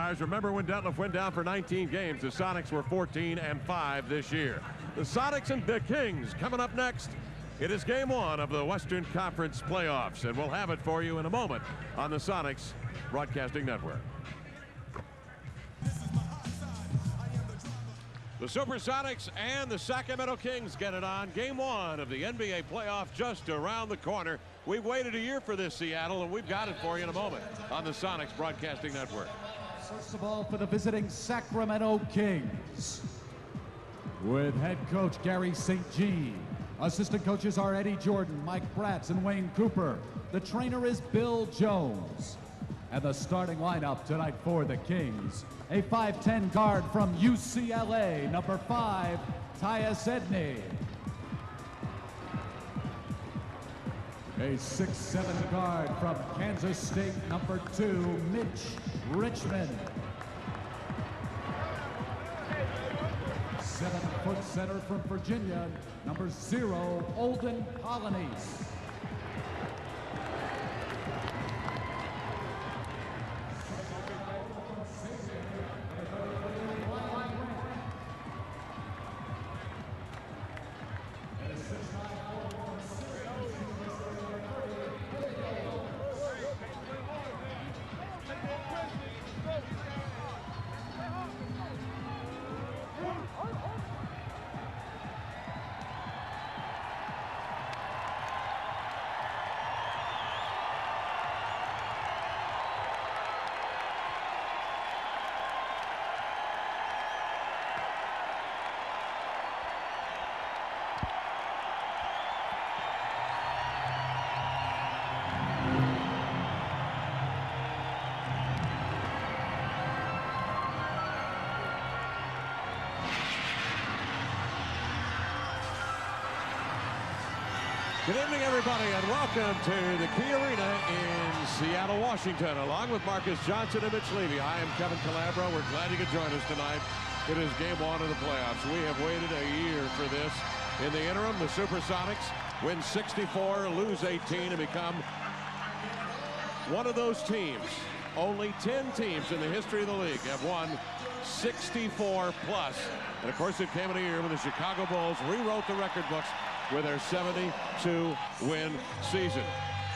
Guys, remember when Detlef went down for 19 games? The Sonics were 14-5 this year. The Sonics and the Kings coming up next. It is game one of the Western Conference playoffs, and we'll have it for you in a moment on the Sonics Broadcasting Network. The Supersonics and the Sacramento Kings get it on. Game one of the NBA playoff just around the corner. We've waited a year for this, Seattle, and we've got it for you in a moment on the Sonics Broadcasting Network. First of all, for the visiting Sacramento Kings, with head coach Gary St. Jean. Assistant coaches are Eddie Jordan, Mike Bratz, and Wayne Cooper. The trainer is Bill Jones. And the starting lineup tonight for the Kings: a 5'10 guard from UCLA, number 5, Tyus Edney. A 6'7 guard from Kansas State, number 2, Mitch Richmond. 7-foot center from Virginia, number 0, Olden Colonies. Good evening, everybody, and welcome to the Key Arena in Seattle, Washington. Along with Marcus Johnson and Mitch Levy, I am Kevin Calabro. We're glad you could join us tonight. It is game one of the playoffs. We have waited a year for this. In the interim, the Supersonics win 64, lose 18, and become one of those teams. Only 10 teams in the history of the league have won 64 plus. And of course, it came in a year when the Chicago Bulls rewrote the record books with their 72-win season.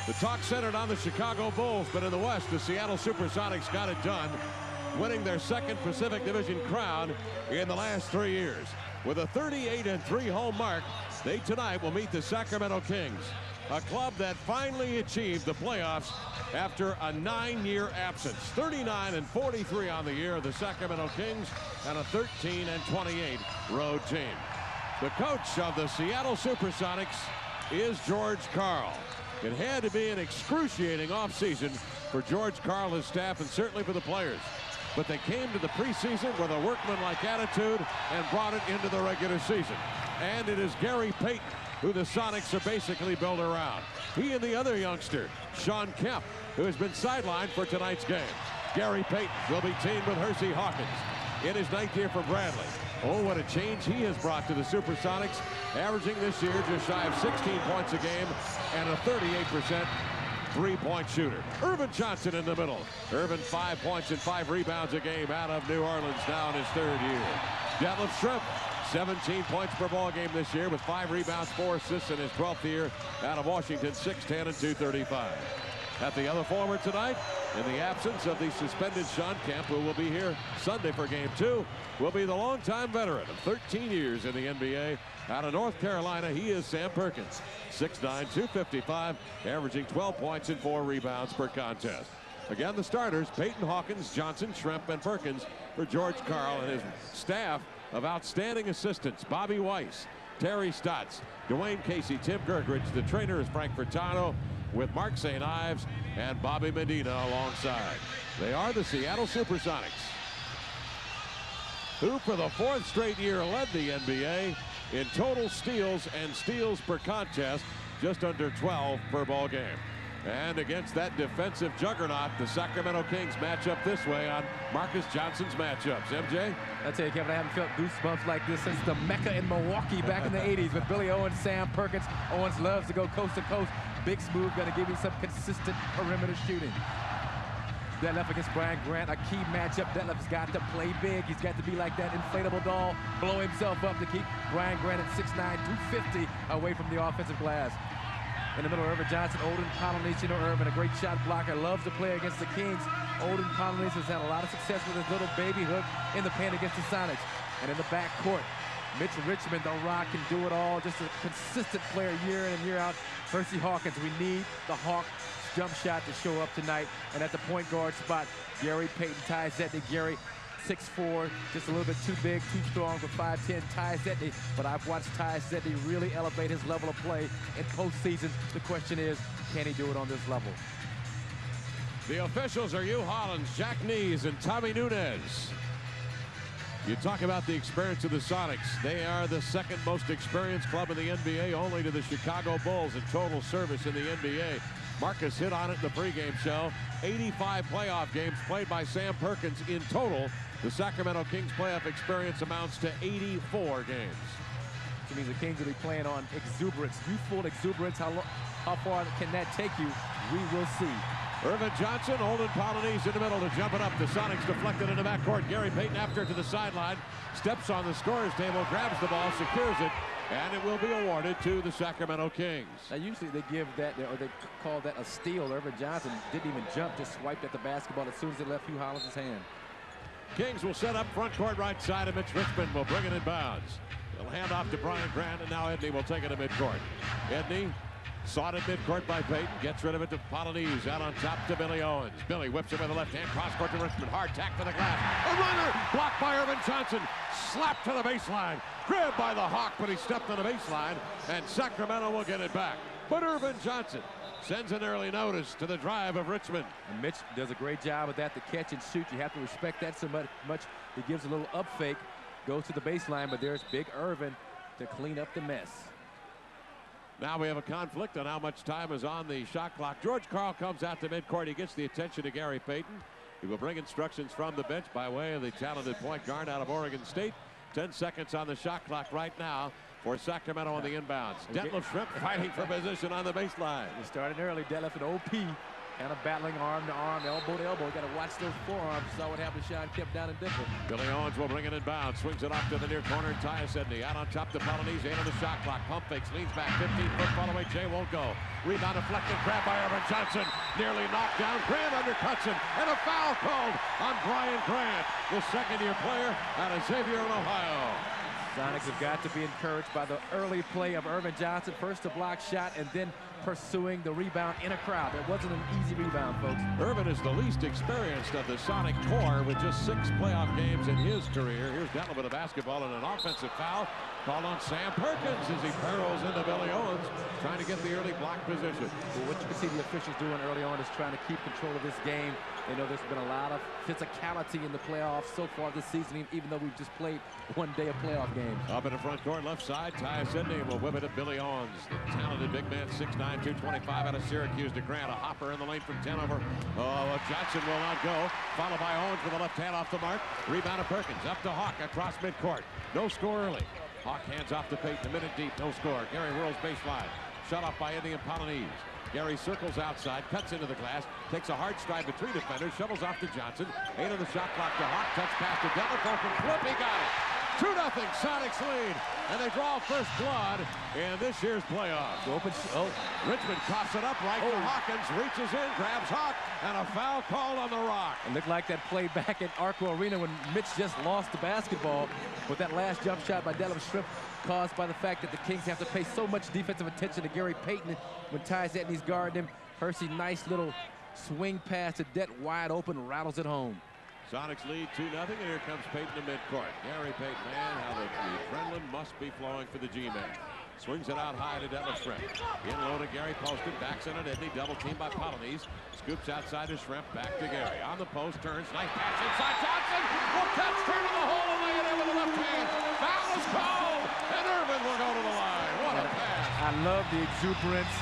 The talk centered on the Chicago Bulls, but in the West, the Seattle Supersonics got it done, winning their second Pacific Division crown in the last 3 years. With a 38-3 home mark, they tonight will meet the Sacramento Kings, a club that finally achieved the playoffs after a 9-year absence. 39-43 on the year of the Sacramento Kings and a 13-28 road team. The coach of the Seattle Supersonics is George Karl. It had to be an excruciating offseason for George Karl, his staff, and certainly for the players. But they came to the preseason with a workmanlike attitude and brought it into the regular season. And it is Gary Payton who the Sonics are basically built around. He and the other youngster, Sean Kemp, who has been sidelined for tonight's game. Gary Payton will be teamed with Hersey Hawkins in his 9th year for Bradley. Oh, what a change he has brought to the Supersonics, averaging this year just shy of 16 points a game and a 38% three-point shooter. Irvin Johnson in the middle. Irvin 5 points and 5 rebounds a game out of New Orleans now in his 3rd year. Detlef Shrimp, 17 points per ball game this year with 5 rebounds, 4 assists in his 12th year out of Washington, 6'10" and 235. At the other forward tonight, in the absence of the suspended Sean Kemp, who will be here Sunday for game 2, will be the longtime veteran of 13 years in the NBA. Out of North Carolina, he is Sam Perkins, 6'9", 255, averaging 12 points and 4 rebounds per contest. Again, the starters, Payton, Hawkins, Johnson, Shrimp, and Perkins for George Karl and his staff of outstanding assistants, Bobby Weiss, Terry Stotts, Dwayne Casey, Tim Gergridge. The trainer is Frank Furtado, with Mark St. Ives and Bobby Medina alongside. They are the Seattle Supersonics, who for the 4th straight year led the NBA in total steals and steals per contest, just under 12 per ball game. And against that defensive juggernaut, the Sacramento Kings match up this way on Marcus Johnson's matchups. MJ? I tell you, Kevin, I haven't felt goosebumps like this since the Mecca in Milwaukee back in the 80s with Billy Owens, Sam Perkins. Owens loves to go coast to coast. Big Smooth going to give you some consistent perimeter shooting. Detlef against Brian Grant, a key matchup. Detlef's got to play big. He's got to be like that inflatable doll, blow himself up to keep Brian Grant at 6'9", 250 away from the offensive glass. In the middle, Irvin Johnson, Olden Polynice. You know Irvin, a great shot blocker, loves to play against the Kings. Olden Polynice has had a lot of success with his little baby hook in the paint against the Sonics. And in the backcourt, Mitch Richmond, the Rock, can do it all. Just a consistent player year in and year out. Percy Hawkins, we need the Hawk jump shot to show up tonight. And at the point guard spot, Gary Payton, Ty Zetny. Gary, 6'4", just a little bit too big, too strong for 5'10", Ty Zetny. But I've watched Ty Zetny really elevate his level of play in postseason. The question is, can he do it on this level? The officials are Hugh Hollins, Jack Nees, and Tommy Nunez. You talk about the experience of the Sonics. They are the second most experienced club in the NBA, only to the Chicago Bulls in total service in the NBA. Marcus hit on it in the pregame show. 85 playoff games played by Sam Perkins in total. The Sacramento Kings playoff experience amounts to 84 games. Which means the Kings will be playing on exuberance, youthful exuberance. How far can that take you? We will see. Irvin Johnson, Olden Polynice in the middle to jump it up. The Sonics deflected in the backcourt. Gary Payton after it to the sideline. Steps on the scorer's table, grabs the ball, secures it, and it will be awarded to the Sacramento Kings. Now usually they give that, or they call that a steal. Irvin Johnson didn't even jump, just swiped at the basketball as soon as it left Hugh Hollins' hand. Kings will set up front court right side, and Mitch Richmond will bring it in bounds. They'll hand off to Brian Grant, and now Edney will take it to midcourt. Edney sought at midcourt by Payton, gets rid of it to Polynice, out on top to Billy Owens. Billy whips it with the left hand, cross court to Richmond, hard tack to the glass. A runner, blocked by Irvin Johnson, slapped to the baseline, grabbed by the Hawk, but he stepped on the baseline, and Sacramento will get it back. But Irvin Johnson sends an early notice to the drive of Richmond. And Mitch does a great job of that, the catch and shoot. You have to respect that so much. He gives a little up fake, goes to the baseline, but there's big Irvin to clean up the mess. Now we have a conflict on how much time is on the shot clock. George Karl comes out to midcourt. He gets the attention of Gary Payton. He will bring instructions from the bench by way of the talented point guard out of Oregon State. 10 seconds on the shot clock right now for Sacramento on the inbounds. Detlef Schrempf fighting for position on the baseline. He started early. Detlef and OP kind of battling arm to arm, elbow to elbow. Got to watch those forearms. Saw what happened. Sean kept down and Dimple. Billy Owens will bring it in bounds. Swings it off to the near corner. Ty Zetny out on top to Polynice. 8 on the shot clock. Pump fakes. Leans back. 15-foot fall away. Jay won't go. Rebound deflected. Grab by Irvin Johnson. Nearly knocked down. Grant undercuts him. And a foul called on Brian Grant, the second-year player out of Xavier in Ohio. Sonics have got to be encouraged by the early play of Irvin Johnson. First a block shot and then pursuing the rebound in a crowd. It wasn't an easy rebound, folks. Irvin is the least experienced of the Sonic core with just 6 playoff games in his career. Here's Detlef with a basketball and an offensive foul called on Sam Perkins as he barrels into Billy Owens, trying to get the early block position. Well, what you can see the officials doing early on is trying to keep control of this game. They know there's been a lot of physicality in the playoffs so far this season, even though we've just played one day of playoff games. Up in the front court, left side, Ty Zetny will whip it at Billy Owens. The talented big man, 6'9", 225 out of Syracuse to Grant. A hopper in the lane from 10 over. Oh, Johnson will not go. Followed by Owens with a left hand off the mark. Rebound of Perkins. Up to Hawk across midcourt. No score early. Hawk hands off to Payton. A minute deep. No score. Gary whirls baseline. Shut off by Edney and Polynice. Gary circles outside, cuts into the glass, takes a hard stride between defenders, shovels off to Johnson. 8 on the shot clock to Hawk. Touch pass to Detlef. Open flip. He got it. 2-0 Sonics lead, and they draw first blood in this year's playoffs. Richmond coughs it up right to Hawkins, reaches in, grabs Hawk, and a foul called on the Rock. It looked like that play back at Arco Arena when Mitch just lost the basketball with that last jump shot by Detlef Schrempf, caused by the fact that the Kings have to pay so much defensive attention to Gary Payton when Ty Zetny's guarding him. Percy, nice little swing pass to Det, wide open, rattles it home. Sonics lead 2-0, and here comes Payton to midcourt. Gary Payton, man, how the adrenaline must be flowing for the G-man. Swings it out high to Detlef Schrempf. In low to Gary, posted, backs in at Edney, double team by Polynice. Scoops outside to Schrempf, back to Gary. On the post, turns, nice pass inside, Johnson will catch, turn in the hole, and lay it in with the left hand. Foul is called, and Irvin will go to the line. What a pass. I love the exuberance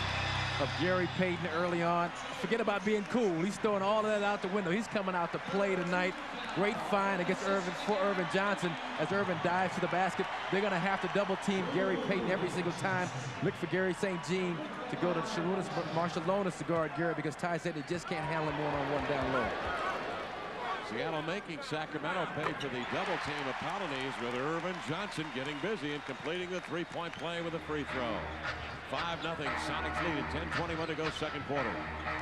of Gary Payton early on. Forget about being cool. He's throwing all of that out the window. He's coming out to play tonight. Great find against Irvin Johnson as Irvin dives to the basket. They're going to have to double team Gary Payton every single time. Look for Gary St. Jean to go to Sharunas Marshallonis to guard Gary because Ty said he just can't handle him one-on-one down low. Seattle making Sacramento pay for the double team of Polonese, with Irvin Johnson getting busy and completing the three-point play with a free throw. 5-0 Sonics lead at 10:21 to go second quarter.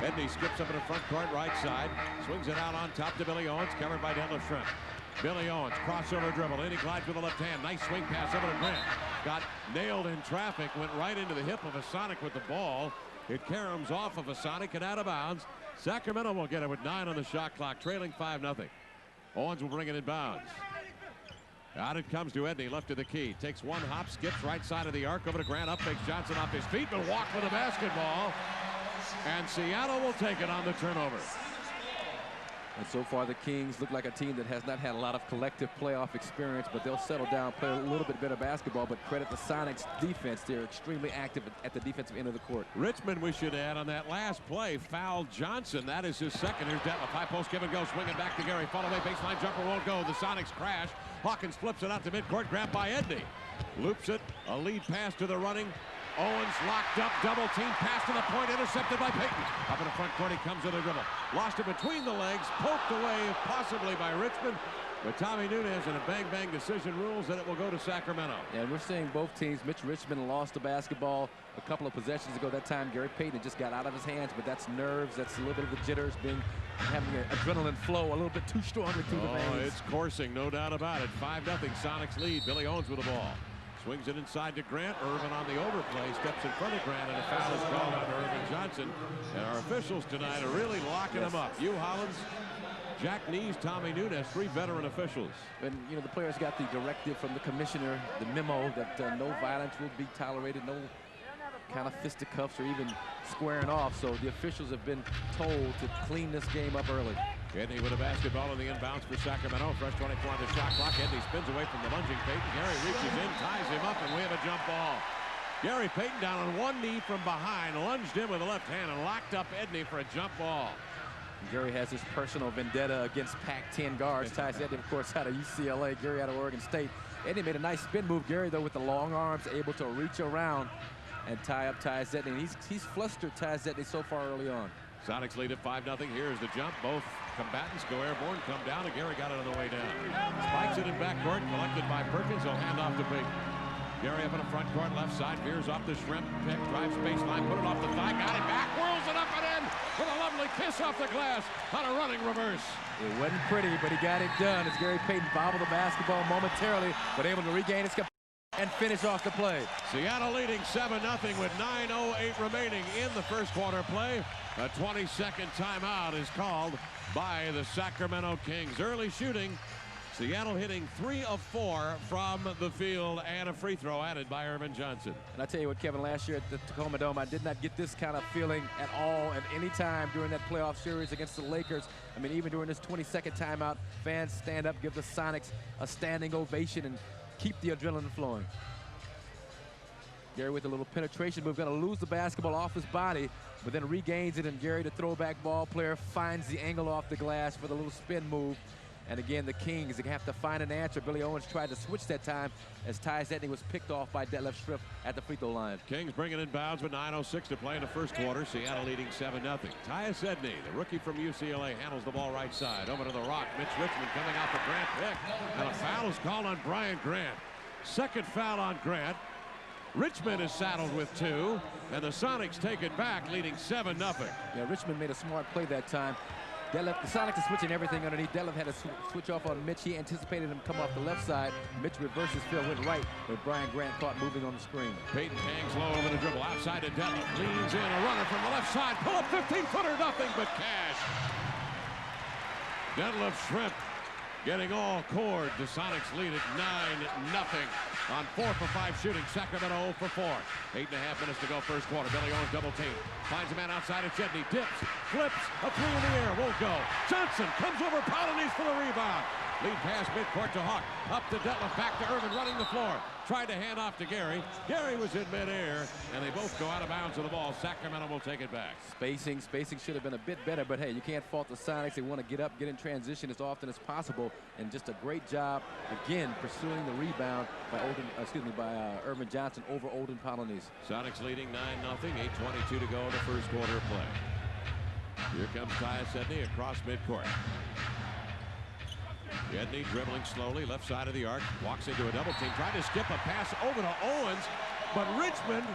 Edney skips up in the front court right side, swings it out on top to Billy Owens, covered by Detlef Schrempf. Billy Owens, crossover dribble, in he glides with the left hand, nice swing pass over to Grant. Got nailed in traffic, went right into the hip of a Sonic with the ball. It caroms off of a Sonic and out of bounds. Sacramento will get it with 9 on the shot clock, trailing 5-0. Owens will bring it in bounds. Out it comes to Edney, left of the key. Takes one hop, skips right side of the arc over to Grant. Up takes Johnson off his feet, but walk with the basketball. And Seattle will take it on the turnover. And so far, the Kings look like a team that has not had a lot of collective playoff experience, but they'll settle down, play a little bit better basketball. But credit the Sonics defense. They're extremely active at the defensive end of the court. Richmond, we should add, on that last play, fouled Johnson. That is his second. Here's Detlef. High post, give and go. Swing it back to Gary. Fall away, baseline jumper won't go. The Sonics crash. Hawkins flips it out to midcourt. Grabbed by Edney. Loops it. A lead pass to the running. Owens locked up, double team, pass to the point, intercepted by Payton. Up in the front court, he comes with a dribble. Lost it between the legs, poked away possibly by Richmond. But Tommy Nunez in a bang-bang decision rules that it will go to Sacramento. Yeah, we're seeing both teams. Mitch Richmond lost the basketball a couple of possessions ago. That time Gary Payton just got out of his hands, but that's nerves. That's a little bit of the jitters, having an adrenaline flow a little bit too strongly through the veins. It's coursing, no doubt about it. 5-0 Sonics lead. Billy Owens with the ball. Swings it inside to Grant. Irvin on the overplay, steps in front of Grant, and a foul is called on Irvin Johnson. And our officials tonight are really locking him up. Hugh Hollins, Jack Nees, Tommy Nunez, 3 veteran officials. And, you know, the players got the directive from the commissioner, the memo that no violence will be tolerated, no kind of fisticuffs or even squaring off. So the officials have been told to clean this game up early. Edney with a basketball in the inbounds for Sacramento. Fresh 24 on the shot clock. Edney spins away from the lunging Payton. Gary reaches in, ties him up, and we have a jump ball. Gary Payton down on one knee from behind, lunged in with the left hand and locked up Edney for a jump ball. Gary has his personal vendetta against Pac-10 guards. Tyus Edney, of course, out of UCLA. Gary out of Oregon State. Edney made a nice spin move. Gary, though, with the long arms, able to reach around and tie up Tyus Edney. And he's flustered Tyus Edney so far early on. Sonics lead at 5-0. Here's the jump. Both combatants go airborne, come down, and Gary got it on the way down. Spikes it in backcourt, collected by Perkins. He'll hand off to Payton. Gary up in the front court, left side, veers off the Schrempf, pick, drives baseline, put it off the thigh, got it back, whirls it up and in with a lovely kiss off the glass on a running reverse. It wasn't pretty, but he got it done as Gary Payton bobbled the basketball momentarily, but able to regain his and finish off the play. Seattle leading 7-0 with 9:08 remaining in the first quarter play. A 20-second timeout is called by the Sacramento Kings. Early shooting. Seattle hitting 3 of 4 from the field, and a free throw added by Irvin Johnson. And I tell you what, Kevin, last year at the Tacoma Dome, I did not get this kind of feeling at all at any time during that playoff series against the Lakers. I mean, even during this 20-second timeout, fans stand up, give the Sonics a standing ovation, and keep the adrenaline flowing. Gary with a little penetration move, going to lose the basketball off his body, but then regains it, and Gary, the throwback ball player, finds the angle off the glass for the little spin move. And again, the Kings have to find an answer. Billy Owens tried to switch that time as Tyus Edney was picked off by Detlef Schrempf at the free throw line. Kings bringing in bounds with 9:06 to play in the first quarter. Seattle leading 7-0. Tyus Edney, the rookie from UCLA, handles the ball right side. Over to the rock. Mitch Richmond coming out the Grant pick. And a foul is called on Brian Grant. Second foul on Grant. Richmond is saddled with 2. And the Sonics take it back, leading 7-0. Yeah, Richmond made a smart play that time. Detlef, the Sonics are switching everything underneath. Detlef had to switch off on Mitch. He anticipated him come off the left side. Mitch reverses field, went right, but Brian Grant caught moving on the screen. Payton hangs low over the dribble. Outside to Detlef. Leans in, a runner from the left side. Pull up 15-footer, nothing but cash. Detlef Schrempf getting all cord. The Sonics lead at 9-0 on 4 for 5 shooting. Sacramento 0 for 4. 8.5 minutes to go first quarter. Billy Owens double team. Finds a man outside of Edney. Dips. Flips. A 3 in the air. Won't go. Johnson comes over Polonese for the rebound. Lead pass midcourt to Hawk. Up to Detlef. Back to Irvin running the floor. Tried to hand off to Gary. Gary was in midair, and they both go out of bounds with the ball. Sacramento will take it back. Spacing should have been a bit better, but hey, you can't fault the Sonics. They want to get up, get in transition as often as possible, and just a great job again pursuing the rebound by Irvin Johnson over Olden Polonese. Sonics leading 9-0. 8:22 to go in the first quarter of play. Here comes Tyus Edney across midcourt. Edney dribbling slowly, left side of the arc, walks into a double team, trying to skip a pass over to Owens, but Richmond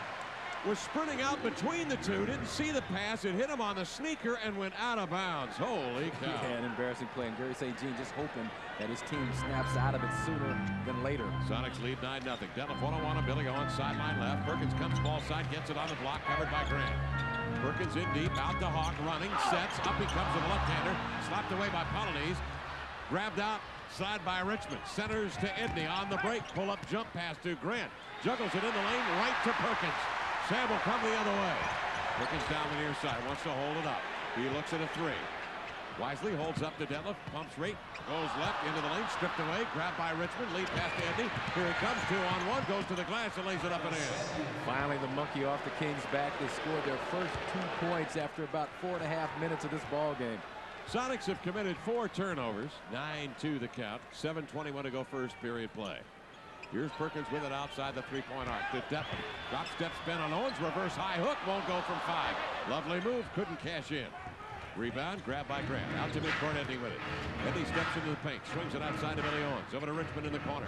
was sprinting out between the two, didn't see the pass, it hit him on the sneaker and went out of bounds. Holy cow. Yeah, an embarrassing play, and Gary St. Jean just hoping that his team snaps out of it sooner than later. Sonics lead 9-0. Detlef one-on-one on Billy Owens, sideline left. Perkins comes ball side, gets it on the block, covered by Grant. Perkins in deep, out to Hawk, running, sets, up he comes with a left-hander, slapped away by Polonese, grabbed out side by Richmond, centers to Edney on the break, pull-up jump pass to Grant, juggles it in the lane, right to Perkins. Sam will come the other way. Perkins down the near side, wants to hold it up. He looks at a three. Wisely holds up to Detlef, pumps rate, goes left into the lane, stripped away, grabbed by Richmond, lead pass to Edney. Here it comes, 2-on-1, goes to the glass and lays it up and in. Finally, the monkey off the Kings' back. They scored their first 2 points after about 4.5 minutes of this ball game. Sonics have committed 4 turnovers, 9-2 the count, 7:21 to go first period play. Here's Perkins with it outside the three-point arc to Detlef. Drop step spin on Owens, reverse high hook, won't go from 5. Lovely move, couldn't cash in. Rebound, grabbed by Grant. Out to midcourt, Edney with it. Edney steps into the paint, swings it outside to Billy Owens. Over to Richmond in the corner.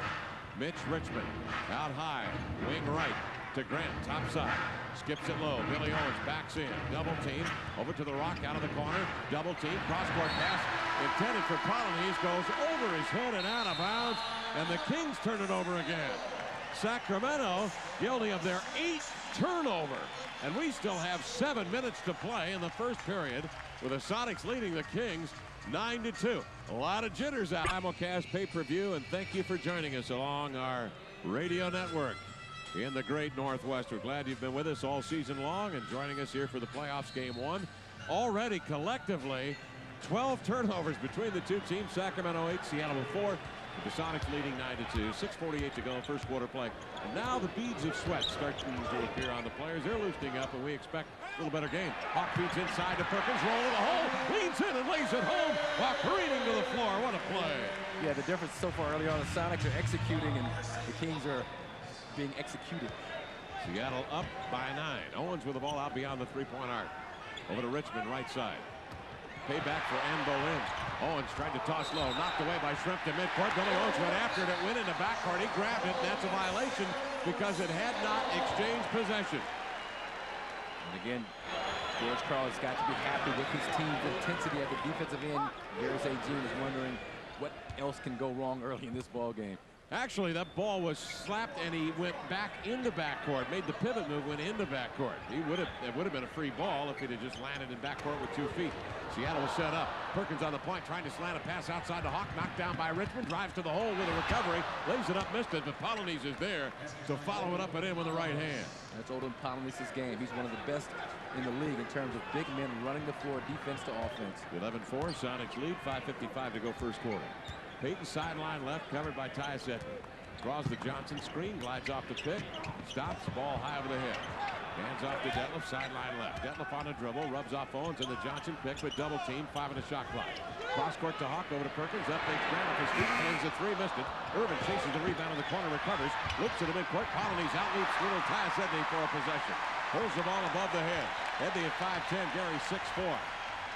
Mitch Richmond, out high, wing right to Grant, top side. Skips it low, Billy Owens backs in. Double team, over to the rock, out of the corner. Double team, cross-court pass, intended for Polonese, goes over his head and out of bounds. And the Kings turn it over again. Sacramento guilty of their 8th turnover. And we still have 7 minutes to play in the first period, with the Sonics leading the Kings 9-2. A lot of jitters out. Simulcast pay-per-view, and thank you for joining us along our radio network in the great Northwest. We're glad you've been with us all season long and joining us here for the playoffs game 1. Already collectively 12 turnovers between the two teams. Sacramento 8, Seattle 4. With the Sonics leading 9-2, 6:48 to go, first quarter play. And now the beads of sweat start to appear on the players. They're loosening up, and we expect a little better game. Hawk feeds inside to Perkins, roll to the hole, leans in and lays it home. Hawk careening to the floor. What a play. Yeah, the difference so far early on, the Sonics are executing, and the Kings are being executed. Seattle up by 9. Owens with the ball out beyond the three-point arc. Over to Richmond, right side. Payback for Ann Boleyn. Owens tried to toss low, knocked away by Shrimp to midcourt. Billy Owens went after it, went into backcourt. He grabbed it, and that's a violation because it had not exchanged possession. And again, George Karl has got to be happy with his team's intensity at the defensive end. Gary St. Jean is wondering what else can go wrong early in this ball game. Actually, that ball was slapped, and he went back into backcourt, made the pivot move, went into backcourt. It would have been a free ball if he'd have just landed in backcourt with 2 feet. Seattle was set up. Perkins on the point, trying to slant a pass outside to Hawk, knocked down by Richmond, drives to the hole with a recovery, lays it up, missed it, but Polonese is there to follow it up and in with the right hand. That's Odin Polonese's game. He's one of the best in the league in terms of big men running the floor, defense to offense. 11-4, Sonics lead, 5:55 to go first quarter. Peyton sideline left, covered by Tyus Edney. Draws the Johnson screen, glides off the pick, stops, ball high over the head. Hands off to Detlef, sideline left. Detlef on a dribble, rubs off Owens in the Johnson pick, but double team, 5 on the shot clock. Cross court to Hawk, over to Perkins, up fakes Grant off his feet, hangs a 3, missed it. Irvin chases the rebound in the corner, recovers, loops to the midcourt. Polonese outleaps little Tyus Edney for a possession. Pulls the ball above the head. Edney at 5'10", Gary 6'4".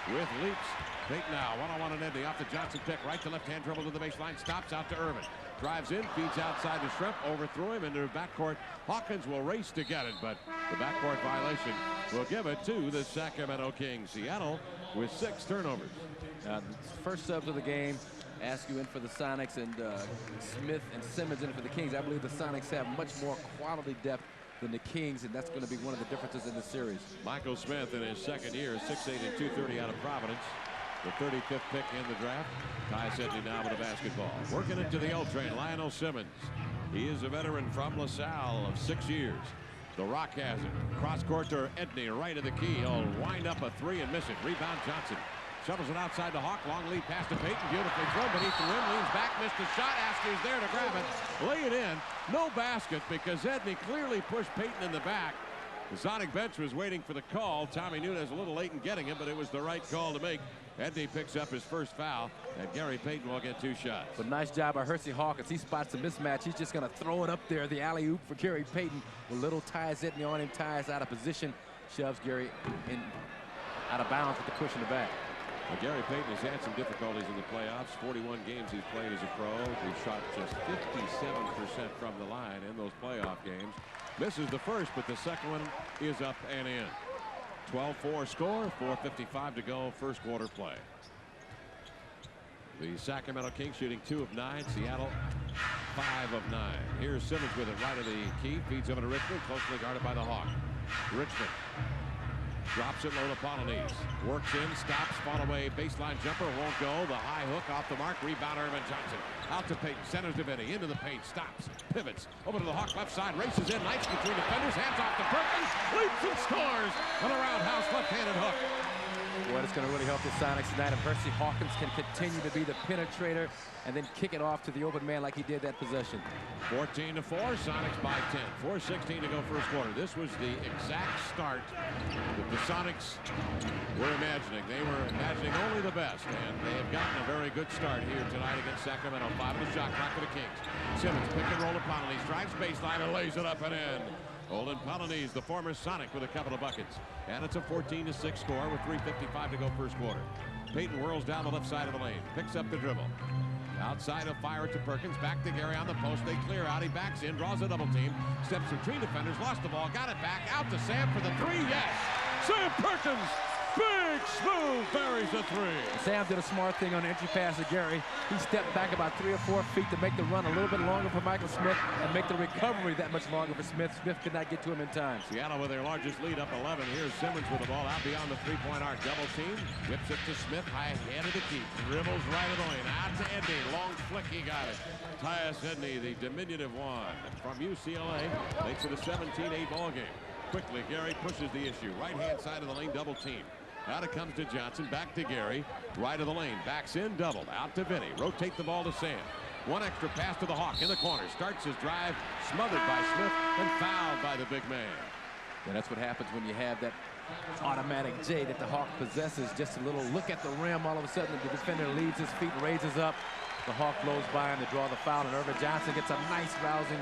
With leaps. Peyton now, one-on-one on Edney, off the Johnson pick, right to left-hand dribble to the baseline, stops out to Irvin. Drives in, feeds outside to Shrimp, overthrew him into the backcourt. Hawkins will race to get it, but the backcourt violation will give it to the Sacramento Kings. Seattle with 6 turnovers. First subs of the game, Askew in for the Sonics, and Smith and Simmons in for the Kings. I believe the Sonics have much more quality depth than the Kings, and that's going to be one of the differences in the series. Michael Smith in his second year, 6'8" and 230 out of Providence. The 35th pick in the draft. Tyus Edney now with a basketball. Working into the L train, Lionel Simmons. He is a veteran from LaSalle of 6 years. The Rock has it. Cross court to Edney, right of the key. He'll wind up a 3 and miss it. Rebound Johnson. Shovels it outside to Hawk. Long lead pass to Peyton. Beautifully thrown beneath the rim. Leans back, missed a shot. Askew's there to grab it. Lay it in. No basket because Edney clearly pushed Peyton in the back. The Sonic bench was waiting for the call. Tommy Nunes a little late in getting it, but it was the right call to make. Edney picks up his first foul, and Gary Payton will get 2 shots. But nice job by Hersey Hawkins. He spots a mismatch. He's just going to throw it up there, the alley-oop for Gary Payton. With little Tyus Edney on him. Tyus out of position. Shoves Gary in out of bounds with the push in the back. Well, Gary Payton has had some difficulties in the playoffs. 41 games he's played as a pro. He shot just 57% from the line in those playoff games. Misses the first, but the second one is up and in. 12-4 score, 4:55 to go, first quarter play. The Sacramento Kings shooting 2 of 9. Seattle 5 of 9. Here's Simmons with it right of the key. Feeds over to Richmond, closely guarded by the Hawk. Richmond drops it low to Polonese. Works in, stops, fall away, baseline jumper, won't go. The high hook off the mark. Rebound, Irvin Johnson. Out to Payton, centers to Vinny, into the paint, stops, pivots, over to the Hawk left side, races in, nice between defenders, hands off to Perkins, leaps and scores on a roundhouse left-handed hook. Boy, it's going to really help the Sonics tonight if Hersey Hawkins can continue to be the penetrator and then kick it off to the open man like he did that possession. 14-4, Sonics by 10. 4:16 to go first quarter. This was the exact start that the Sonics were imagining. They were imagining only the best, and they have gotten a very good start here tonight against Sacramento. 5 on the shot clock for the Kings. Simmons pick and roll to Polonese, drives baseline and lays it up and in. Olin Polonese, the former Sonic, with a couple of buckets. And it's a 14-6 score with 3:55 to go first quarter. Payton whirls down the left side of the lane, picks up the dribble. Outside of fire to Perkins, back to Gary on the post. They clear out, he backs in, draws a double team, steps between defenders, lost the ball, got it back, out to Sam for the three, yes! Sam Perkins, big, smooth, buries the three. Sam did a smart thing on the entry pass to Gary. He stepped back about 3 or 4 feet to make the run a little bit longer for Michael Smith and make the recovery that much longer for Smith. Smith could not get to him in time. Seattle with their largest lead, up 11. Here's Simmons with the ball out beyond the three-point arc. Double team, whips it to Smith, high head of the key, dribbles right of the lane, out to Edney, long flick, he got it. Tyus Edney, the diminutive one from UCLA, makes it a 17-8 ball game. Quickly, Gary pushes the issue. Right-hand side of the lane, double team. Out it comes to Johnson, back to Gary, right of the lane, backs in, doubled, out to Vinny, rotate the ball to Sam. One extra pass to the Hawk in the corner, starts his drive, smothered by Smith, and fouled by the big man. Yeah, that's what happens when you have that automatic J that the Hawk possesses. Just a little look at the rim, all of a sudden the defender leaves his feet, raises up. The Hawk blows by him to draw the foul, and Irvin Johnson gets a nice rousing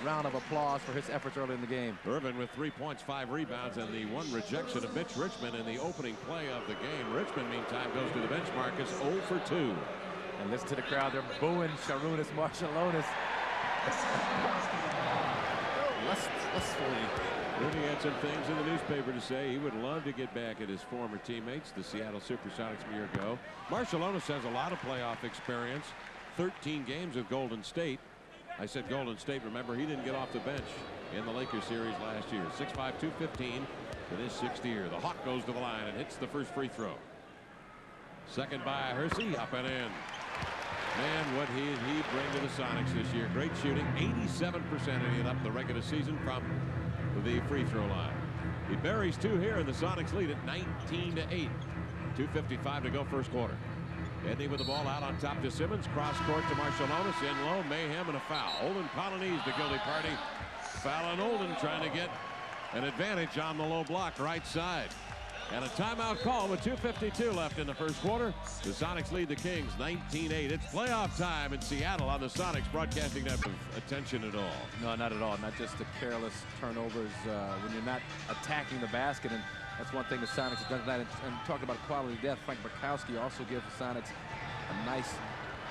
round of applause for his efforts early in the game. Irvin with 3 points, 5 rebounds, and the one rejection of Mitch Richmond in the opening play of the game. Richmond, meantime, goes to the bench. Marcus 0 for 2. And listen to the crowd. They're booing Sharunas Marshallonis. Lustfully. Rudy had some things in the newspaper to say. He would love to get back at his former teammates, the Seattle Supersonics, a year ago. Marshallonis has a lot of playoff experience. 13 games with Golden State. I said Golden State. Remember, he didn't get off the bench in the Lakers series last year. 6'5", 215 for his 6th year. The Hawk goes to the line and hits the first free throw. Second by Hersey, up and in. Man, what he bring to the Sonics this year. Great shooting, 87% he up the regular season from the free throw line. He buries 2 here, and the Sonics lead at 19-8. 2:55 to go first quarter. Edney with the ball out on top to Simmons. Cross court to Marshallonis. In low, mayhem and a foul. Olin Polonese, the guilty party. Foul on Olin, trying to get an advantage on the low block right side. And a timeout call with 2:52 left in the first quarter. The Sonics lead the Kings 19-8. It's playoff time in Seattle on the Sonics Broadcasting Network. Attention at all? No, not at all. Not just the careless turnovers when you're not attacking the basket. And that's one thing the Sonics have done tonight. And talking about quality depth, Frank Bukowski also gives the Sonics a nice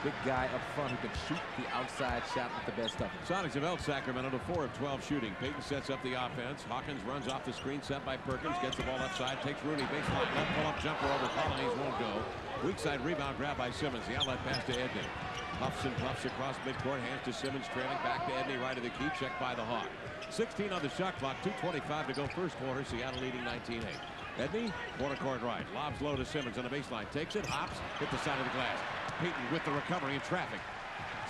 big guy up front who can shoot the outside shot with the best of them. Sonics have held Sacramento to 4 of 12 shooting. Payton sets up the offense. Hawkins runs off the screen set by Perkins. Gets the ball left side. Takes Rooney baseline left. Pull-up jumper over Polonese. Won't go. Weak side rebound grab by Simmons. The outlet pass to Edney. Puffs and puffs across midcourt. Hands to Simmons. Trailing back to Edney. Right of the key. Checked by the Hawk. 16 on the shot clock. 2:25 to go first quarter. Seattle leading 19-8. Edney, corner court right. Lobs low to Simmons on the baseline. Takes it. Hops. Hit the side of the glass. Payton with the recovery in traffic.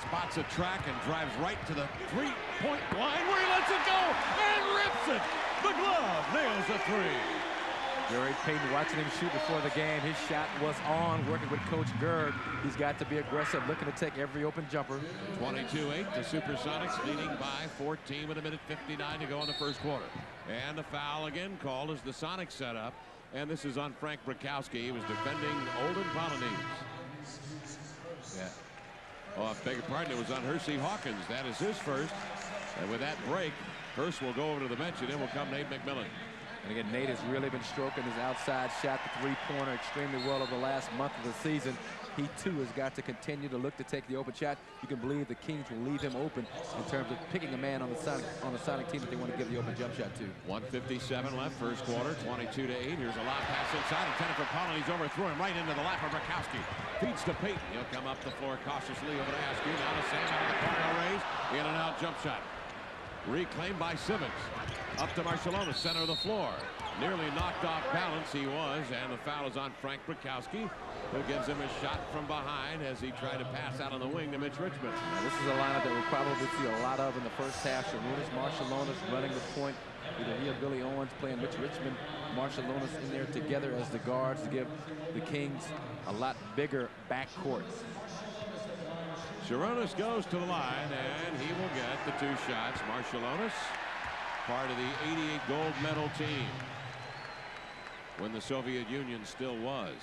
Spots a track and drives right to the three-point line where he lets it go and rips it. The glove nails a three. Gary Payton watching him shoot before the game. His shot was on, working with Coach Gerd. He's got to be aggressive, looking to take every open jumper. 22-8, the Supersonics leading by 14 with 1:59 to go in the first quarter. And a foul again called as the Sonics set up. And this is on Frank Bukowski. He was defending Olin Polonese. Yeah. Oh, I beg your pardon. It was on Hersey Hawkins. That is his first. And with that break, Hurst will go over to the bench, and in will come Nate McMillan. And again, Nate has really been stroking his outside shot, the three-pointer, extremely well over the last month of the season. He, too, has got to continue to look to take the open shot. You can believe the Kings will leave him open in terms of picking a man on the Sonic team that they want to give the open jump shot to. 1:57 left, first quarter, 22-8. Here's a lob pass inside, intended for Collins. He's overthrew him right into the lap of Bukowski. Feeds to Payton. He'll come up the floor cautiously over to Askew. Now to Sam out of the corner, raise. In and out jump shot. Reclaimed by Simmons. Up to Marciulionis, center of the floor. Nearly knocked off balance, he was, and the foul is on Frank Bukowski, who gives him a shot from behind as he tried to pass out on the wing to Mitch Richmond. Now, this is a lineup that we'll probably see a lot of in the first half. Sharunas, Marciulionis running the point. Either he or Billy Owens playing Mitch Richmond, Marciulionis in there together as the guards to give the Kings a lot bigger backcourt. Sharunas goes to the line, and he will get the two shots. Marciulionis, part of the '88 gold medal team, when the Soviet Union still was.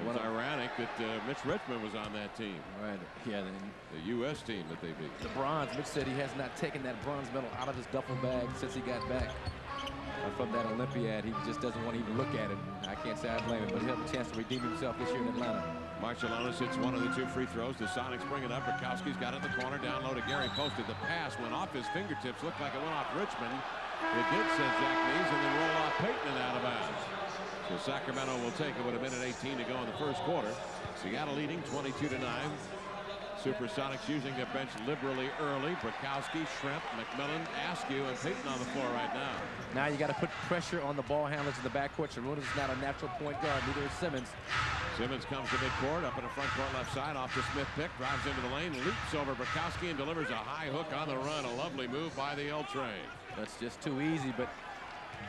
It's ironic that Mitch Richmond was on that team. Right, yeah. The U.S. team that they beat. The bronze, Mitch said he has not taken that bronze medal out of his duffel bag since he got back from that Olympiad. He just doesn't want to even look at it. I can't say I blame him, but he'll have a chance to redeem himself this year in Atlanta. Marciulionis hits one of the two free throws. The Sonics bring it up. Bukowski's got it in the corner. Down low to Gary. Posted. The pass went off his fingertips. Looked like it went off Richmond. It did, says Jack Nees, and then roll off Payton and out of bounds. So Sacramento will take it with 1:18 to go in the first quarter. Seattle leading 22-9. Supersonics using their bench liberally early. Bukowski, Schrempf, McMillan, Askew, and Payton on the floor right now. Now you got to put pressure on the ball handlers in the backcourt. Sharunas is not a natural point guard. Neither is Simmons. Simmons comes to midcourt, up in the front court left side, off to Smith pick, drives into the lane, leaps over Bukowski, and delivers a high hook on the run. A lovely move by the L-Train. That's just too easy, but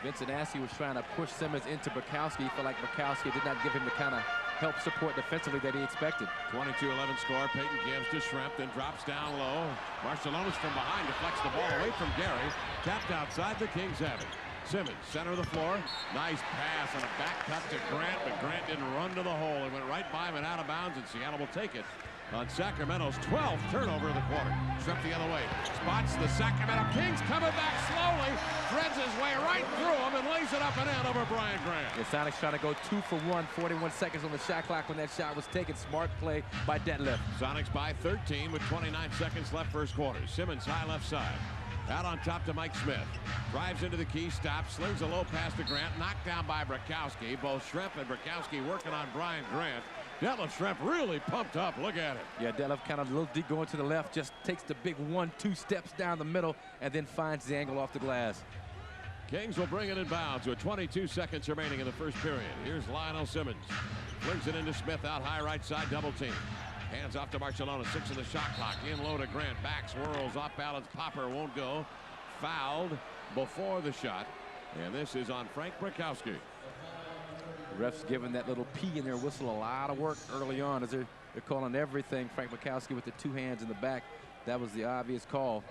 Vincent Askew was trying to push Simmons into Bukowski. He felt like Bukowski did not give him the kind of help support defensively that he expected. 22-11 score. Payton gives to Schrempf, then drops down low. Marciulionis from behind deflects the ball away from Gary. Tapped outside, the Kings have it. Simmons, center of the floor. Nice pass and a back cut to Grant, but Grant didn't run to the hole. It went right by him and out of bounds, and Seattle will take it on Sacramento's 12th turnover of the quarter. Schrempf the other way. Spots the Sacramento Kings coming back slowly. Threads his way right through him and lays it up and in over Brian Grant. The Sonics trying to go 2 for 1. 41 seconds on the shot clock when that shot was taken. Smart play by Detlef. Sonics by 13 with 29 seconds left first quarter. Simmons high left side. Out on top to Mike Smith. Drives into the key, stops, slings a low pass to Grant. Knocked down by Bukowski. Both Schrempf and Bukowski working on Brian Grant. Detlef Schrempf really pumped up. Look at it. Yeah, Detlef kind of a little deep going to the left. Just takes the big 1-2 steps down the middle and then finds the angle off the glass. Kings will bring it in bounds with 22 seconds remaining in the first period. Here's Lionel Simmons. Flings it into Smith out high right side, double team. Hands off to Marciulionis, 6 in the shot clock. In low to Grant, back swirls, off balance, Popper won't go. Fouled before the shot, and this is on Frank Bukowski. The refs giving that little P in their whistle a lot of work early on as they're calling everything. Frank Bukowski with the 2 hands in the back. That was the obvious call.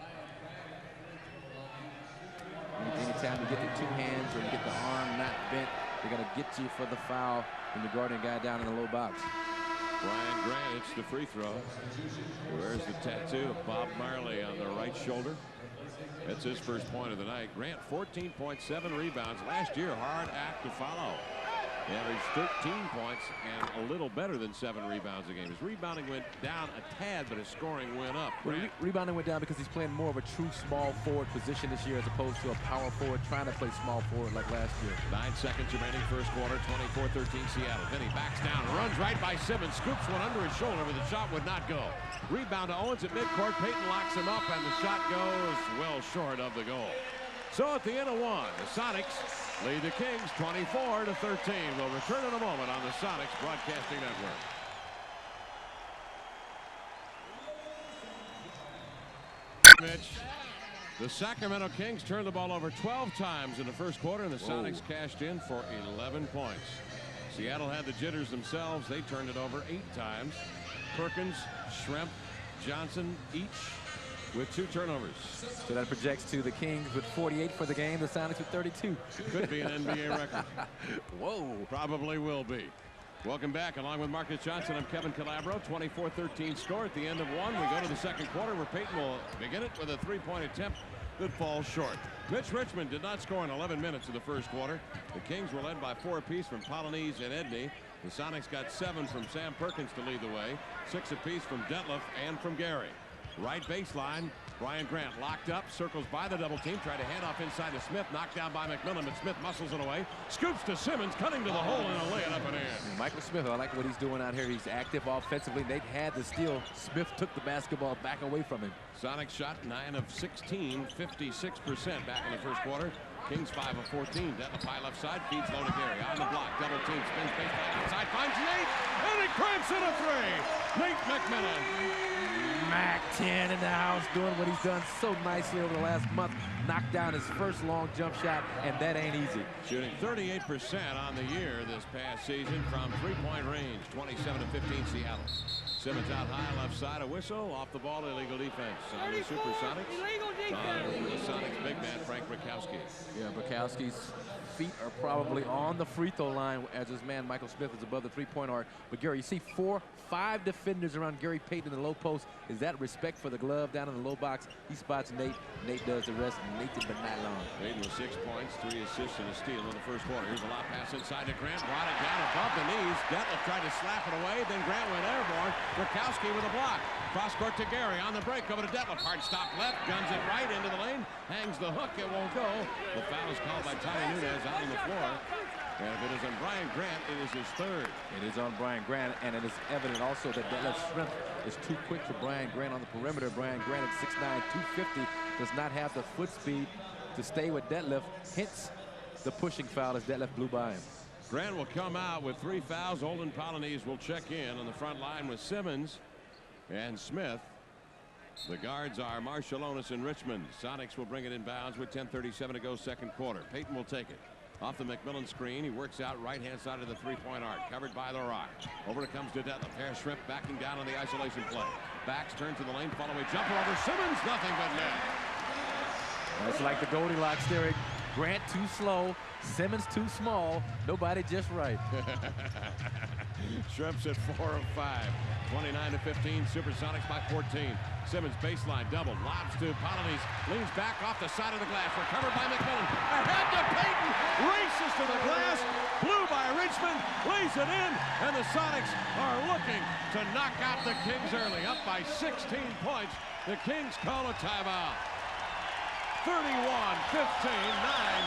Anytime you get the 2 hands or you get the arm not bent, they're going to get you for the foul when you're guarding a guy down in the low box. Brian Grant hits the free throw. Wears the tattoo of Bob Marley on the right shoulder. That's his first point of the night. Grant 14.7 rebounds. Last year, hard act to follow. He averaged 13 points and a little better than 7 rebounds a game. His rebounding went down a tad, but his scoring went up. Rebounding went down because he's playing more of a true small forward position this year as opposed to a power forward trying to play small forward like last year. 9 seconds remaining first quarter, 24-13 Seattle. Then he backs down, runs right by Simmons, scoops one under his shoulder, but the shot would not go. Rebound to Owens at midcourt. Payton locks him up, and the shot goes well short of the goal. So at the end of 1, the Sonics lead the Kings 24-13. We'll return in a moment on the Sonics Broadcasting Network. Mitch, the Sacramento Kings turned the ball over 12 times in the first quarter, and the Sonics cashed in for 11 points. Seattle had the jitters themselves. They turned it over 8 times. Perkins, Schrempf, Johnson each with 2 turnovers. So that projects to the Kings with 48 for the game, the Sonics with 32. Could be an NBA record. Whoa. Probably will be. Welcome back. Along with Marcus Johnson, I'm Kevin Calabro. 24-13 score at the end of 1. We go to the second quarter where Payton will begin it with a 3-point attempt that falls short. Mitch Richmond did not score in 11 minutes of the first quarter. The Kings were led by 4 apiece from Polynice and Edney. The Sonics got 7 from Sam Perkins to lead the way, 6 apiece from Detlef and from Gary. Right baseline, Brian Grant locked up, circles by the double team, tried to hand off inside to Smith, knocked down by McMillan, but Smith muscles it away, scoops to Simmons, cutting to the hole and a layup up and in. Michael Smith, I like what he's doing out here. He's active offensively. They've had the steal. Smith took the basketball back away from him. Sonics shot 9 of 16, 56% back in the first quarter. Kings 5 of 14. Detlef high left side, feeds low to Gary. On the block, double team, spins baseline outside, finds Nate, and he cramps in a 3. Nate McMillan. Mac 10 in the house, doing what he's done so nicely over the last month. Knocked down his first long jump shot, and that ain't easy. Shooting 38% on the year this past season from three-point range. 27 of 15 Seattle. Simmons out high left side, a whistle off the ball, illegal defense on the Supersonics. Illegal defense. The Sonics big man Frank Bukowski. Yeah, Bukowski's feet are probably on the free throw line as his man Michael Smith is above the three-point arc. But Gary, you see 4, 5 defenders around Gary Payton in the low post. Is that respect for the glove down in the low box? He spots Nate. Nate does the rest. Nate did but not long. Payton with 6 points, 3 assists and a steal in the first quarter. Here's a lob pass inside to Grant. Brought it down above the knees. Detlef tried to slap it away. Then Grant went airborne. Bukowski with a block. Cross court to Gary on the break. Over to Detlef. Hard stop left. Guns it right into the lane. Hangs the hook. It won't go. The foul is called by Tommy Nunez out on the floor. And if it is on Brian Grant, it is his 3rd. It is on Brian Grant, and it is evident also that Detlef's strength is too quick for Brian Grant on the perimeter. Brian Grant at 6'9", 250, does not have the foot speed to stay with Detlef. Hence the pushing foul as Detlef blew by him. Grant will come out with 3 fouls. Olden Polynice will check in on the front line with Simmons and Smith. The guards are Marshallonis and Richmond. Sonics will bring it in bounds with 10:37 to go second quarter. Payton will take it. Off the McMillan screen, he works out right-hand side of the three-point arc, covered by the rock. Over it comes to Detlef. Hair Shrimp backing down on the isolation play. Backs turn to the lane, follow-away jumper over Simmons, nothing but net. It's like the Goldilocks theory. Grant too slow, Simmons too small, nobody just right. Shrimps at 4 of 5. 29 to 15, Supersonics by 14. Simmons baseline double, lobs to Polynice, leans back off the side of the glass, recovered by McMillan. Ahead to Payton, races to the glass, blew by Richmond, lays it in, and the Sonics are looking to knock out the Kings early, up by 16 points. The Kings call a timeout. 31-15,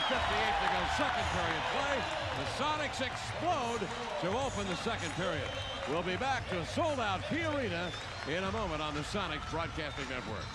9:58 to go second period play. The Sonics explode to open the second period. We'll be back to sold-out Key Arena in a moment on the Sonics Broadcasting Network.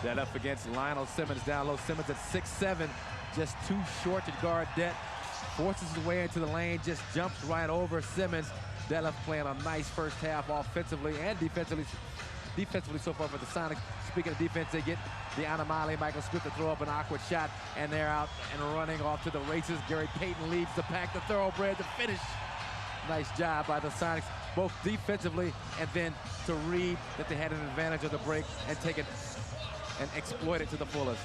That up against Lionel Simmons down low. Simmons at 6'7", just too short to guard Det. Forces his way into the lane, just jumps right over Simmons. Detlef playing a nice first half offensively and defensively so far for the Sonics. Speaking of defense, they get the anomaly. Michael Smith to throw up an awkward shot, and they're out and running off to the races. Gary Payton leads the pack, the thoroughbred to finish. Nice job by the Sonics, both defensively and then to read that they had an advantage of the break and take it and exploit it to the fullest.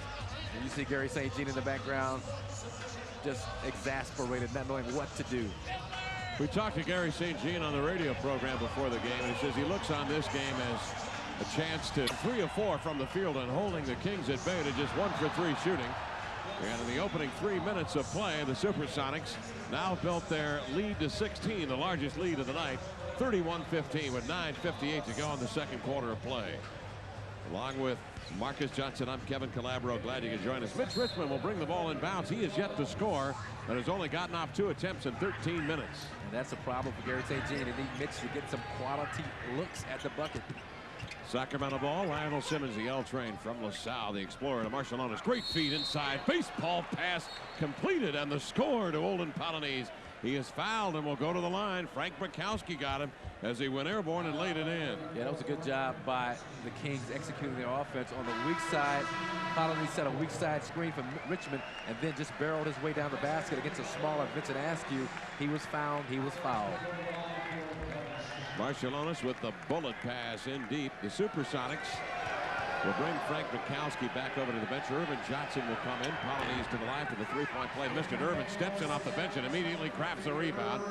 And you see Gary St. Jean in the background, just exasperated, not knowing what to do. We talked to Gary St. Jean on the radio program before the game, and he says he looks on this game as a chance to 3 of 4 from the field and holding the Kings at bay to just 1 for 3 shooting. And in the opening 3 minutes of play, the Supersonics now built their lead to 16, the largest lead of the night, 31-15 with 9:58 to go in the second quarter of play. Along with Marcus Johnson, I'm Kevin Calabro. Glad you could join us. Mitch Richmond will bring the ball in bounds. He is yet to score and has only gotten off 2 attempts in 13 minutes. And that's a problem for Gary St. Jean. They need Mitch to get some quality looks at the bucket. Sacramento ball. Lionel Simmons, the L train from LaSalle, the Explorer to Marshallonis. Great feed inside. Baseball pass completed, and the score to Olden Polynice. He is fouled and will go to the line. Frank Bukowski got him as he went airborne and laid it in. Yeah, that was a good job by the Kings executing their offense on the weak side. Connolly set a weak side screen from Richmond and then just barreled his way down the basket against a smaller Vincent Askew. He was found, he was fouled. Marciulionis with the bullet pass in deep. The Supersonics will bring Frank Bukowski back over to the bench. Irvin Johnson will come in. Polonese to the line for the three-point play. Missed it. Irvin steps in off the bench and immediately grabs the rebound.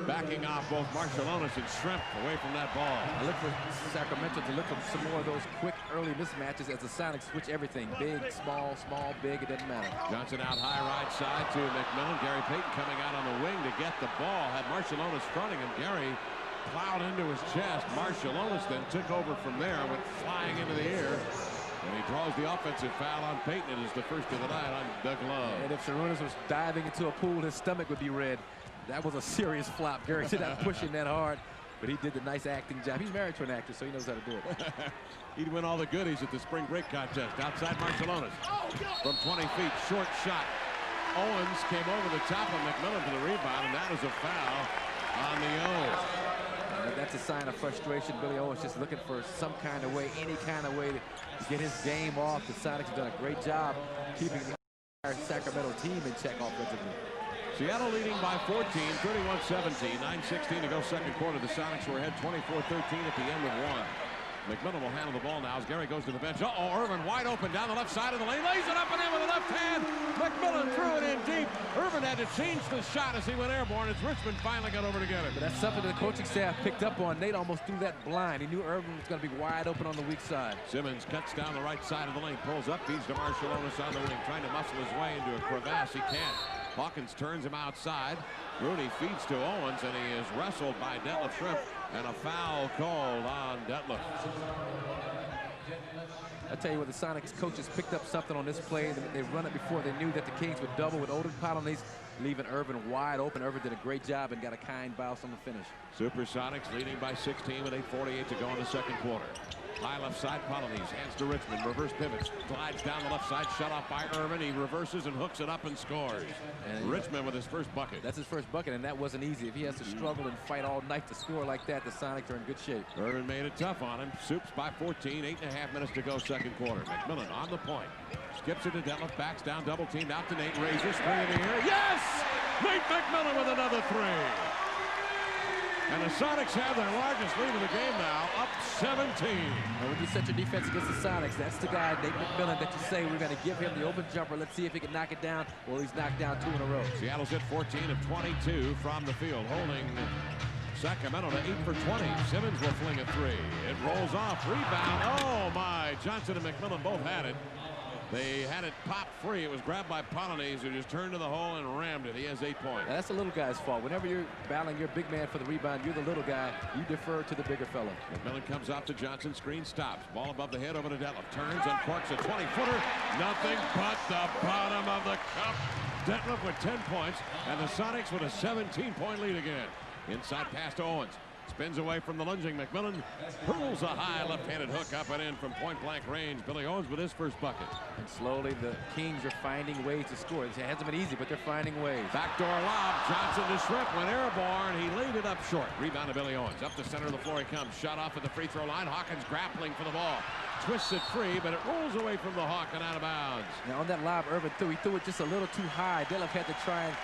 Backing off both Marciulionis and Shrimp away from that ball. I look for Sacramento to look for some more of those quick early mismatches as the Sonics switch everything. Big, small, small, big, it doesn't matter. Johnson out high right side to McMillan. Gary Payton coming out on the wing to get the ball. Had Marciulionis fronting him. Gary plowed into his chest. Marciulionis then took over from there, went flying into the air, and he draws the offensive foul on Payton. It is the first of the night on Doug Love. And if Sarunas was diving into a pool, his stomach would be red. That was a serious flop. Gary did not push him that hard, but he did the nice acting job. He's married to an actor, so he knows how to do it. He'd win all the goodies at the spring break contest. Outside Marciulionis from 20 feet, short shot. Owens came over the top of McMillan for the rebound, and that is a foul on the O. That's a sign of frustration. Billy Owens just looking for some kind of way, any kind of way to get his game off. The Sonics have done a great job keeping the entire Sacramento team in check offensively. Seattle leading by 14, 31-17, 9:16 to go second quarter. The Sonics were ahead 24-13 at the end of one. McMillan will handle the ball now as Gary goes to the bench. Uh-oh, Irvin wide open down the left side of the lane. Lays it up and in with the left hand. McMillan threw it in deep. Irvin had to change the shot as he went airborne as Richmond finally got over to get it. But that's something the coaching staff picked up on. Nate almost threw that blind. He knew Irvin was going to be wide open on the weak side. Simmons cuts down the right side of the lane, pulls up, feeds to Marciulionis on the wing, trying to muscle his way into a crevasse. He can't. Hawkins turns him outside. Rooney feeds to Owens, and he is wrestled by Detlef Shrimp, and a foul called on Detlef. I tell you what, the Sonics coaches picked up something on this play. They run it before they knew that the Kings would double with Odin Polonese, leaving Irvin wide open. Irvin did a great job and got a kind bounce on the finish. Supersonics leading by 16 with 8:48 to go in the second quarter. High left side, Polonese hands to Richmond. Reverse pivots, slides down the left side, shut off by Irvin. He reverses and hooks it up and scores. And Richmond with his first bucket. That's his first bucket, and that wasn't easy. If he has to struggle and fight all night to score like that, the Sonics are in good shape. Irvin made it tough on him. Soups by 14, 8.5 minutes to go second quarter. McMillan on the point. Skips it to Detlef, backs down, double teamed out to Nate. Raises, three in the air. Yes! Nate McMillan with another three. And the Sonics have their largest lead of the game now, up 17. And when you set your defense against the Sonics, that's the guy, Nate McMillan, that you say we're going to give him the open jumper. Let's see if he can knock it down. Well, he's knocked down 2 in a row. Seattle's hit 14 of 22 from the field, holding Sacramento to 8 for 20. Simmons will fling a three. It rolls off. Rebound. Oh, my. Johnson and McMillan both had it. They had it pop free. It was grabbed by Polonese, who just turned to the hole and rammed it. He has 8 points. Now, that's the little guy's fault. Whenever you're battling your big man for the rebound, you're the little guy. You defer to the bigger fellow. McMillan comes out to Johnson. Screen stops. Ball above the head over to Detlef. Turns and corks a 20-footer. Nothing but the bottom of the cup. Detlef with 10 points, and the Sonics with a 17-point lead again. Inside pass to Owens. Spins away from the lunging McMillan. Hurls a high left-handed hook up and in from point-blank range. Billy Owens with his first bucket. And slowly the Kings are finding ways to score. It hasn't been easy, but they're finding ways. Backdoor lob. Johnson to Shrimp. Went airborne. He laid it up short. Rebound to Billy Owens. Up the center of the floor he comes. Shot off at the free throw line. Hawkins grappling for the ball. Twists it free, but it rolls away from the Hawk and out of bounds. Now on that lob, Irvin threw. He threw it just a little too high. Detlef had to try and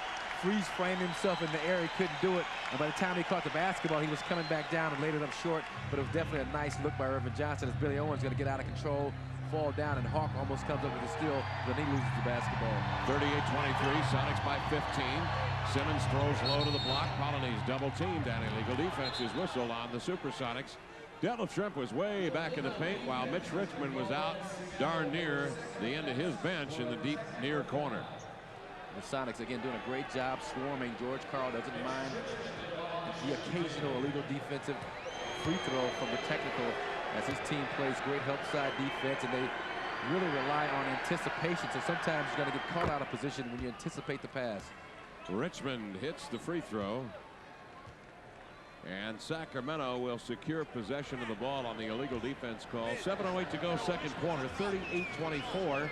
freeze frame himself in the air. He couldn't do it. And by the time he caught the basketball, he was coming back down and laid it up short. But it was definitely a nice look by Irvin Johnson as Billy Owens going to get out of control, fall down, and Hawk almost comes up with a steal. Then he loses the basketball. 38-23, Sonics by 15. Simmons throws low to the block. Polonese double teamed, and illegal defense is whistled on the Supersonics. Detlef Shrimp was way back in the paint while Mitch Richmond was out darn near the end of his bench in the deep near corner. The Sonics, again, doing a great job swarming. George Karl doesn't mind the occasional illegal defensive free throw from the technical as his team plays great help side defense, and they really rely on anticipation. So sometimes you're going to get caught out of position when you anticipate the pass. Richmond hits the free throw. And Sacramento will secure possession of the ball on the illegal defense call. 7:08 to go second quarter. 38-24.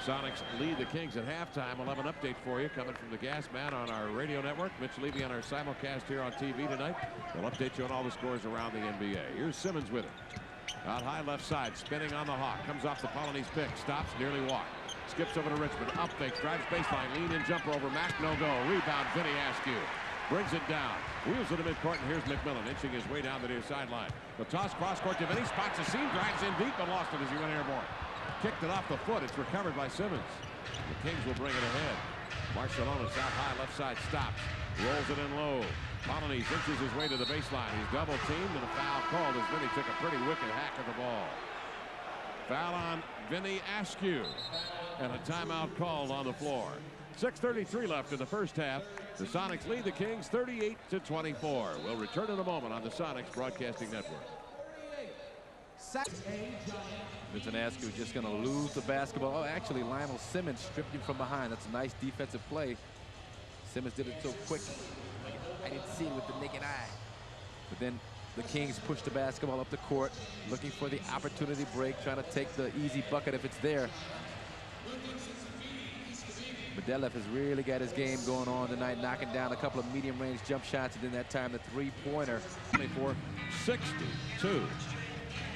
Sonics lead the Kings at halftime. We'll have an update for you coming from the Gas Man on our radio network. Mitch Levy on our simulcast here on TV tonight. We'll update you on all the scores around the NBA. Here's Simmons with it. Out high left side, spinning on the hawk. Comes off the Polonese pick. Stops, nearly walked. Skips over to Richmond. Up fake, drives baseline. Lean in jumper over Mack. No go. Rebound, Vinny Askew. Brings it down. Wheels it to midcourt, and here's McMillan inching his way down the near sideline. The toss cross court to Vinny. Spots a seam, drags in deep, and lost it as he went airborne. Kicked it off the foot. It's recovered by Simmons. The Kings will bring it ahead. Marciulionis out high left side, stops. Rolls it in low. Polonese inches his way to the baseline. He's double teamed and a foul called as Vinny took a pretty wicked hack of the ball. Foul on Vinny Askew. And a timeout called on the floor. 6:33 left in the first half. The Sonics lead the Kings 38-24. We'll return in a moment on the Sonics Broadcasting Network. Vincent Askew just going to lose the basketball. Oh, actually, Lionel Simmons stripped him from behind. That's a nice defensive play. Simmons did it so quick. I didn't see it with the naked eye. But then the Kings push the basketball up the court, looking for the opportunity break, trying to take the easy bucket if it's there. Medelef has really got his game going on tonight, knocking down a couple of medium-range jump shots, and then that time the three-pointer. 62%.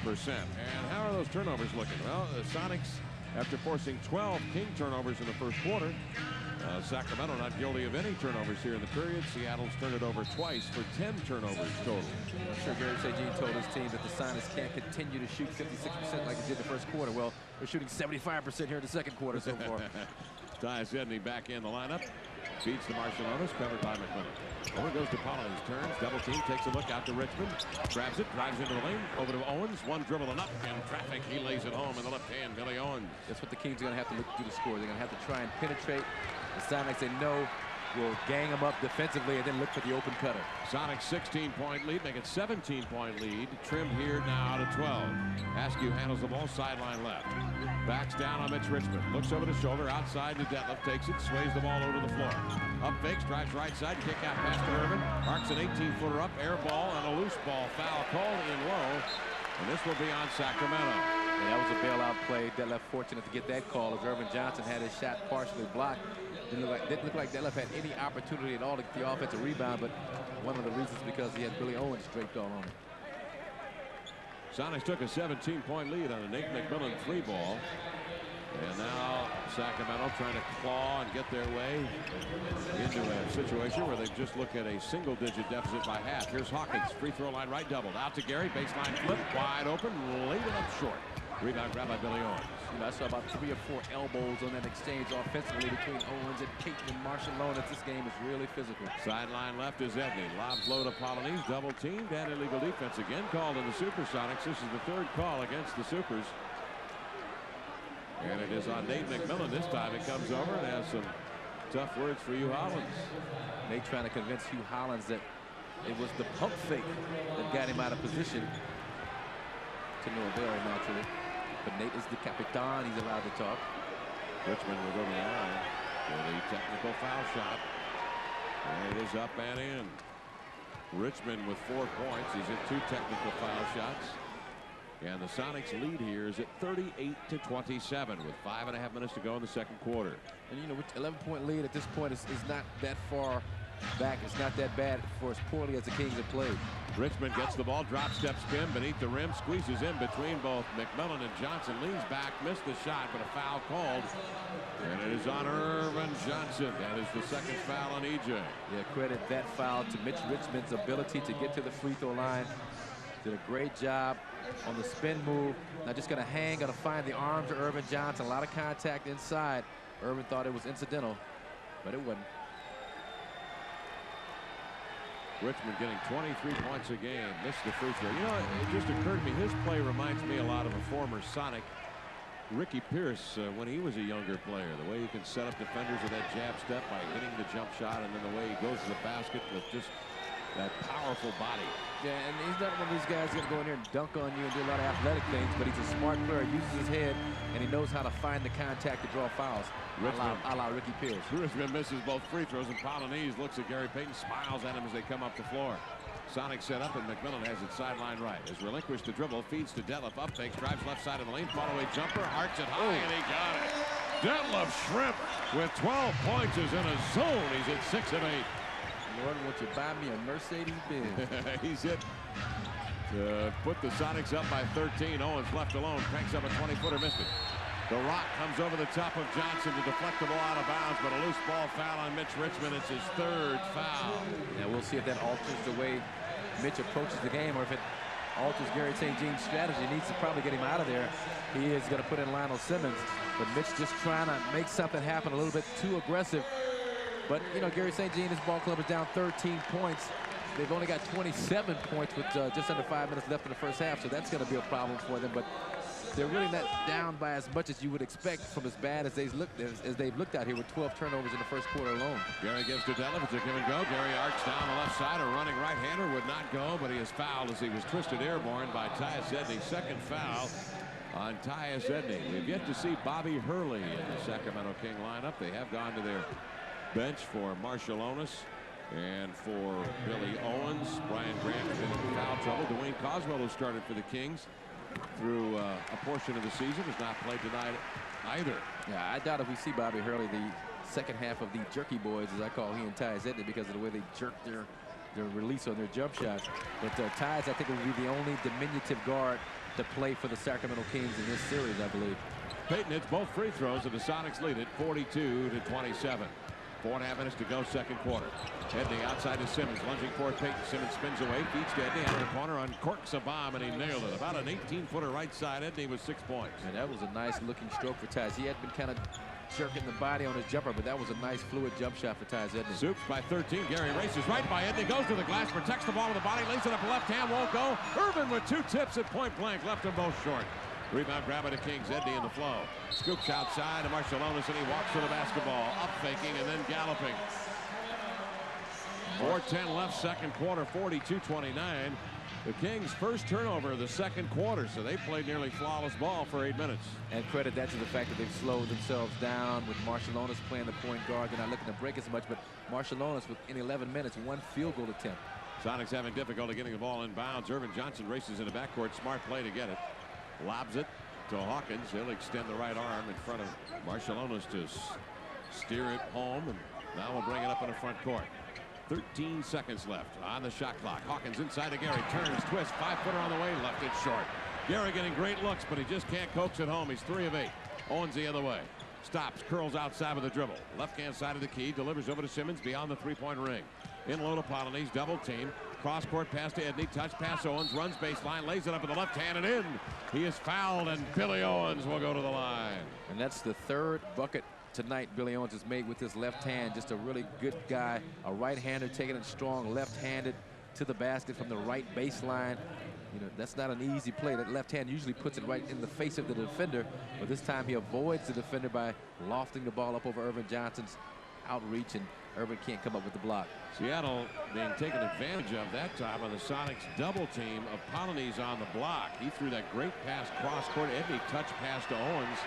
And how are those turnovers looking? Well, the Sonics, after forcing 12 King turnovers in the first quarter, Sacramento not guilty of any turnovers here in the period. Seattle's turned it over twice for 10 turnovers total. I'm sure Gary St. Jean told his team that the Sonics can't continue to shoot 56% like they did the first quarter. Well, they're shooting 75% here in the second quarter so far. Tyus Edney back in the lineup. Feeds to Marciulionis, covered by McMillan. Over goes to Polonese, turns, double team, takes a look out to Richmond. Grabs it, drives into the lane, over to Owens. One dribble and up in traffic. He lays it home in the left hand, Billy Owens. That's what the Kings are going to have to look to do to score. They're going to have to try and penetrate. The Sonics, they know, will gang them up defensively and then look for the open cutter. Sonics 16-point lead, make it 17-point lead. Trimmed here now to 12. Askew handles the ball sideline left. Backs down on Mitch Richmond. Looks over the shoulder, outside to Detlef, takes it, sways the ball over to the floor. Up fakes, drives right side, kick out pass to Irvin. Arcs an 18-footer up, air ball, and a loose ball. Foul called in low. And this will be on Sacramento. Yeah, that was a bailout play. Detlef fortunate to get that call as Irvin Johnson had his shot partially blocked. Didn't look like Detlef had any opportunity at all to get the offensive rebound, but one of the reasons because he had Billy Owens draped all on him. Sonics took a 17-point lead on a Nate McMillan three ball. And now Sacramento trying to claw and get their way into a situation where they've just looked at a single-digit deficit by half. Here's Hawkins, free throw line right, doubled. Out to Gary, baseline flip, wide open, laid it up short. Rebound grab by Billy Owens. You know, I saw about 3 or 4 elbows on that exchange offensively between Owens and Peyton and Marciulionis. This game is really physical. Sideline left is Edney. Lobs low to Polonese, double teamed, and illegal defense again called on the Supersonics. This is the third call against the Supers. And it is on Nate McMillan this time. It comes over and has some tough words for Hugh Hollins. Nate trying to convince Hugh Hollins that it was the pump fake that got him out of position. To no avail, naturally. But Nate is the capitan. He's allowed to talk. Richmond will go to the line for the technical foul shot. And it is up and in. Richmond with 4 points. He's hit 2 technical foul shots. And the Sonics lead here is at 38-27 with 5.5 minutes to go in the second quarter. And, you know, with 11-point lead at this point is not that far back. It's not that bad for as poorly as the Kings have played. Richmond gets the ball, drop step spin beneath the rim, squeezes in between both McMillan and Johnson, leans back, missed the shot, but a foul called. And it is on Irvin Johnson. That is the second foul on EJ. Yeah, credit that foul to Mitch Richmond's ability to get to the free throw line. Did a great job on the spin move. Now just going to hang, going to find the arms of Irvin Johnson. A lot of contact inside. Irvin thought it was incidental, but it wasn't. Richmond getting 23 points a game. Missed the free throw. You know, it just occurred to me, his play reminds me a lot of a former Sonic, Ricky Pierce, when he was a younger player. The way he can set up defenders with that jab step by hitting the jump shot, and then the way he goes to the basket with just that powerful body. Yeah, and he's not one of these guys going to go in here and dunk on you and do a lot of athletic things, but he's a smart player, uses his head, and he knows how to find the contact to draw fouls. A la Ricky Pierce. Richmond misses both free throws, and Polonese looks at Gary Payton, smiles at him as they come up the floor. Sonic set up, and McMillan has it sideline right. As relinquished the dribble, feeds to Detlef, up fakes, drives left side of the lane, fall away jumper, arcs it high, and he got it. Detlef Shrimp with 12 points is in a zone. He's at 6 of 8. Lord, won't you buy me a Mercedes-Benz? He's hit to put the Sonics up by 13. Owens left alone, cranks up a 20-footer, missed it. The rock comes over the top of Johnson to deflect the ball out of bounds, but a loose ball foul on Mitch Richmond. It's his 3rd foul. Yeah, we'll see if that alters the way Mitch approaches the game, or if it alters Gary St. Jean's strategy. He needs to probably get him out of there. He is going to put in Lionel Simmons, but Mitch just trying to make something happen a little bit too aggressive. But, you know, Gary St. Jean, his ball club is down 13 points. They've only got 27 points with just under 5 minutes left in the first half, so that's going to be a problem for them. But they're really not down by as much as you would expect from as bad as they've looked out here with 12 turnovers in the first quarter alone. Gary gives to Detlef. It's a give and go. Gary arcs down the left side. A running right-hander would not go, but he is fouled as he was twisted airborne by Tyus Edney. 2nd foul on Tyus Edney. We've yet to see Bobby Hurley in the Sacramento King lineup. They have gone to their bench for Marshall Onis and for Billy Owens. Brian Grant has been in foul trouble. Dwayne Coswell, who started for the Kings through a portion of the season, has not played tonight either. Yeah, I doubt if we see Bobby Hurley the second half of the jerky boys, as I call he and Tyus Edney, because of the way they jerk their release on their jump shots. But Tyus, I think, will be the only diminutive guard to play for the Sacramento Kings in this series, I believe. Payton hits both free throws, and the Sonics lead it 42-27. 4.5 minutes to go, 2nd quarter. Edney outside to Simmons, lunging forward. Payton. Simmons spins away, feeds to Edney out of the corner, uncorks a bomb, and he nailed it. About an 18-footer right side. Edney with 6 points. And that was a nice looking stroke for Tyus. He had been kind of jerking the body on his jumper, but that was a nice fluid jump shot for Tyus Edney. Soups by 13. Gary races right by Edney, goes to the glass, protects the ball with the body, lays it up left hand, won't go. Irvin with 2 tips at point blank, left them both short. Rebound grab by the Kings. Edney in the flow. Scoops outside to Marshall Onis, and he walks to the basketball. Up faking and then galloping. 4:10 left, 2nd quarter, 42-29. The Kings' first turnover of the 2nd quarter, so they played nearly flawless ball for 8 minutes. And credit that to the fact that they've slowed themselves down with Marshall Onis playing the point guard. They're not looking to break as much, but Marshall Onis in 11 minutes, 1 field goal attempt. Sonics having difficulty getting the ball in bounds. Irvin Johnson races in the backcourt. Smart play to get it. Lobs it to Hawkins. He'll extend the right arm in front of Marshall Onis to steer it home, and now we'll bring it up in the front court. 13 seconds left on the shot clock. Hawkins inside to Gary, turns, twists, 5-footer on the way, left it short. Gary getting great looks, but he just can't coax it home. He's 3 of 8. Owens the other way. Stops, curls outside with a dribble. Left-hand side of the key, delivers over to Simmons beyond the 3-point ring. In low to Polonese, double team. Cross-court pass to Edney, touch pass Owens, runs baseline, lays it up with the left hand and in. He is fouled, and Billy Owens will go to the line. And that's the 3rd bucket tonight Billy Owens has made with his left hand. Just a really good guy, a right-hander taking it strong, left-handed to the basket from the right baseline. You know, that's not an easy play. That left hand usually puts it right in the face of the defender, but this time he avoids the defender by lofting the ball up over Irvin Johnson's outreach, and Irvin can't come up with the block. Seattle being taken advantage of that time on the Sonics double team of Polonese on the block. He threw that great pass cross-court. Edney touch pass to Owens.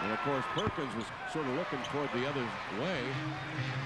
And, of course, Perkins was sort of looking toward the other way.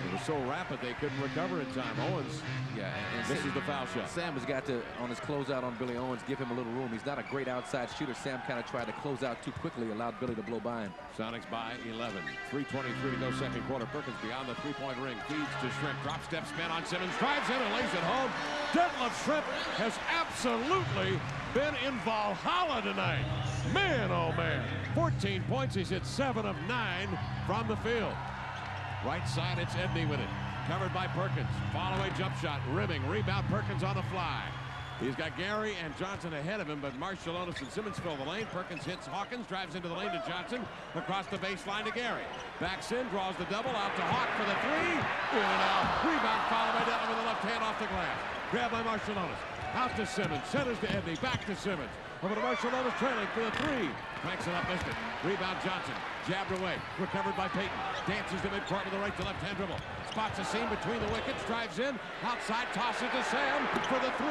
It was so rapid they couldn't recover in time. Owens, yeah, and this is the foul shot. Sam has got to, on his closeout on Billy Owens, give him a little room. He's not a great outside shooter. Sam kind of tried to close out too quickly, allowed Billy to blow by him. Sonics by 11. 3:23 to go, 2nd quarter. Perkins beyond the 3-point ring. Feeds to Shrimp. Drop step spin on Simmons. Drives in and lays it home. Detlef Shrimp has absolutely been in Valhalla tonight. Man, oh man. 14 points. He's hit 7 of 9 from the field. Right side, it's Edney with it. Covered by Perkins. Follow-away jump shot. Rimming. Rebound. Perkins on the fly. He's got Gary and Johnson ahead of him, but Marshall Onis and Simmons fill the lane. Perkins hits Hawkins, drives into the lane to Johnson, across the baseline to Gary. Backs in, draws the double, out to Hawk for the 3. In and out. Rebound followed by Detlef with the left hand off the glass. Grabbed by Marshall Onis. Out to Simmons. Centers to Edney. Back to Simmons. Over to Marshall Onis trailing for the 3. Cranks it up, missed it. Rebound Johnson. Jabbed away. Recovered by Payton. Dances to midcourt with a right to left hand dribble. Spots a seam between the wickets. Drives in. Outside. Tosses to Sam for the 3.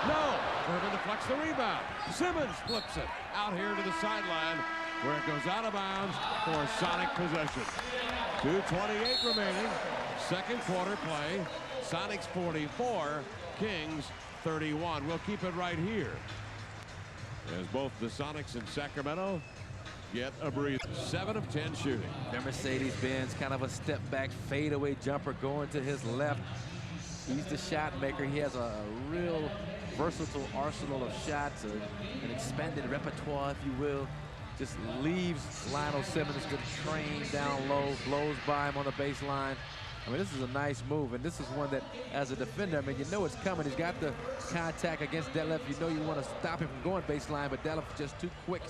No. Irvin deflects the rebound. Simmons flips it out here to the sideline, where it goes out of bounds for Sonic possession. 2:28 remaining. 2nd quarter play. Sonics 44. Kings 31. We'll keep it right here, as both the Sonics in Sacramento get a breather. 7 of 10 shooting. Their Mercedes-Benz, kind of a step-back fadeaway jumper going to his left. He's the shot maker. He has a real versatile arsenal of shots, an expanded repertoire, if you will. Just leaves Lionel Simmons to train down low, blows by him on the baseline. I mean, this is a nice move, and this is one that, as a defender, I mean, you know it's coming. He's got the contact against Detlef. You know you want to stop him from going baseline, but Detlef just too quick,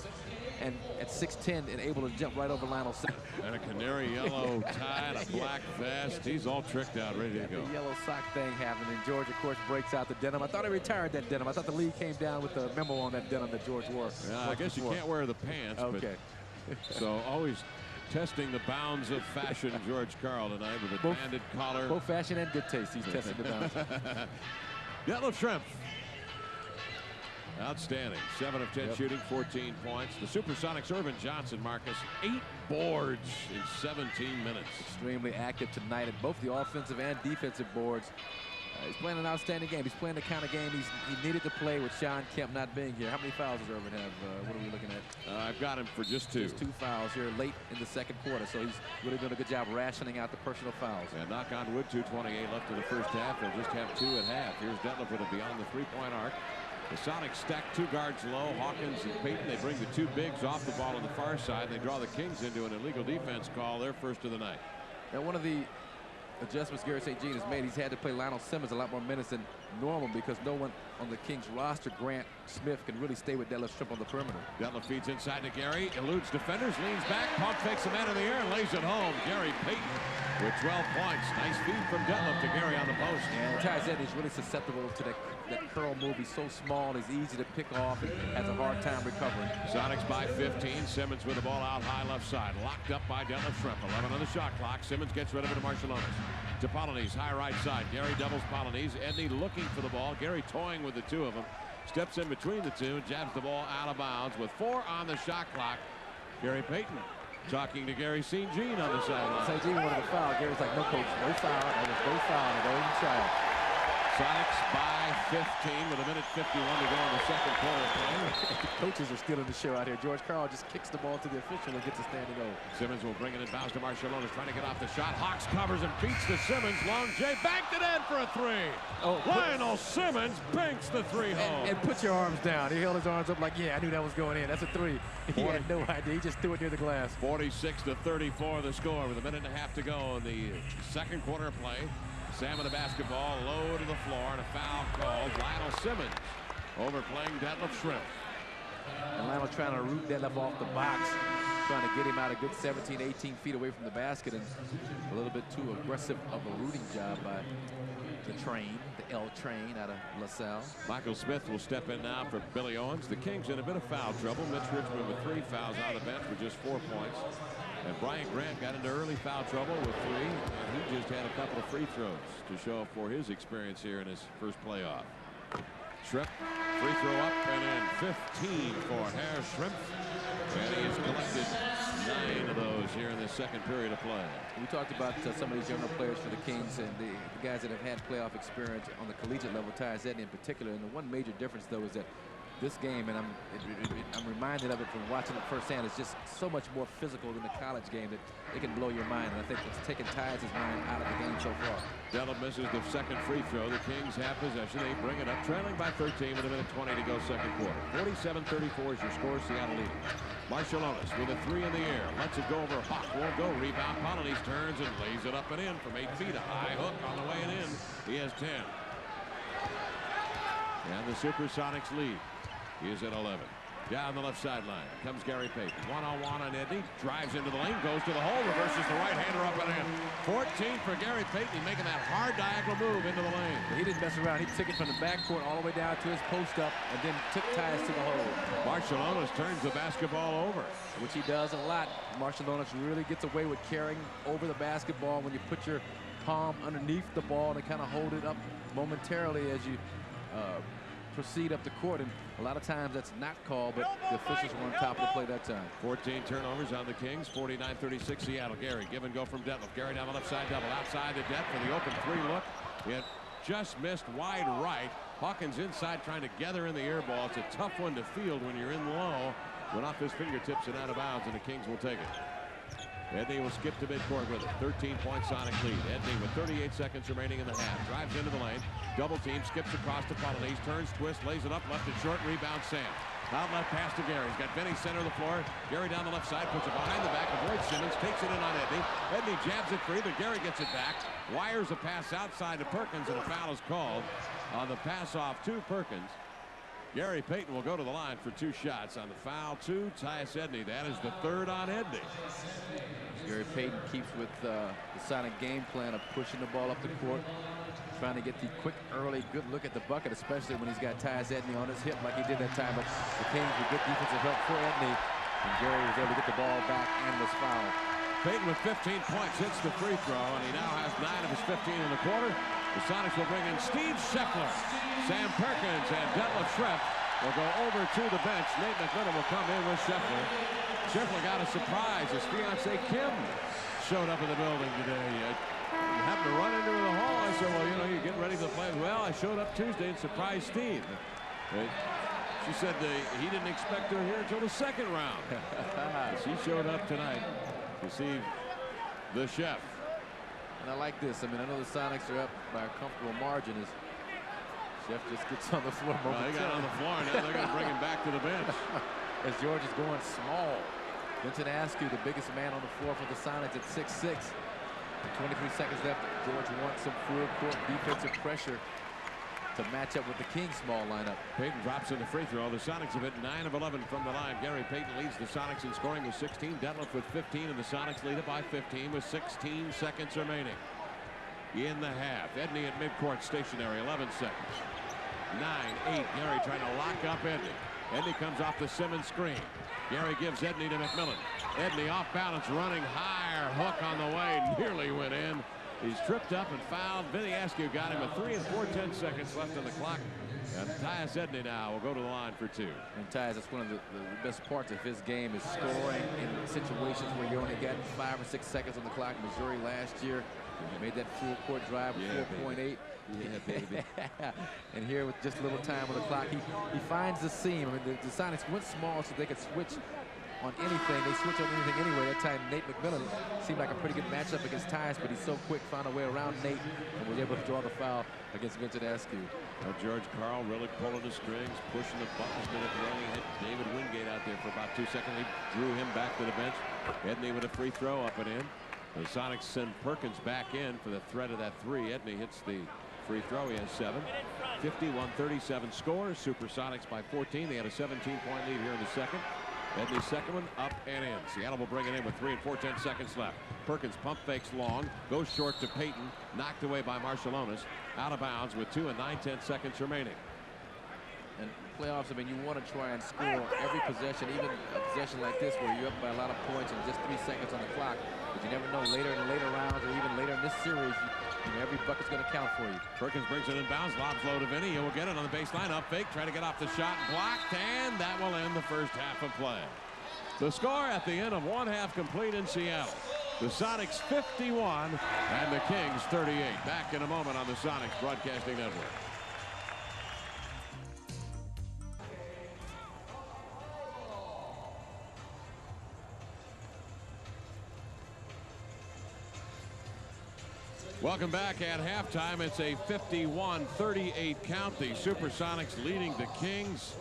and at 6'10", and able to jump right over Lionel Simmons. And a canary yellow tie and a black vest. He's all tricked out, ready to go. The yellow sock thing happening. George, of course, breaks out the denim. I thought he retired that denim. I thought the league came down with the memo on that denim that George wore. Yeah, I guess you can't wear the pants. Okay. But, so always testing the bounds of fashion, George Karl tonight with a banded collar. Both fashion and good taste. He's testing the bounds. Detlef Schrempf. Outstanding. 7 of 10 shooting, 14 points. The Supersonics' Irvin Johnson, Marcus, 8 boards in 17 minutes. Extremely active tonight at both the offensive and defensive boards. He's playing an outstanding game. He's playing the kind of game he needed to play with Sean Kemp not being here. How many fouls does Irvin have? What are we looking at? I've got him for just 2. Just 2 fouls here late in the second quarter. So he's really doing a good job rationing out the personal fouls. And knock on wood, 2:28 left in the first half. They'll just have 2 at half. Here's Detlef with a beyond the 3-point arc. The Sonics stack 2 guards low. Hawkins and Payton, they bring the 2 bigs off the ball on the far side. They draw the Kings into an illegal defense call, their first of the night. Now, one of the adjustments Gary St. Jean has made, he's had to play Lionel Simmons a lot more minutes than normal because no one on the Kings roster, Grant Smith, can really stay with Detlef Schrempf on the perimeter. Detlef feeds inside to Gary, eludes defenders, leans back, pump fakes the man in the air and lays it home. Gary Payton with 12 points. Nice feed from Detlef to Gary on the post. And Tyson is really susceptible to that curl move. He's so small, he's easy to pick off, and has a hard time recovering. Sonics by 15. Simmons with the ball out high left side. Locked up by Detlef Schrempf. 11 on the shot clock. Simmons gets rid of it to Marciulionis. To Polynice, high right side. Gary doubles Polynice. Edney looking for the ball. Gary toying with the 2 of them. Steps in between the 2, jabs the ball out of bounds with 4 on the shot clock. Gary Payton talking to Gary St. Jean on the sideline. St. Jean wanted to foul. Gary's like, no, coach, no foul. There was no foul. Don't even try it. Sonics by 15 with 1:51 to go in the second quarter of play. The coaches are stealing the show out here. George Karl just kicks the ball to the official and gets a standing O. Simmons will bring it in bounds to Marciulionis, trying to get off the shot. Hawks covers and beats to Simmons. Long J backed it in for a 3. Lionel Simmons banks the 3 home. And put your arms down. He held his arms up like, yeah, I knew that was going in. That's a 3. He had no idea. He just threw it near the glass. 46-34 the score with 1.5 minutes to go in the second quarter of play. Sam with the basketball, low to the floor, and a foul called. Lionel Simmons overplaying Detlef Schrempf. And Lionel trying to root Detlef off the box, trying to get him out a good 17, 18 feet away from the basket, and a little bit too aggressive of a rooting job by the L train out of LaSalle. Michael Smith will step in now for Billy Owens. The Kings in a bit of foul trouble. Mitch Richmond with 3 fouls out of the bench with just 4 points. And Brian Grant got into early foul trouble with 3, and he just had a couple of free throws to show for his experience here in his first playoff. Schrempf, free throw up and in. 15 for Herr Schrempf. And he has collected 9 of those here in the second period of play. We talked about some of these younger players for the Kings and the guys that have had playoff experience on the collegiate level, Tyus Edney in particular. And the one major difference, though, is that this game, and I'm reminded of it from watching it firsthand, is just so much more physical than the college game that it can blow your mind. And I think it's taken Tyus' mind out of the game so far. Detlef misses the second free throw. The Kings have possession. They bring it up, trailing by 13 with 1:20 to go second quarter. 47-34 is your score. Seattle leading. Marciulionis with a 3 in the air. Lets it go over. Hawk won't go. Rebound. Polynice turns and lays it up and in from 8 feet. A high hook on the way and in. He has 10. And the Supersonics lead. He is at 11. Down the left sideline comes Gary Payton. One-on-one on Edney. Drives into the lane. Goes to the hole. Reverses the right-hander up and in. 14 for Gary Payton. Making that hard diagonal move into the lane. He didn't mess around. He took it from the backcourt all the way down to his post up and then took Tyus to the hole. Marciulionis turns the basketball over. Which he does a lot. Marciulionis really gets away with carrying over the basketball when you put your palm underneath the ball and kind of hold it up momentarily as you proceed up the court, and a lot of times that's not called, but the officials were on top of the play that time. 14 turnovers on the Kings. 49-36 Seattle. Gary give and go from Detlef. Gary down the left side double outside the deck for the open 3 look. It just missed wide right. Hawkins inside trying to gather in the air ball. It's a tough one to field when you're in low. Went off his fingertips and out of bounds, and the Kings will take it. Edney will skip to midcourt with it. 13-point Sonic lead. Edney with 38 seconds remaining in the half. Drives into the lane. Double team. Skips across to Polonese. Turns, twists, lays it up. Left it short. Rebound Sam. Out left pass to Gary. He's got Benny center of the floor. Gary down the left side. Puts it behind the back. Avoids Simmons. Takes it in on Edney. Edney jabs it free, but Gary gets it back. Wires a pass outside to Perkins, and a foul is called on the pass off to Perkins. Gary Payton will go to the line for 2 shots on the foul to Tyus Edney. That is the 3rd on Edney. Gary Payton keeps with the Sonic game plan of pushing the ball up the court, trying to get the quick, early, good look at the bucket, especially when he's got Tyus Edney on his hip like he did that time. But the Kings with good defensive help for Edney, and Gary was able to get the ball back and was fouled. Payton with 15 points hits the free throw, and he now has 9 of his 15 in the quarter. The Sonics will bring in Steve Scheffler. Sam Perkins and Detlef Schrempf will go over to the bench. Nate McMillan will come in with Scheffler. Scheffler got a surprise. His fiancée Kim showed up in the building today. You happened to run into the hall. I said, well, you know, you're getting ready for the play. Well, I showed up Tuesday and surprised Steve. She said he didn't expect her here until the 2nd round. She showed up tonight to see the chef. And I like this. I mean, I know the Sonics are up by a comfortable margin as Chef just gets on the floor. Well, he got on the floor, and now they're going to bring him back to the bench. As George is going small. Vincent Askew, the biggest man on the floor for the Sonics at 6'6". 23 seconds left. George wants some full court defensive pressure to match up with the Kings small lineup. Payton drops in the free throw. The Sonics have hit 9 of 11 from the line. Gary Payton leads the Sonics in scoring with 16. Detlef with 15, and the Sonics lead it by 15 with 16 seconds remaining in the half. Edney at midcourt stationary, 11 seconds. 9-8. Gary trying to lock up Edney. Edney comes off the Simmons screen. Gary gives Edney to McMillan. Edney off balance, running higher. Hook on the way, nearly went in. He's tripped up and fouled. Vinny Askew got him with 3 and 4/10 seconds left on the clock. And Tyus Edney now will go to the line for 2. And Tyus, that's one of the best parts of his game is scoring in situations where you only got 5 or 6 seconds on the clock. Missouri last year, he made that full court drive with 4.8. Yeah, baby. And here with just a little time on the clock, he finds the seam. I mean, the Sonics went small so they could switch on anything. They switch on anything anyway. That time, Nate McMillan seemed like a pretty good matchup against Tyus, but he's so quick, found a way around Nate, and was able to draw the foul against Vincent Askew. Well, George Karl really pulling the strings, pushing the buttons, been at the running. Hit David Wingate out there for about 2 seconds. He drew him back to the bench. Edney with a free throw up and in. The Sonics send Perkins back in for the threat of that 3. Edney hits the free throw. He has 7. 51-37 score. Supersonics by 14. They had a 17-point lead here in the second. Edney's second one up and in. Seattle will bring it in with 3 and 4/10 seconds left. Perkins pump fakes long, goes short to Payton, knocked away by Marciulionis, out of bounds with 2 and 9/10 seconds remaining. And playoffs, I mean, you want to try and score every possession, even a possession like this where you're up by a lot of points and just 3 seconds on the clock. But you never know, later in the later rounds or even later in this series, you know, every bucket's going to count for you. Perkins brings it in bounds, lobs low to Vinny. He will get it on the baseline, up fake, try to get off the shot, blocked, and that will end the first half of play. The score at the end of 1 half complete in Seattle. The Sonics 51 and the Kings 38. Back in a moment on the Sonics Broadcasting Network. Welcome back. At halftime, it's a 51-38 count. The Supersonics leading the Kings.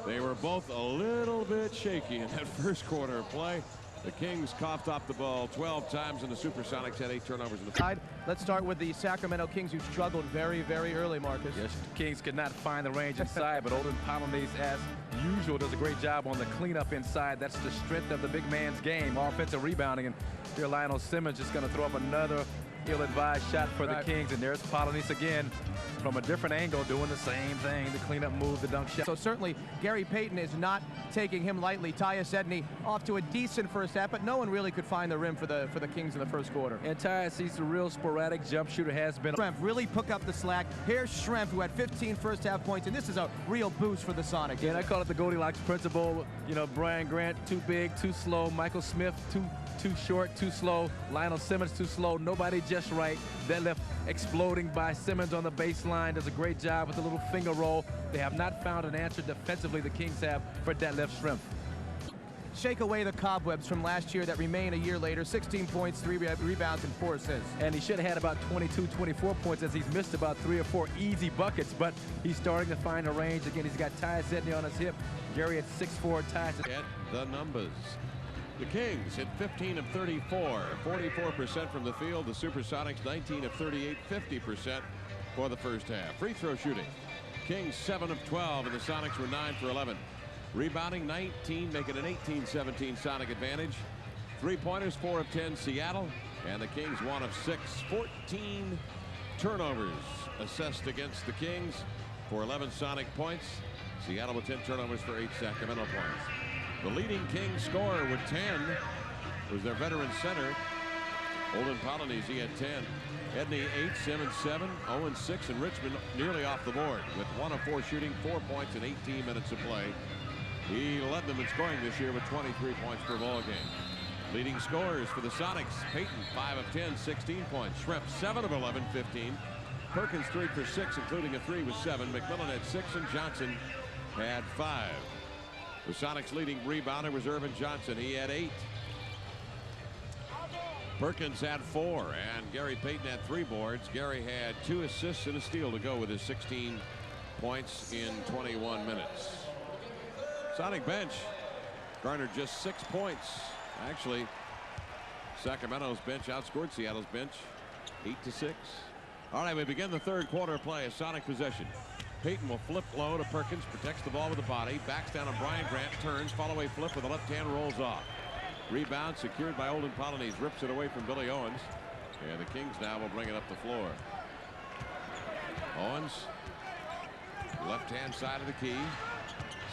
They were both a little bit shaky in that first quarter of play. The Kings coughed off the ball 12 times, and the Supersonics had 8 turnovers in the side. Let's start with the Sacramento Kings, who struggled very, very early, Marcus. Yes, the Kings could not find the range inside, but Olden Polonese, as usual, does a great job on the cleanup inside. That's the strength of the big man's game, offensive rebounding. And here Lionel Simmons just going to throw up another ill-advised shot for the Kings, and there's Polonese again from a different angle doing the same thing, the cleanup move, the dunk shot. So certainly Gary Payton is not taking him lightly. Tyus Edney off to a decent first half, but no one really could find the rim for the Kings in the first quarter. And Tyus, he's a real sporadic jump shooter, has been. Schrempf really took up the slack. Here's Schrempf, who had 15 first half points, and this is a real boost for the Sonics. Yeah, and I call it the Goldilocks principle. You know, Brian Grant too big, too slow. Michael Smith too short, too slow. Lionel Simmons too slow. Nobody just right. Detlef exploding by Simmons on the baseline. Does a great job with a little finger roll. They have not found an answer defensively, the Kings have, for Detlef Schrempf. shake away the cobwebs from last year that remain a year later. 16 points, 3 rebounds, and 4 assists. And he should have had about 22, 24 points, as he's missed about 3 or 4 easy buckets, but he's starting to find a range. Again, he's got Ty Sedney on his hip. Gary at 6'4", Ty. At the numbers. The Kings hit 15 of 34, 44% from the field. The Supersonics 19 of 38, 50% for the first half. Free throw shooting. Kings 7 of 12, and the Sonics were 9 for 11. Rebounding 19, making an 18-17 Sonic advantage. Three-pointers 4 of 10 Seattle, and the Kings 1 of 6. 14 turnovers assessed against the Kings for 11 Sonic points. Seattle with 10 turnovers for 8 Sacramento points. The leading Kings scorer with 10 was their veteran center, Olden Polynice. He had 10. Edney 8, Simmons 7, Owen 6, and Richmond nearly off the board with 1 of 4 shooting, 4 points in 18 minutes of play. He led them in scoring this year with 23 points per ball game. Leading scorers for the Sonics, Payton 5 of 10, 16 points. Shrimp 7 of 11, 15. Perkins 3 for 6, including a 3 with 7. McMillan had 6, and Johnson had 5. The Sonics' leading rebounder was Irvin Johnson. He had 8. Perkins had 4, and Gary Payton had 3 boards. Gary had 2 assists and a steal to go with his 16 points in 21 minutes. Sonic bench garnered just 6 points. Actually, Sacramento's bench outscored Seattle's bench 8-6. All right, we begin the third quarter of play. A Sonic possession. Payton will flip low to Perkins, protects the ball with the body, backs down on Brian Grant, turns, follow-away flip with the left hand, rolls off. Rebound secured by Olden Polynice, rips it away from Billy Owens, and the Kings now will bring it up the floor. Owens, left-hand side of the key,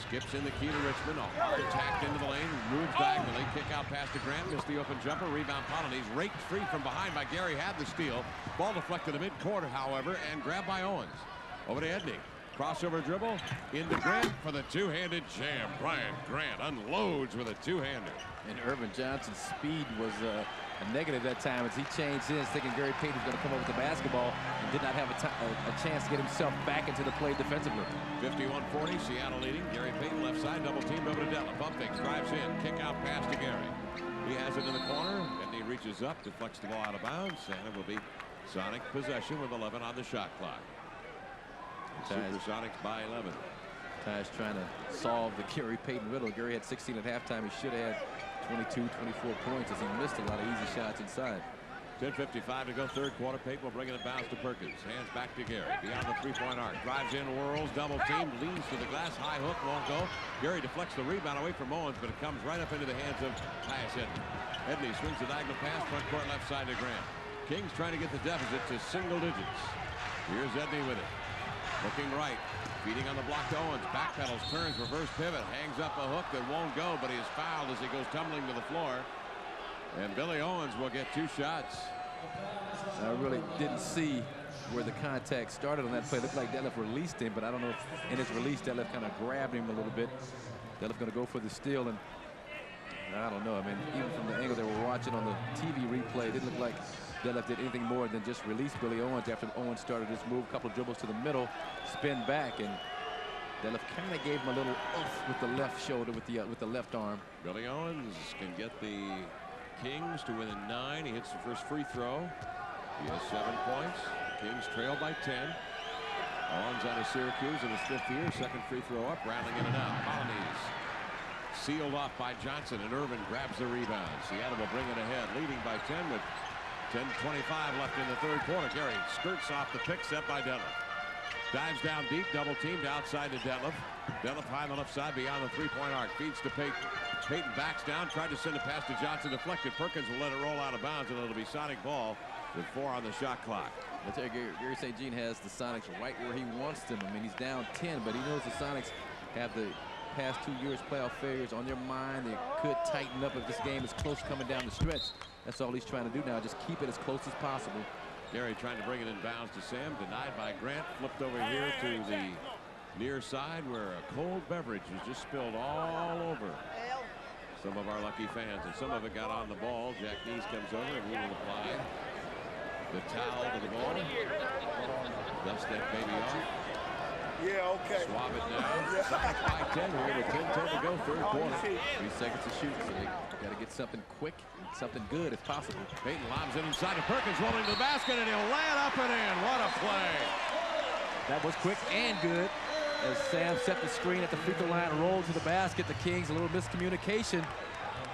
skips in the key to Richmond, a hard attack into the lane, moves diagonally, kick out pass to Grant, missed the open jumper, rebound Polynice, raked free from behind by Gary, had the steal. Ball deflected to mid-court, however, and grabbed by Owens. Over to Edney. Crossover dribble into Grant for the two-handed jam. Brian Grant unloads with a two-hander. And Irvin Johnson's speed was a negative that time as he changed his, thinking Gary Payton was going to come over with the basketball and did not have a chance to get himself back into the play defensively. 51-40, Seattle leading. Gary Payton left side, double teamed over to Della. Bump fakes, drives in, kick out pass to Gary. He has it in the corner, and he reaches up, deflects the ball out of bounds, and it will be Sonic possession with 11 on the shot clock. Supersonics by 11. Ty's trying to solve the Gary Payton riddle. Gary had 16 at halftime. He should have had 22, 24 points as he missed a lot of easy shots inside. 10:55 to go third quarter. Payton will bring it in bounds to Perkins. Hands back to Gary. Beyond the three-point arc. Drives in, whirls, double team, leans to the glass. High hook, won't go. Gary deflects the rebound away from Owens, but it comes right up into the hands of Tyus Edney. Edney swings the diagonal pass, front court left side to Grant. Kings trying to get the deficit to single digits. Here's Edney with it. Looking right, feeding on the block to Owens, backpedals, turns, reverse pivot, hangs up a hook that won't go, but he is fouled as he goes tumbling to the floor. And Billy Owens will get 2 shots. I really didn't see where the contact started on that play. It looked like Detlef released him, but I don't know if in his release Detlef kind of grabbed him a little bit. Detlef going to go for the steal, and I don't know. I mean, even from the angle they were watching on the TV replay, it didn't look like Detlef did anything more than just release Billy Owens after Owens started his move. A couple of dribbles to the middle, spin back, and Detlef kind of gave him a little oof with the left shoulder, with the left arm. Billy Owens can get the Kings to within 9. He hits the first free throw. He has 7 points. Kings trail by 10. Owens out of Syracuse in his 5th year. Second free throw up, rattling in and out. Polynice sealed off by Johnson, and Irvin grabs the rebound. Seattle will bring it ahead, leading by 10 with 10:25 left in the third quarter. Gary skirts off the pick set by Detlef. Dives down deep, double teamed outside to Detlef. Detlef high on the left side beyond the three-point arc. Feeds to Payton. Payton backs down, tried to send a pass to Johnson, deflected. Perkins will let it roll out of bounds, and it'll be Sonic ball with 4 on the shot clock. I tell you, Gary St. Jean has the Sonics right where he wants them. I mean, he's down 10, but he knows the Sonics have the past 2 years playoff failures on their mind. They could tighten up if this game is close coming down the stretch. That's all he's trying to do now, just keep it as close as possible. Gary trying to bring it in bounds to Sam, denied by Grant. Flipped over here to the near side where a cold beverage was just spilled all over some of our lucky fans, and some of it got on the ball. Jack Nees comes over and he will apply the towel to the ball. Dust that baby off. Yeah, okay. Swab it now. Sonics by 10 here with 10 to go, third quarter. 3 seconds to shoot, so they got to get something quick, something good if possible. Payton lobs it inside of Perkins, rolling to the basket, and he'll lay it up and in. What a play. That was quick and good. As Sam set the screen at the free throw line, rolled to the basket. The Kings, a little miscommunication.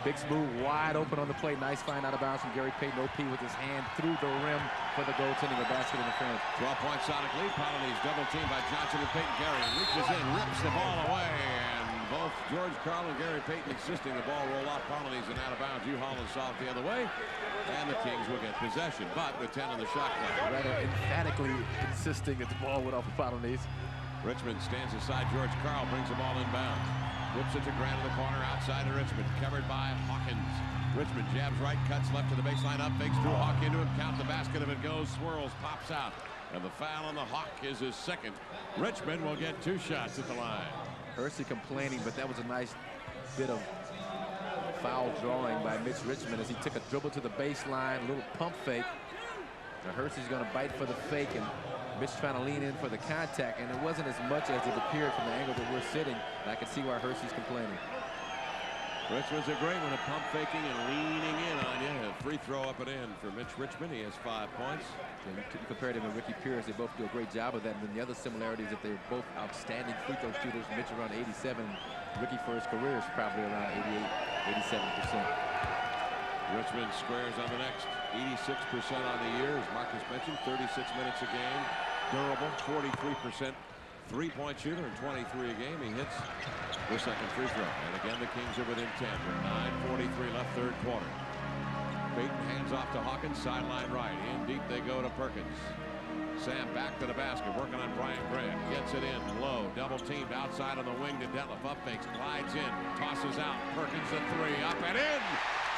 Big smooth, wide open on the play. Nice find out of bounds from Gary Payton. OP with his hand through the rim for the goaltending. A basket interference. 12-point Sonic lead. Polonese double team by Johnson and Payton. Gary reaches in, rips the ball away, and both George Karl and Gary Payton insisting the ball roll out Polonese and out of bounds. Hugh Holland saw it the other way, and the Kings will get possession, but with 10 on the shot clock. Rather emphatically insisting that the ball went off of Polonese. Richmond stands aside. George Karl brings the ball inbounds. Whips it to Grant in the corner outside of Richmond. Covered by Hawkins. Richmond jabs right, cuts left to the baseline, up, fakes through Hawk into him. Count the basket if it goes, swirls, pops out. And the foul on the Hawk is his second. Richmond will get 2 shots at the line. Hersey complaining, but that was a nice bit of foul drawing by Mitch Richmond as he took a dribble to the baseline, a little pump fake. Now Hersey's going to bite for the fake, and Mitch trying to lean in for the contact, and it wasn't as much as it appeared from the angle that we're sitting. And I can see why Hersey's complaining. Richmond's a great one at pump faking and leaning in on you. A free throw up and in for Mitch Richmond. He has 5 points. And you compared him and Ricky Pierce. They both do a great job of that. And then the other similarity is that they're both outstanding free throw shooters. Mitch around 87. Ricky for his career is probably around 87%. Richmond squares on the next. 86% on the year, as Marcus mentioned. 36 minutes a game. Durable, 43% three-point shooter and 23 a game. He hits the second free throw. And again, the Kings are within 10 with 9:43 left, third quarter. Payton hands off to Hawkins, sideline right. In deep they go to Perkins. Sam back to the basket, working on Brian Grant. Gets it in low, double teamed outside on the wing to Detlef. Up fakes, glides in, tosses out. Perkins a 3, up and in.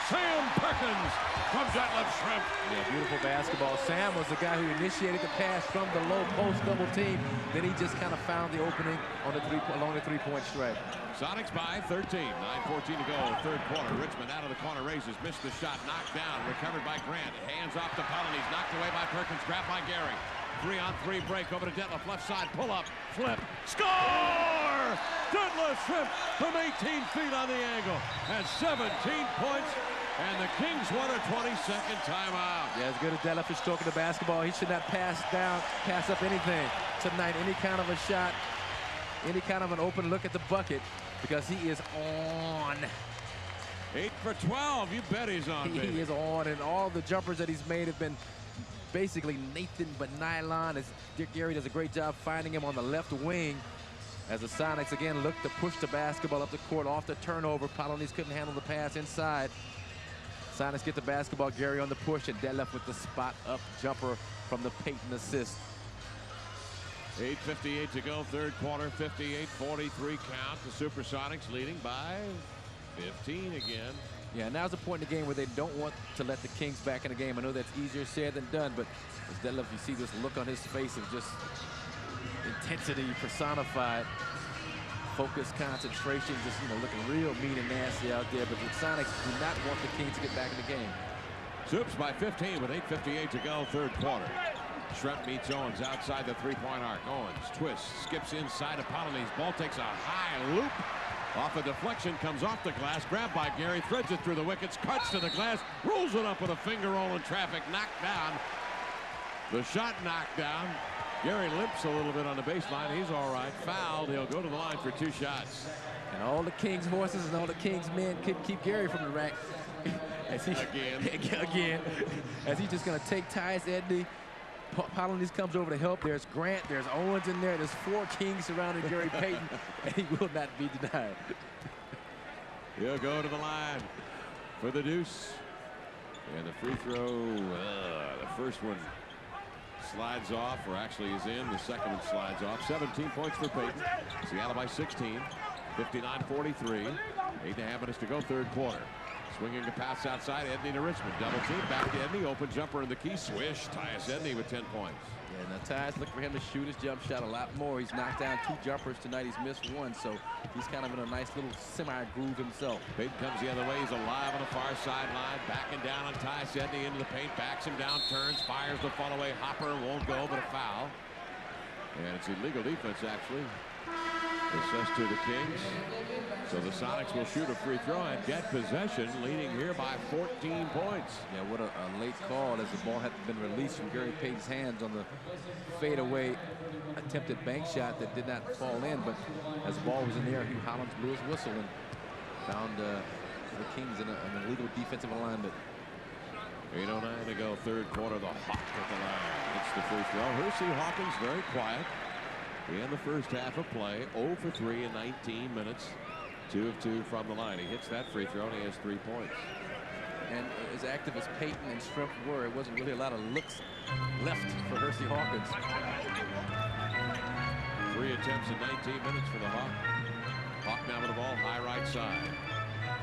Sam Perkins from Detlef Shrimp. Yeah, beautiful basketball. Sam was the guy who initiated the pass from the low post double team. Then he just kind of found the opening on the along the three-point stretch. Sonics by 13. 9:14 to go, third quarter. Richmond out of the corner, raises, missed the shot, knocked down, recovered by Grant. Hands off to Polonese, knocked away by Perkins, grabbed by Gary. 3-on-3 break over to Detlef, left side, pull up, flip, score! Detlef Shrimp from 18 feet on the angle has 17 points. And the Kings want a 22nd timeout. Yeah, as good as Detlef is stroking the basketball, he should not pass up anything tonight. Any kind of a shot, any kind of an open look at the bucket, because he is on. 8 for 12. You bet he's on, baby. He is on, and all the jumpers that he's made have been basically Nathan but nylon. As Dick Gary does a great job finding him on the left wing. As the Sonics again look to push the basketball up the court off the turnover. Polonese couldn't handle the pass inside. Sonics get the basketball, Gary on the push, and Detlef with the spot-up jumper from the Payton assist. 8:58 to go, third quarter, 58-43 count. The Supersonics leading by 15 again. Yeah, now's the point in the game where they don't want to let the Kings back in the game. I know that's easier said than done, but as Detlef, you see this look on his face of just intensity personified. Focus, concentration, just, looking real mean and nasty out there. But the Sonics do not want the Kings to get back in the game. Soups by 15 with 8:58 to go, third quarter. Shrimp meets Owens outside the three-point arc. Owens twists, skips inside of Polonese. Ball takes a high loop. Off a deflection, comes off the glass, grabbed by Gary, threads it through the wickets, cuts to the glass, rolls it up with a finger roll in traffic, knocked down. The shot knocked down. Gary limps a little bit on the baseline. He's all right. Fouled. He'll go to the line for 2 shots. And all the Kings horses and all the Kings men couldn't keep Gary from the rack. As he, again. As he's just going to take Tyus Edney. Polonese comes over to help. There's Grant. There's Owens in there. There's 4 Kings surrounding Gary Payton. And he will not be denied. He'll go to the line for the deuce. And the free throw, the first one slides off, or actually is in. The second one slides off. 17 points for Payton. Seattle by 16. 59-43. 8.5 minutes to go, third quarter. Swinging a pass outside, Edney to Richmond. Double team, back to Edney. Open jumper in the key. Swish. Tyus Edney with 10 points. Yeah, now Tyus look for him to shoot his jump shot a lot more. He's knocked down 2 jumpers tonight. He's missed 1, so he's kind of in a nice little semi-groove himself. Payton comes the other way. He's alive on the far sideline. Backing down on Tyus Edney into the paint. Backs him down, turns, fires the fall away. Hopper won't go, but a foul. And it's illegal defense, actually, assessed to the Kings. So the Sonics will shoot a free throw and get possession, leading here by 14 points. Yeah, what a late call, as the ball had been released from Gary Payton's hands on the fadeaway attempted bank shot that did not fall in. But as the ball was in the air, Hugh Hollins blew his whistle and found the Kings in an illegal defensive alignment. 8:09 to go, third quarter. The Hawk at the line. It's the free throw. Hersey Hawkins very quiet in the first half of play. 0 for 3 in 19 minutes. 2 of 2 from the line. He hits that free throw and he has 3 points. And as active as Payton and Shrimp were, it wasn't really a lot of looks left for Hersey Hawkins. 3 attempts in 19 minutes for the Hawk. Hawk now with the ball, high right side.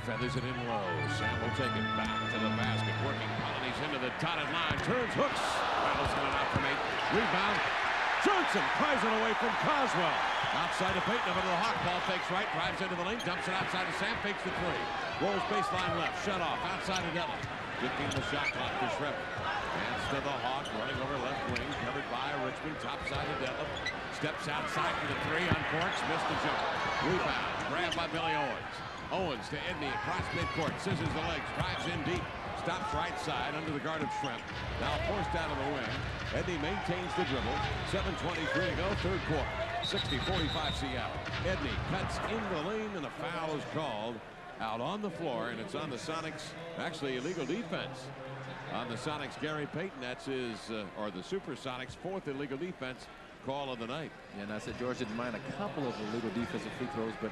Feathers it in low. Sam will take it back to the basket. Working Polonese into the dotted line. Turns, hooks. Rattles in and out from 8. Rebound. Johnson pries it away from Coswell. Outside to Payton, over to the Hawk. Ball fakes right, drives into the lane, dumps it outside to Sam, fakes the 3. Rolls baseline left, shut off, outside to Detlef. 15 the shot clock to Shrimp. Hands to the Hawk, running over left wing, covered by Richmond, top side to Detlef. Steps outside to the 3, uncorks, missed the jump. Rebound, grabbed by Billy Owens. Owens to Edney across midcourt, scissors the legs, drives in deep. Stops right side under the guard of Shrimp. Now forced out of the wing. Edney maintains the dribble. 7:23 to go, third quarter. 60-45 Seattle. Edney cuts in the lane and a foul is called out on the floor, and it's on the Sonics. Actually, illegal defense on the Sonics. Gary Payton, that's his, or the Supersonics' 4th illegal defense call of the night. Yeah, and I said George didn't mind a couple of illegal defensive free throws, but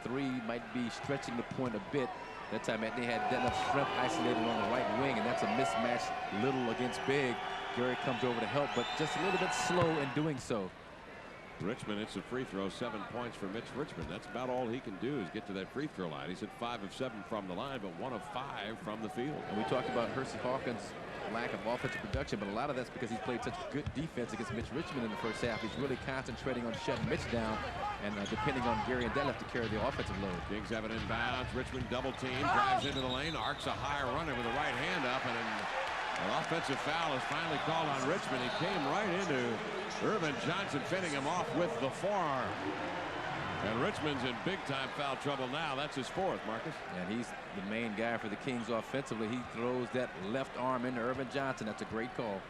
3 might be stretching the point a bit. That time Edney had Detlef Shrimp isolated on the right wing, and that's a mismatch, little against big. Gary comes over to help, but just a little bit slow in doing so. Richmond hits a free throw, 7 points for Mitch Richmond. That's about all he can do is get to that free throw line. He's at 5 of 7 from the line, but 1 of 5 from the field. And we talked about Hersey Hawkins' lack of offensive production, but a lot of that's because he's played such good defense against Mitch Richmond in the first half. He's really concentrating on shutting Mitch down and depending on Gary and Detlef to carry the offensive load. Kings have it inbounds. Richmond double team, drives into the lane, arcs a high runner with the right hand up, and an offensive foul is finally called on Richmond. He came right into Irvin Johnson, fending him off with the forearm. And Richmond's in big-time foul trouble now. That's his 4th, Marcus. And he's the main guy for the Kings offensively. He throws that left arm into Irvin Johnson. That's a great call.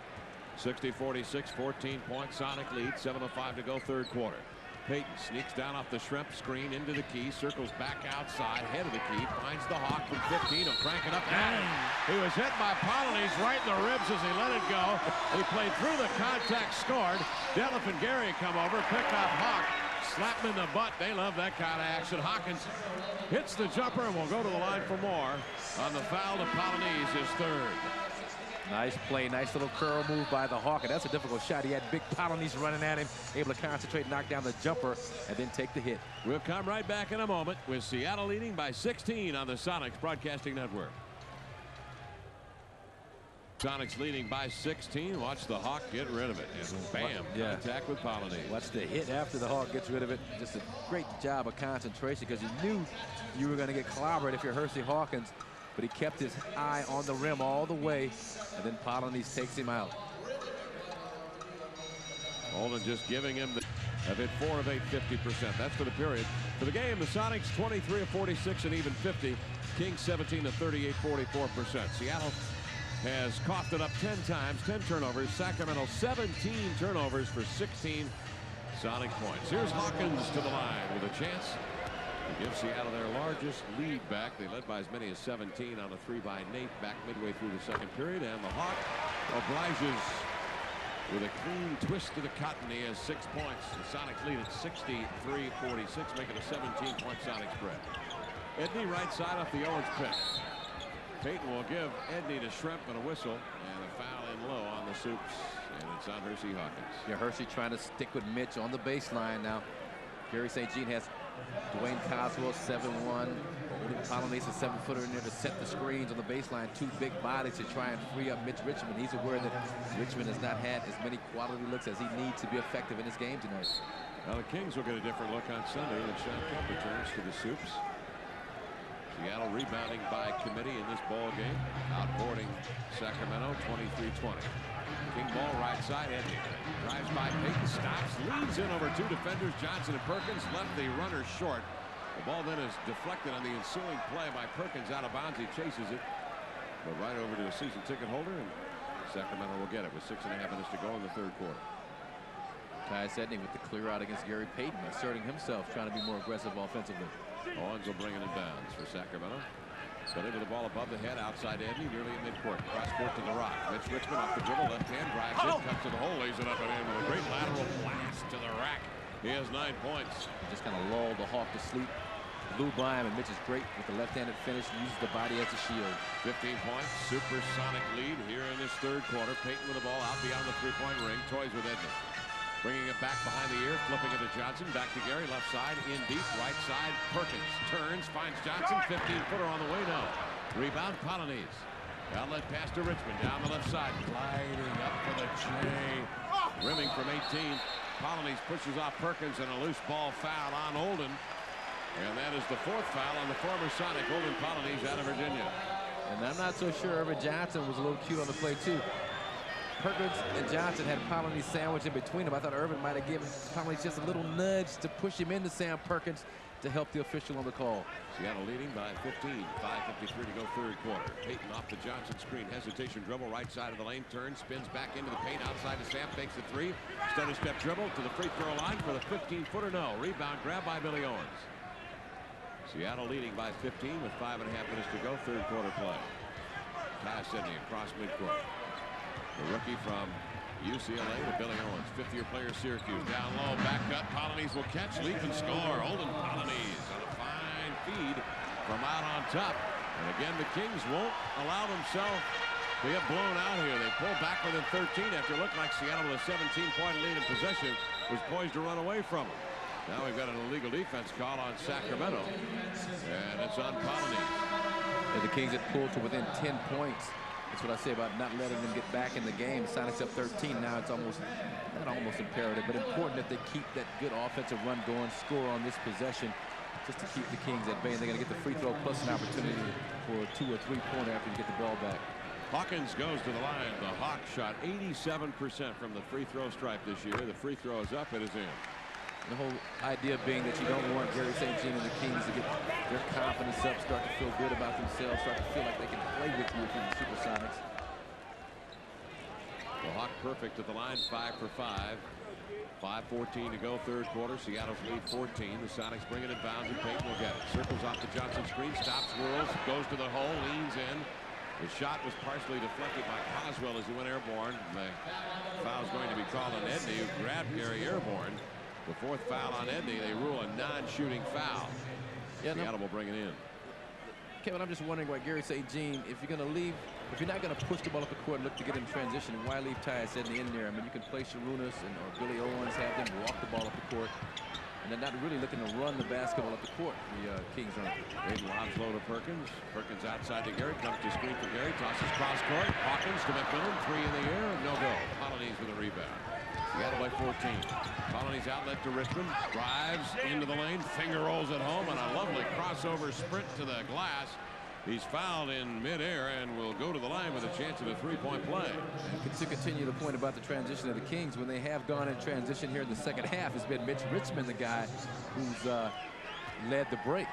60-46, 14 point Sonic lead, 7:05 to go, third quarter. Payton sneaks down off the Shrimp screen into the key, circles back outside, head of the key, finds the Hawk from 15, he'll crank it up. He was hit by Polonese right in the ribs as he let it go. He played through the contact, scored. Detlef and Gary come over, pick up Hawk, slap him in the butt. They love that kind of action. Hawkins hits the jumper and will go to the line for more on the foul to Polonese, his 3rd. Nice play, nice little curl move by the Hawk, and that's a difficult shot. He had big Polonese running at him, able to concentrate, knock down the jumper, and then take the hit. We'll come right back in a moment with Seattle leading by 16 on the Sonics Broadcasting Network. Sonics leading by 16. Watch the Hawk get rid of it. And bam, attack with Polonese. Watch the hit after the Hawk gets rid of it. Just a great job of concentration, because you knew you were going to get clobbered if you're Hersey Hawkins. But he kept his eye on the rim all the way, and then Polonese takes him out. Holden just giving him the have hit 4 of 8, 50%. That's for the period. For the game, the Sonics 23 of 46 and even 50. Kings 17 of 38, 44%. Seattle has coughed it up 10 times, 10 turnovers. Sacramento 17 turnovers for 16 Sonic points. Here's Hawkins to the line with a chance to give Seattle their largest lead back. They led by as many as 17 on a 3 by Nate back midway through the second period. And the Hawk obliges with a clean twist to the cotton. He has 6 points. The Sonics lead at 63-46, making a 17-point Sonic spread. Edney right side off the Owens pick. Payton will give Edney to Shrimp and a whistle, and a foul in low on the Soups, and it's on Hersey Hawkins. Yeah, Hersey trying to stick with Mitch on the baseline now. Gary St. Jean has Dwayne Coswell 7'1", Polonese a 7-footer in there to set the screens on the baseline. 2 big bodies to try and free up Mitch Richmond. He's aware that Richmond has not had as many quality looks as he needs to be effective in this game tonight. Now the Kings will get a different look on Sunday when Sean Kemp returns to the Soups. Seattle rebounding by committee in this ball game, outboarding Sacramento 23-20. King ball right side. Edney drives by Payton, stops, leans in over 2 defenders. Johnson and Perkins left the runner short. The ball then is deflected on the ensuing play by Perkins out of bounds. He chases it, but right over to a season ticket holder, and Sacramento will get it with 6.5 minutes to go in the third quarter. Tyus Edney with the clear out against Gary Payton, asserting himself, trying to be more aggressive offensively. Owens will bring it in bounds for Sacramento. But into the ball above the head, outside Edney, nearly in midcourt. Cross court to the rock. Mitch Richmond off the dribble, left hand, drives in, cuts to the hole, lays it up and in with a great lateral blast to the rack. He has 9 points. He just kind of lulled the Hawk to sleep. Blew by him, and Mitch is great with the left-handed finish and uses the body as a shield. 15 points, supersonic lead here in this third quarter. Payton with the ball out beyond the three-point ring, toys with Edney. Bringing it back behind the ear, flipping it to Johnson, back to Gary, left side, in deep, right side, Perkins turns, finds Johnson, 15-footer on the way, no. Rebound, Polonese. Outlet pass to Richmond, down the left side, gliding up for the J. Rimming from 18. Polonese pushes off Perkins, and a loose ball foul on Olden. And that is the 4th foul on the former Sonic, Olden Polonese out of Virginia. And I'm not so sure Irvin Johnson was a little cute on the play, too. Perkins and Johnson had Polonese sandwiched in between them. I thought Irvin might have given Polonese just a little nudge to push him into Sam Perkins to help the official on the call. Seattle leading by 15, 5:53 to go third quarter. Payton off the Johnson screen, hesitation dribble, right side of the lane, turns, spins back into the paint, outside to Sam, takes the 3, stutter step dribble to the free throw line for the 15-footer, no. Rebound grab by Billy Owens. Seattle leading by 15 with 5.5 minutes to go, third quarter play. Tyus Edney across midcourt. The rookie from UCLA to Billy Owens, 5th-year player Syracuse. Down low, back cut, Polonese will catch, leap and score. Olden Polonese on a fine feed from out on top. And again, the Kings won't allow themselves to get blown out here. They pull back within 13 after it looked like Seattle with a 17-point lead in possession was poised to run away from them. Now we've got an illegal defense call on Sacramento, and it's on Polonese. And the Kings had pulled to within 10 points. That's what I say about not letting them get back in the game. Sonic's up 13. Now it's almost, not almost imperative, but important that they keep that good offensive run going, score on this possession, just to keep the Kings at bay. And they're going to get the free throw plus an opportunity for a 2 or 3 pointer after you get the ball back. Hawkins goes to the line. The Hawks shot 87% from the free throw stripe this year. The free throw is up. It is in. The whole idea being that you don't want Gary St. Jean and the Kings to get their confidence up, start to feel good about themselves, start to feel like they can play with you if you're the Supersonics. The Hawk perfect at the line, 5 for 5. 5:14 to go, third quarter. Seattle's lead 14. The Sonics bring it in bounds, and Payton will get it. Circles off the Johnson screen, stops, whirls, goes to the hole, leans in. The shot was partially deflected by Coswell as he went airborne. The foul's going to be called on Edney, who grabbed Gary airborne. The 4th foul on Edney. They rule a non-shooting foul. Yeah, Seattle will bring it in. Kevin, I'm just wondering why Gary St. Jean, if you're going to leave, if you're not going to push the ball up the court and look to get in transition, why leave Tyus Edney in there? I mean, you can play Sharunas or Billy Owens, have them walk the ball up the court, and they're not really looking to run the basketball up the court. The Kings aren't. Aiden lobs low to Perkins. Perkins outside to Gary. Comes to screen for Gary. Tosses cross court. Hawkins to McMillan. 3 in the air. No go. Polonese with a rebound. Seattle by 14. Polonese outlet to Richmond. Drives into the lane. Finger rolls it home. And a lovely crossover sprint to the glass. He's fouled in midair and will go to the line with a chance at a 3-point play. And to continue the point about the transition of the Kings, when they have gone in transition here in the second half, it's been Mitch Richmond, the guy who's led the break.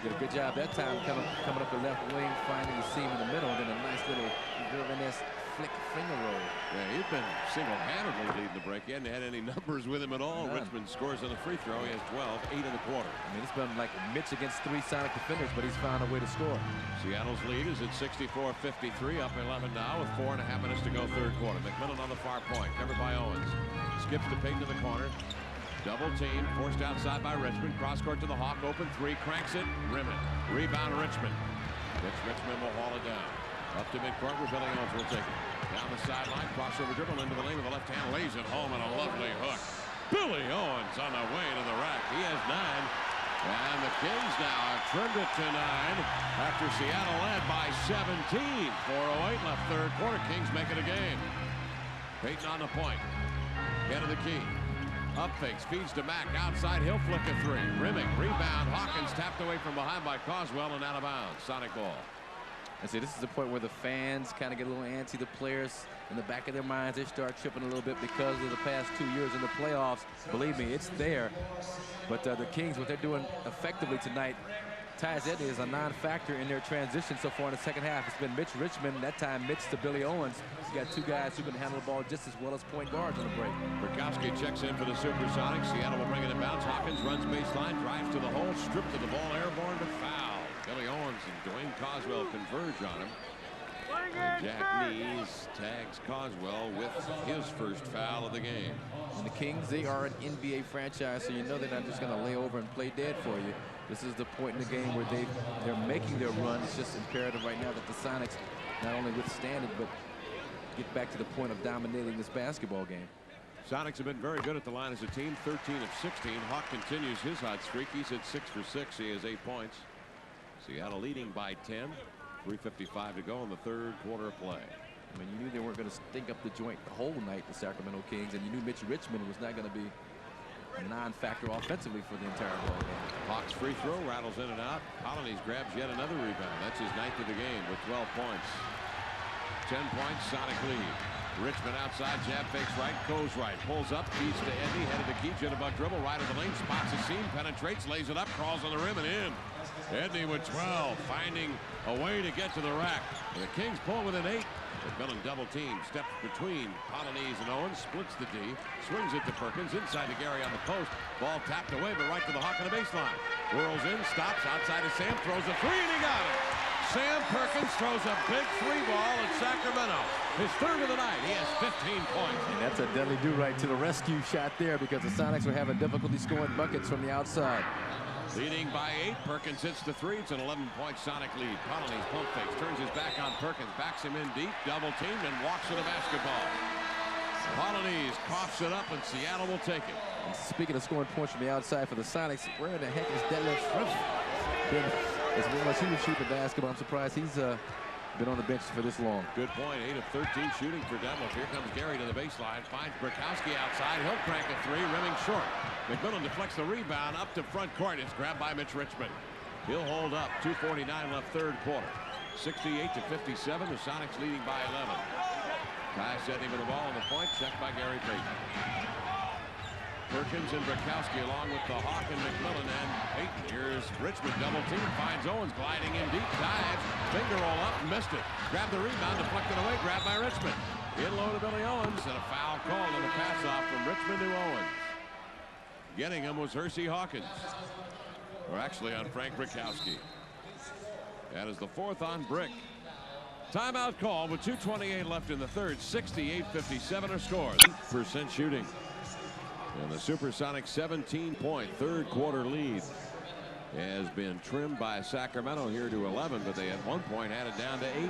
Did a good job that time coming up the left wing, finding the seam in the middle, and then a nice little Gervinus flick finger roll. Yeah, he's been single-handedly leading the break. He hadn't had any numbers with him at all. None. Richmond scores on the free throw. He has 12, 8 in the quarter. I mean, it's been like Mitch against 3 Sonic defenders, but he's found a way to score. Seattle's lead is at 64-53, up 11 now with 4.5 minutes to go, third quarter. McMillan on the far point, covered by Owens. Skips to Payton to the corner. Double team, forced outside by Richmond. Cross court to the Hawk, open 3, cranks it, rim it. Rebound Richmond. Richmond will haul it down. Up to midcourt where Billy Owens will take it. Down the sideline, crossover dribble into the lane with the left hand, lays it home, and a lovely hook. Billy Owens on the way to the rack. He has 9. And the Kings now have trimmed it to 9 after Seattle led by 17. 4:08 left third quarter. Kings make it a game. Payton on the point. Head of the key. Up fakes, feeds to Mack. Outside, he'll flick a three. Rimming, rebound. Hawkins tapped away from behind by Coswell and out of bounds. Sonic ball. And see, this is the point where the fans kind of get a little antsy. The players, in the back of their minds, they start tripping a little bit because of the past 2 years in the playoffs. Believe me, it's there. But the Kings, what they're doing effectively tonight, Tyus Edney is a non-factor in their transition so far in the second half. It's been Mitch Richmond, that time Mitch to Billy Owens. He's got two guys who can handle the ball just as well as point guards on the break. Burkowski checks in for the Supersonics. Seattle will bring it in bounds. Hawkins runs baseline, drives to the hole, stripped of the ball, airborne to foul. Billy Owens and Dwayne Coswell converge on him. And Jack Nees tags Coswell with his first foul of the game. And the Kings, they are an NBA franchise, so you know they're not just going to lay over and play dead for you. This is the point in the game where they're making their run. It's just imperative right now that the Sonics not only withstand it, but get back to the point of dominating this basketball game. Sonics have been very good at the line as a team, 13 of 16. Hawk continues his hot streak. He's at 6 for 6. He has 8 points. Seattle leading by 10. 3:55 to go in the third quarter of play. I mean, you knew they weren't going to stink up the joint the whole night, the Sacramento Kings, and you knew Mitch Richmond was not going to be a non-factor offensively for the entire ball game. Hawks free throw rattles in and out. Colonies grabs yet another rebound. That's his 9th of the game with 12 points. 10 points, Sonic lead. Richmond outside, jab fakes right, goes right, pulls up, feeds to Edney, headed to Keith, jitterbug dribble, right of the lane, spots a seam, penetrates, lays it up, crawls on the rim and in. Edney with 12, finding a way to get to the rack. The Kings pull within 8. McMillan double team, steps between Polonese and Owens, splits the D, swings it to Perkins, inside to Gary on the post. Ball tapped away, but right to the Hawk on the baseline. Whirls in, stops, outside of Sam, throws a three, and he got it. Sam Perkins throws a big three ball at Sacramento. His third of the night. He has 15 points. And that's a deadly do-right to the rescue shot there because the Sonics were having difficulty scoring buckets from the outside. Leading by 8, Perkins hits the three. It's an 11-point Sonic lead. Polonese pump fakes, turns his back on Perkins, backs him in deep, double teamed, and walks to the basketball. Polonese coughs it up, and Seattle will take it. And speaking of scoring points from the outside for the Sonics, where in the heck is Detlef Schrempf been as well as he was shooting the basketball? I'm surprised he's been on the bench for this long. Good point. 8 of 13 shooting for Detlef. Here comes Gary to the baseline. Finds Burkowski outside. He'll crank a three. Rimming short. McMillan deflects the rebound up to front court. It's grabbed by Mitch Richmond. He'll hold up. 2:49 left third quarter. 68 to 57. The Sonics leading by 11. Tyus Edney with the ball on the point. Checked by Gary Payton. Perkins and Burkowski along with the Hawk and McMillan and Payton. Here's Richmond double team. Finds Owens gliding in deep. Dives. Finger roll up. Missed it. Grabbed the rebound. Deflected away. Grabbed by Richmond. In low to Billy Owens. And a foul call and a pass off from Richmond to Owens. Getting him was Hersey Hawkins. Or actually on Frank Burkowski. That is the 4th on Brick. Timeout call with 2:28 left in the third. 68-57 are scored. 8% shooting. And the Supersonics 17-point third quarter lead has been trimmed by Sacramento here to 11, but they at one point had it down to 8.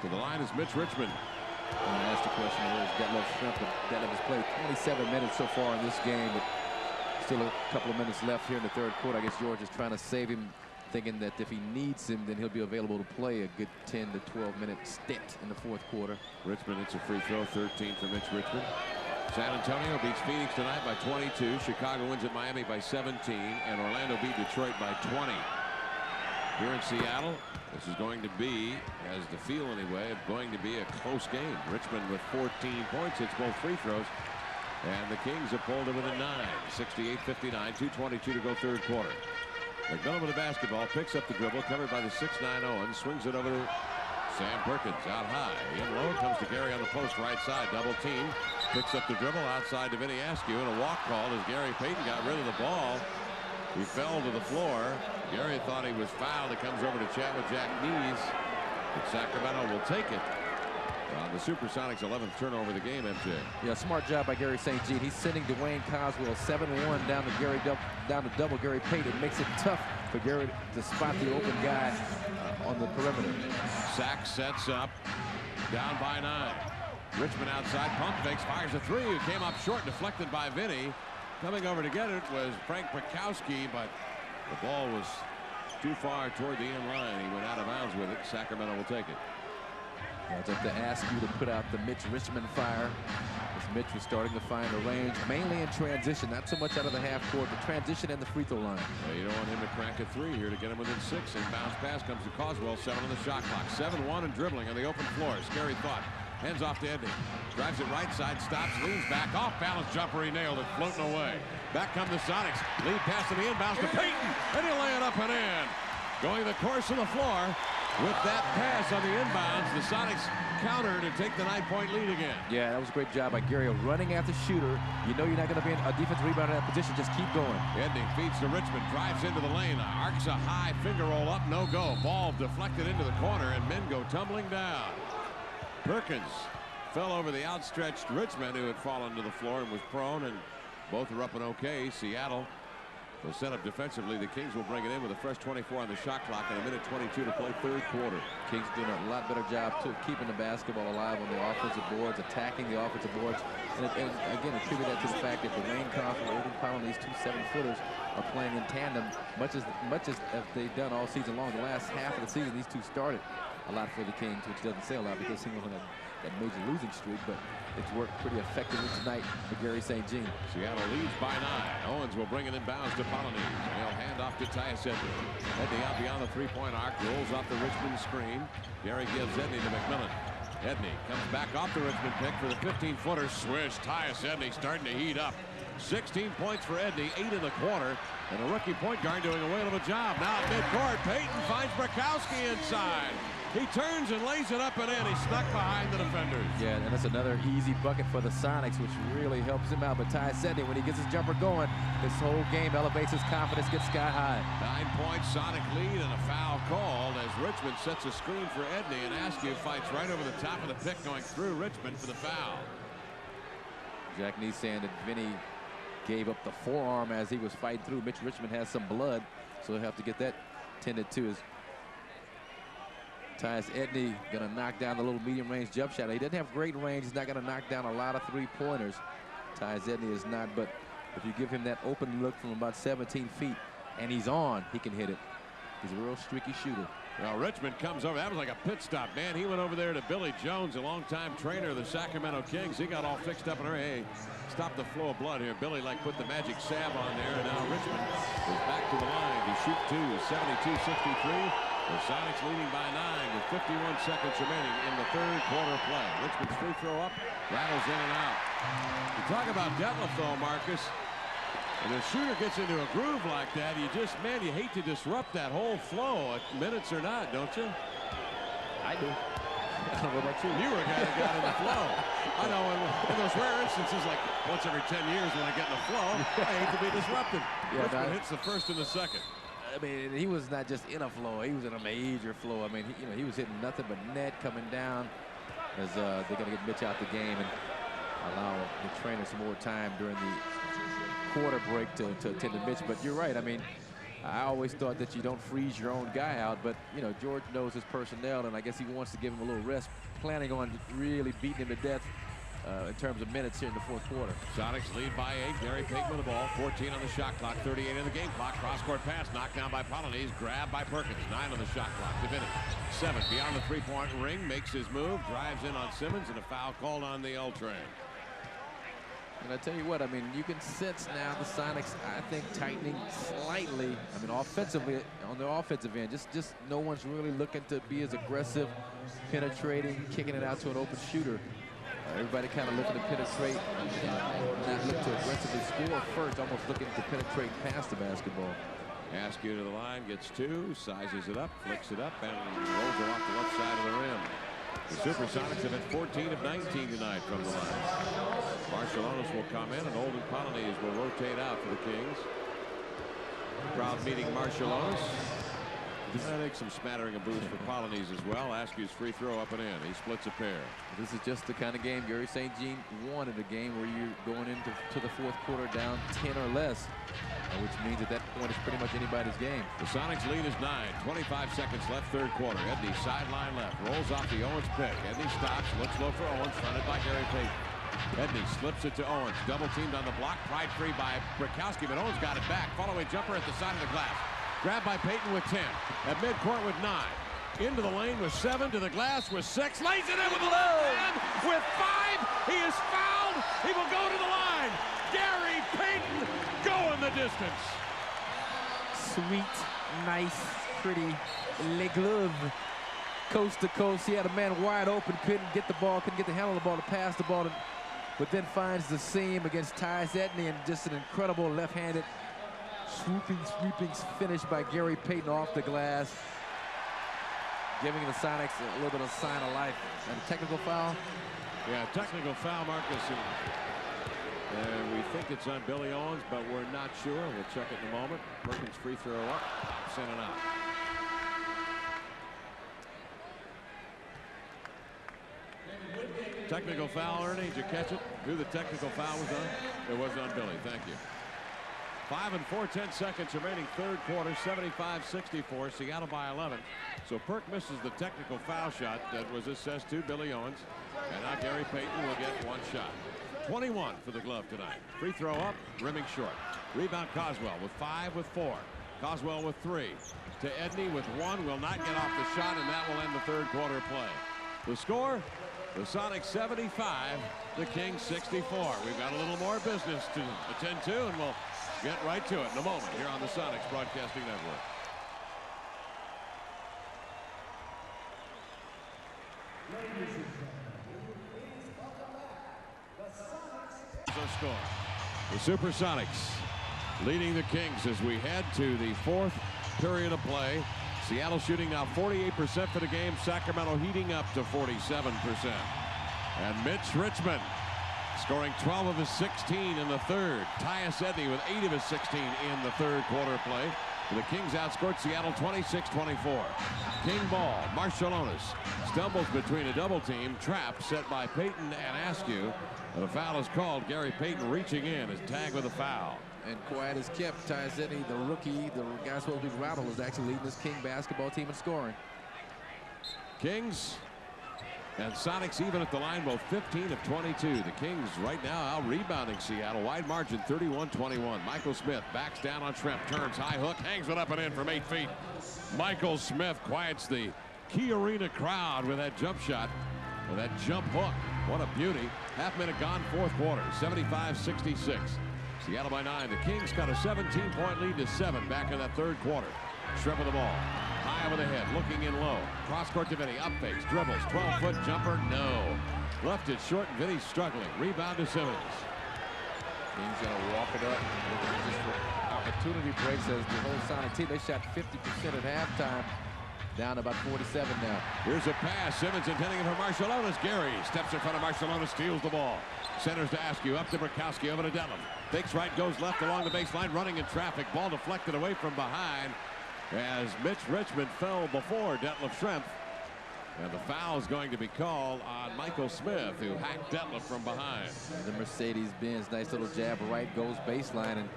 To the line is Mitch Richmond. And I asked the question, where's Detlef Schrempf? Detlef has played 27 minutes so far in this game, but still a couple of minutes left here in the third quarter. I guess George is trying to save him, thinking that if he needs him, then he'll be available to play a good 10 to 12-minute stint in the fourth quarter. Richmond hits a free throw, 13 for Mitch Richmond. San Antonio beats Phoenix tonight by 22. Chicago wins at Miami by 17. And Orlando beat Detroit by 20. Here in Seattle, this is going to be, has the feel anyway, of going to be a close game. Richmond with 14 points, hits both free throws. And the Kings have pulled it within 9. 68-59, 2:22 to go third quarter. McMillan with the basketball, picks up the dribble, covered by the 6'9" Owens, swings it over to Sam Perkins, out high. In low, comes to Gary on the post, right side, double team. Picks up the dribble outside to Vinny Askew, and a walk called as Gary Payton got rid of the ball. He fell to the floor. Gary thought he was fouled. It comes over to chat with Jack Nees. But Sacramento will take it. The Supersonics 11th turnover of the game, MJ. Yeah, smart job by Gary St. Jean. He's sending Dwayne Coswell 7-1 down to double Gary Payton. It makes it tough for Gary to spot the open guy on the perimeter. Sack sets up, down by 9. Richmond outside, pump fakes, fires a three. It came up short, deflected by Vinny. Coming over to get it was Frank Burkowski, but the ball was too far toward the end line. He went out of bounds with it. Sacramento will take it. I'll have to ask you to put out the Mitch Richmond fire. As Mitch was starting to find a range, mainly in transition, not so much out of the half court, but transition and the free throw line. Well, you don't want him to crack a three here to get him within 6. Inbounds pass comes to Coswell, 7 on the shot clock. 7-1 and dribbling on the open floor. Scary thought. Hands off to Edney. Drives it right side, stops, leans back. Off balance jumper, he nailed it, floating away. Back come the Sonics. Lead pass to the inbounds to Payton, and he'll lay it up and in. Going the course of the floor with that pass on the inbounds. The Sonics counter to take the 9-point lead again. Yeah, that was a great job by Gary running at the shooter. You know you're not going to be in a defensive rebound in that position. Just keep going. Edney feeds to Richmond, drives into the lane, arcs a high finger roll up, no go. Ball deflected into the corner, and men go tumbling down. Perkins fell over the outstretched Richmond, who had fallen to the floor and was prone, and both are up and okay. Seattle will set up defensively. The Kings will bring it in with a fresh 24 on the shot clock and a minute 22 to play third quarter. Kings doing a lot better job too, keeping the basketball alive on the offensive boards, attacking the offensive boards, and again attribute that to the fact that Dwayne Conklin, Olden Powell, and these 2 7-footers are playing in tandem, much as they've done all season long. The last half of the season, these two started a lot for the Kings, which doesn't say a lot because he was on that major losing streak, but it's worked pretty effectively tonight for Gary St. Jean. Seattle leads by 9. Owens will bring it inbounds to Polonese. He'll hand off to Tyus Edney. Edney out beyond the 3-point arc, rolls off the Richmond screen. Gary gives Edney to McMillan. Edney comes back off the Richmond pick for the 15-footer. Swish. Tyus Edney starting to heat up. 16 points for Edney, 8 in the quarter, and the rookie point guard doing a whale of a job. Now at midcourt, Payton finds Brakowski inside. He turns and lays it up and in. He's stuck behind the defenders. Yeah, and that's another easy bucket for the Sonics, which really helps him out. But Tyus Edney, when he gets his jumper going, this whole game elevates his confidence, gets sky high. 9-point Sonic lead and a foul called as Richmond sets a screen for Edney, and Askew fights right over the top of the pick going through Richmond for the foul. Jack Nee saying that Vinny gave up the forearm as he was fighting through. Mitch Richmond has some blood, so he'll have to get that tended to. Tyus Edney going to knock down the little medium-range jump shot. He doesn't have great range. He's not going to knock down a lot of three-pointers. Tyus Edney is not, but if you give him that open look from about 17 feet and he's on, he can hit it. He's a real streaky shooter. Well, Richmond comes over. That was like a pit stop, man. He went over there to Billy Jones, a longtime trainer of the Sacramento Kings. He got all fixed up and hey, stop the flow of blood here. Billy put the magic salve on there, and now Richmond is back to the line to shoot 72-63. The Sonics leading by 9 with 51 seconds remaining in the third quarter play. Richmond's free throw up, rattles in and out. You talk about Detlef, though, Marcus. When a shooter gets into a groove like that, you hate to disrupt that whole flow, minutes or not, don't you? I do. What about you? You were a guy that got in the flow. I know in those rare instances, like once every 10 years when I get in the flow, I hate to be disrupted. Yeah, Richmond hits the first and the second. I mean, he was not just in a flow, he was in a major flow. I mean, he was hitting nothing but net coming down as they're going to get Mitch out the game and allow the trainer some more time during the quarter break to attend to Mitch. But you're right. I mean, I always thought that you don't freeze your own guy out, but, George knows his personnel, and I guess he wants to give him a little rest, planning on really beating him to death in terms of minutes here in the fourth quarter. Sonics lead by 8. Gary Payton with the ball. 14 on the shot clock. 38 in the game clock. Cross-court pass knocked down by Polonese. Grabbed by Perkins. 9 on the shot clock to finish. 7 beyond the three-point ring. Makes his move. Drives in on Simmons, and a foul called on the L-Train. And I tell you what, I mean, you can sense now the Sonics, I think, tightening slightly. I mean, offensively, on the offensive end, just no one's really looking to be as aggressive, penetrating, kicking it out to an open shooter. Everybody kind of looking to penetrate, not look to aggressively score first, almost looking to penetrate past the basketball. Askew to the line, gets 2, sizes it up, flicks it up, and rolls it off the left side of the rim. The Supersonics have hit 14 of 19 tonight from the line. Marciulionis will come in, and Olden Polonese will rotate out for the Kings. Crowd meeting Marciulionis. I think some smattering of boos for Polonese as well. Askew's free throw up and in. He splits a pair. This is just the kind of game Gary St. Jean wanted, a game where you're going into the fourth quarter down 10 or less, which means at that point it's pretty much anybody's game. The Sonics lead is 9. 25 seconds left, third quarter. Edney sideline left, rolls off the Owens pick. Edney stops, looks low for Owens, fronted by Gary Payton. Edney slips it to Owens, double teamed on the block, pried free by Brakowski, but Owens got it back. Follow-away jumper at the side of the glass. Grabbed by Payton with 10. At midcourt with 9. Into the lane with 7, to the glass with 6, lays it in with the left hand with 5. He is fouled. He will go to the line. Gary Payton going the distance. Sweet, nice, pretty le glove. Coast to coast. He had a man wide open, couldn't get the ball, couldn't get the handle of the ball to pass the ball, but then finds the seam against Ty Zetny, and just an incredible left-handed swooping, sweeping finish by Gary Payton off the glass, giving the Sonics a little bit of sign of life. And a technical foul? Yeah, technical foul, Marcus. And we think it's on Billy Owens, but we're not sure. We'll check it in a moment. Perkins free throw up, send it out. Technical foul, Ernie. Did you catch it? Who the technical foul was on? It was on Billy. Thank you. 5 and 4/10 seconds remaining, third quarter, 75-64, Seattle by 11. So Perk misses the technical foul shot that was assessed to Billy Owens. And now Gary Payton will get 1 shot. 21 for the glove tonight. Free throw up, rimming short. Rebound Coswell with 5 with 4. Coswell with 3. To Edney with 1, will not get off the shot, and that will end the third quarter play. The score? The Sonics 75, the Kings 64. We've got a little more business to attend to, and we'll get right to it in a moment here on the Sonics Broadcasting Network. Our score. The Supersonics leading the Kings as we head to the 4th period of play. Seattle shooting now 48% for the game. Sacramento heating up to 47%. And Mitch Richmond scoring 12 of his 16 in the third. Tyus Edney with 8 of his 16 in the third quarter play. The Kings outscored Seattle 26-24. King ball. Marciulionis stumbles between a double team. Trap set by Payton and Askew. And a foul is called. Gary Payton reaching in is tagged with a foul. And quiet as kept. Ty Zetny, the rookie, the guy supposed to be rattled, is actually leading this King basketball team in scoring. Kings and Sonics even at the line, both 15 of 22. The Kings right now out rebounding Seattle. Wide margin, 31-21. Michael Smith backs down on Shrimp, turns high hook, hangs it up and in from 8 feet. Michael Smith quiets the Key Arena crowd with that jump shot, with that jump hook. What a beauty. Half minute gone, fourth quarter, 75-66. Seattle by 9. The Kings got a 17-point lead to 7 back in that third quarter. Shrimp with the ball. High over the head, looking in low. Cross court to Vinny, up fakes, dribbles, 12-foot jumper, no. Left it short, and Vinny's struggling. Rebound to Simmons. Kings gonna walk it up. Just for opportunity breaks as the whole Sonic team. They shot 50% at halftime. Down to about 47 now. Here's a pass. Simmons intending it for Marciulionis. Gary steps in front of Marciulionis, steals the ball. Centers to Askew, up to Burkowski, over to Detlef. Fakes right, goes left along the baseline, running in traffic. Ball deflected away from behind as Mitch Richmond fell before Detlef Schrempf. And the foul is going to be called on Michael Smith, who hacked Detlef from behind. And the Mercedes-Benz, nice little jab right, goes baseline, and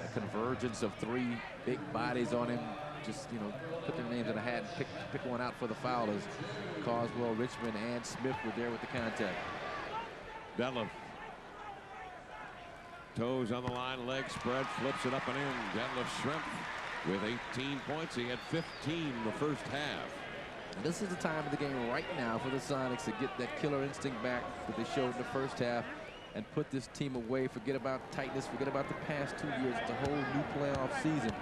a convergence of 3 big bodies on him. Just, you know, put their names in a hat and pick one out for the foul as Coswell, Richmond, and Smith were there with the contact. Detlef. Toes on the line, leg spread, flips it up and in. Detlef Schrempf with 18 points. He had 15 in the first half. And this is the time of the game right now for the Sonics to get that killer instinct back that they showed in the first half and put this team away. Forget about tightness, forget about the past 2 years. It's a whole new playoff season.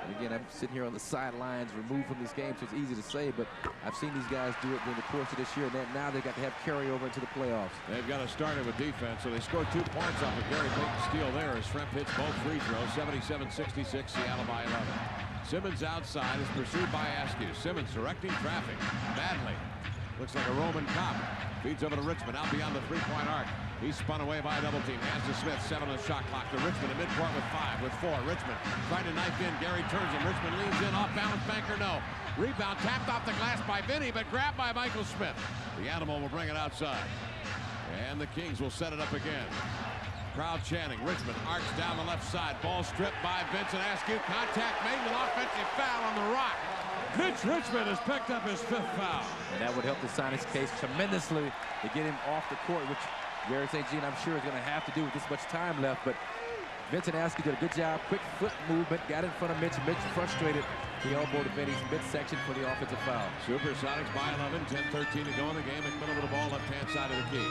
And again, I'm sitting here on the sidelines, removed from this game, so it's easy to say, but I've seen these guys do it during the course of this year, and now they've got to have carryover into the playoffs. They've got to start it with defense, so they scored 2 points off of Gary Payton's steal there as Schrempf hits both free throws. 77-66, Seattle by 11. Simmons outside is pursued by Askew. Simmons directing traffic. Badly. Looks like a Roman cop. Feeds over to Richmond out beyond the three-point arc. He's spun away by a double team. Hands to Smith. 7 on the shot clock. To Richmond at midcourt with 5, with 4. Richmond trying to knife in. Gary turns him. Richmond leans in. Off balance. Banker, no. Rebound tapped off the glass by Vinny, but grabbed by Michael Smith. The Animal will bring it outside. And the Kings will set it up again. Crowd chanting. Richmond arcs down the left side. Ball stripped by Vincent Askew. Contact made. An offensive foul on the rock. Mitch Richmond has picked up his 5th foul. And that would help the Sonics case tremendously to get him off the court, which Gary St. Jean, I'm sure, is going to have to do with this much time left. But Vincent Askew did a good job. Quick foot movement, got in front of Mitch. Mitch frustrated. He elbowed Vinny's midsection for the offensive foul. Supersonics by 11, 10-13 to go in the game. McMillan with the ball left-hand side of the key.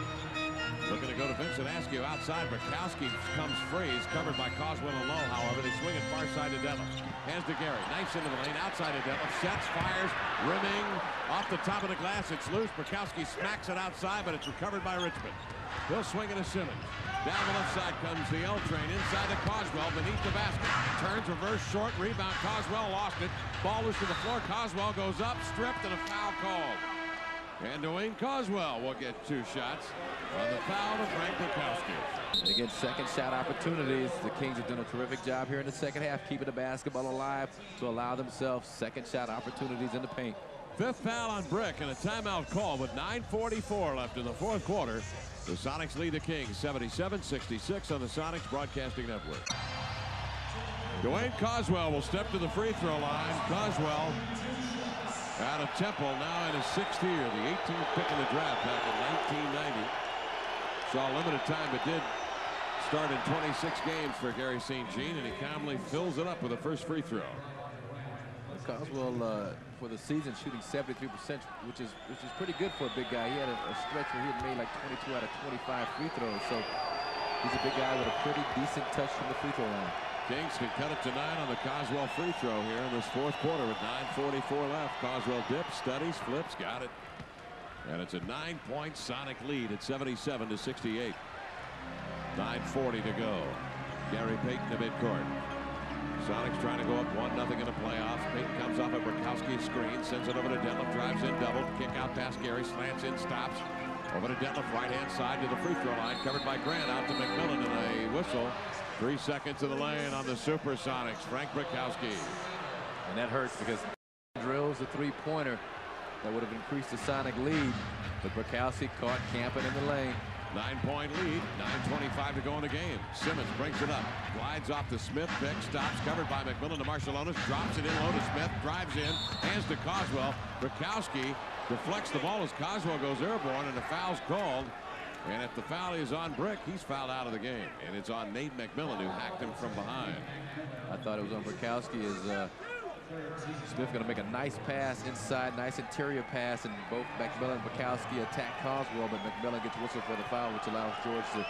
Looking to go to Vincent Askew outside. Bukowski comes free. He's covered by Coswell and Lowe. However, they swing it far side to Detlef. Hands to Gary. Knifes into the lane. Outside to Detlef. Sets, fires, rimming. Off the top of the glass. It's loose. Bukowski smacks it outside, but it's recovered by Richmond. He'll swing it to Simmons. Down the left side comes the L train. Inside to Coswell. Beneath the basket. Turns, reverse, short. Rebound. Coswell lost it. Ball loose to the floor. Coswell goes up. Stripped and a foul called. And Dwayne Coswell will get 2 shots on the foul to Frank Bukowski. And again, second shot opportunities. The Kings have done a terrific job here in the second half, keeping the basketball alive to allow themselves second shot opportunities in the paint. 5th foul on Brick and a timeout call with 9:44 left in the 4th quarter. The Sonics lead the Kings 77-66 on the Sonics Broadcasting Network. Dwayne Coswell will step to the free throw line. Coswell out of Temple, now in his 6th year, the 18th pick in the draft back in 1990. Saw limited time, but did start in 26 games for Gary St. Jean, and he calmly fills it up with the first free throw. Coswell, for the season, shooting 73%, which is pretty good for a big guy. He had a stretch where he had made like 22 out of 25 free throws, so he's a big guy with a pretty decent touch from the free throw line. Kings can cut it to 9 on the Coswell free throw here in this 4th quarter with 9:44 left. Coswell dips, studies, flips, got it. And it's a 9-point Sonic lead at 77-68. 9:40 to go. Gary Payton to midcourt. Sonics trying to go up 1-0 in the playoffs. Payton comes off a Bukowski screen, sends it over to Detlef, drives in double, kick out past Gary, slants in, stops. Over to Detlef, right-hand side to the free throw line, covered by Grant, out to McMillan, and a whistle. 3 seconds in the lane on the Supersonics. Frank Bukowski. And that hurts because drills the three-pointer that would have increased the Sonic lead. But Bukowski caught camping in the lane. 9-point lead, 9:25 to go in the game. Simmons brings it up, glides off the Smith pick, stops, covered by McMillan to Marshallonis, drops it in low to Smith, drives in, hands to Coswell. Bukowski deflects the ball as Coswell goes airborne, and the foul's called. And if the foul is on Brick, he's fouled out of the game. And it's on Nate McMillan, who hacked him from behind. I thought it was on Bukowski as Smith going to make a nice pass inside, nice interior pass, and both McMillan and Bukowski attack Coswell, but McMillan gets whistled for the foul, which allows George to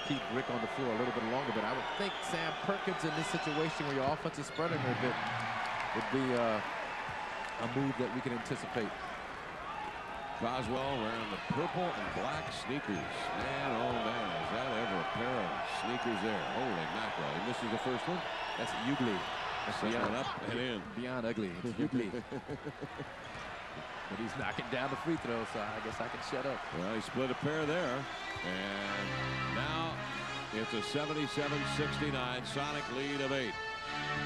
keep Brick on the floor a little bit longer. But I would think Sam Perkins in this situation where your offense is spreading a bit would be a move that we can anticipate. Coswell wearing the purple and black sneakers. Man, oh man, is that ever a pair of sneakers there. Holy mackerel. And this is the first one? That's Ugly. Beyond up and in. Beyond ugly. It's Ugly. But he's knocking down the free throw, so I guess I can shut up. Well, he split a pair there. And now it's a 77-69 Sonic lead of 8.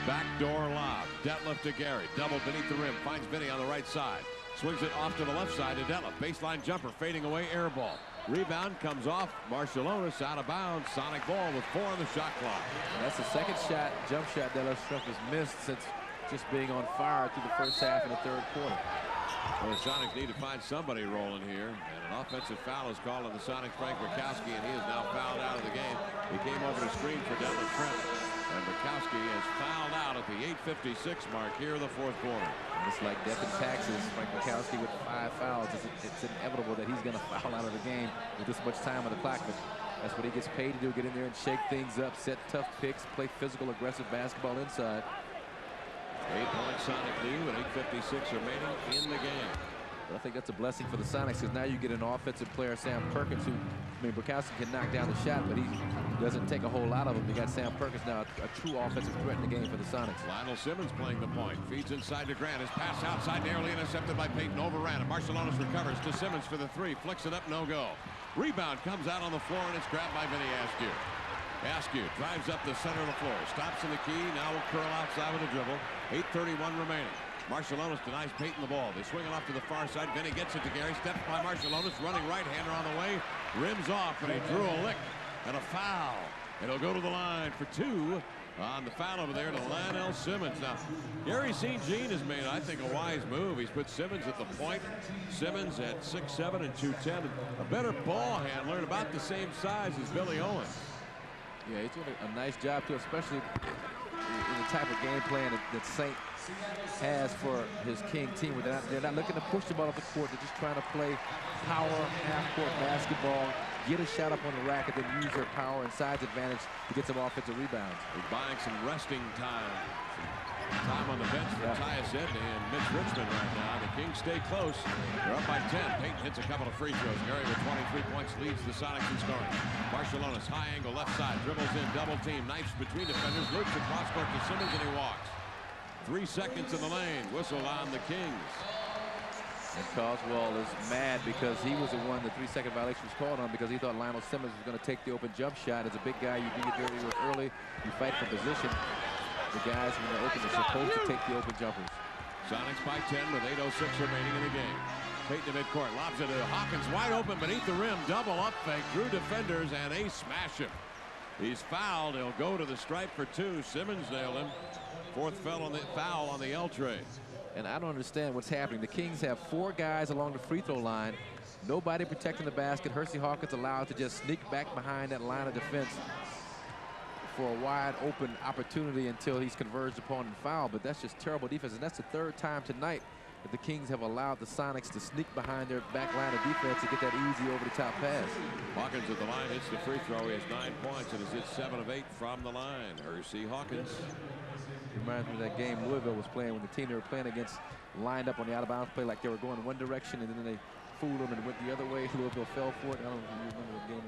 Backdoor lob. Detlef to Gary. Double beneath the rim. Finds Vinny on the right side. Swings it off to the left side to Detlef. Baseline jumper fading away, air ball. Rebound comes off. Marshallonis out of bounds. Sonic ball with 4 on the shot clock. And that's the second shot, jump shot that Struff has missed since just being on fire through the first half of the 3rd quarter. Well, the Sonics need to find somebody rolling here. And an offensive foul is called on the Sonics, Frank Bukowski, and he is now fouled out of the game. He came over the screen for Detlef Trent. And Bukowski is fouled out at the 8:56 mark here in the 4th quarter. And it's like death and taxes. Frank Bukowski with 5 fouls. It's inevitable that he's going to foul out of the game with this much time on the clock. But that's what he gets paid to do, get in there and shake things up, set tough picks, play physical, aggressive basketball inside. 8-point Sonic lead with 8:56 remaining in the game. But I think that's a blessing for the Sonics because now you get an offensive player, Sam Perkins, who, I mean, Bukowski can knock down the shot, but he doesn't take a whole lot of them. You got Sam Perkins now, a true offensive threat in the game for the Sonics. Lionel Simmons playing the point. Feeds inside to Grant. His pass outside, narrowly intercepted by Payton. Overran it. Marshallonis recovers to Simmons for the 3. Flicks it up, no go. Rebound comes out on the floor, and it's grabbed by Vinny Askew. Askew drives up the center of the floor. Stops in the key. Now will curl outside with a dribble. 8:31 remaining. Marshallonis denies Payton the ball. They swing it off to the far side. Vinny gets it to Gary. Steps by Marshallonis. Running right-hander on the way. Rims off, and he drew a lick and a foul. And he'll go to the line for 2 on the foul over there to Lionel Simmons. Now, Gary St. Jean has made, I think, a wise move. He's put Simmons at the point. Simmons at 6'7" and 210. A better ball handler and about the same size as Billy Owens. Yeah, he's doing a nice job too, especially in the type of game plan that Saint has for his King team. Where they're not looking to push the ball up the court. They're just trying to play power half-court basketball, get a shot up on the rack, and then use their power and size advantage to get some offensive rebounds. He's buying some resting time. Time on the bench for Tyus Edney and Mitch Richmond right now. The Kings stay close. They're up by 10. Payton hits a couple of free throws. Gary with 23 points leads the Sonics in scoring. Marciulionis, high angle left side, dribbles in, double team, knifes between defenders, loops across court to Simmons, and he walks. 3 seconds in the lane. Whistle on the Kings. And Coswell is mad because he was the one the 3-second violation was called on because he thought Lionel Simmons was going to take the open jump shot. As a big guy, you do get dirty with early. You fight for position. The guys when they're open are supposed to take the open jumpers. Sonics by 10 with 8:06 remaining in the game. Payton to midcourt, lobs it to Hawkins, wide open beneath the rim, double up fake through defenders, and a smash him. He's fouled. He'll go to the stripe for 2. Simmons nailed him. 4th foul on the L trade. And I don't understand what's happening. The Kings have 4 guys along the free throw line. Nobody protecting the basket. Hersey Hawkins allowed to just sneak back behind that line of defense for a wide open opportunity until he's converged upon and fouled. But that's just terrible defense. And that's the 3rd time tonight that the Kings have allowed the Sonics to sneak behind their back line of defense to get that easy over-the-top pass. Hawkins at the line hits the free throw. He has 9 points and has hit 7 of 8 from the line. Hersey Hawkins. Reminds me of that game Louisville was playing when the team they were playing against lined up on the out-of-bounds play like they were going one direction and then they fooled them and went the other way. Louisville fell for it. I don't know if you remember the game.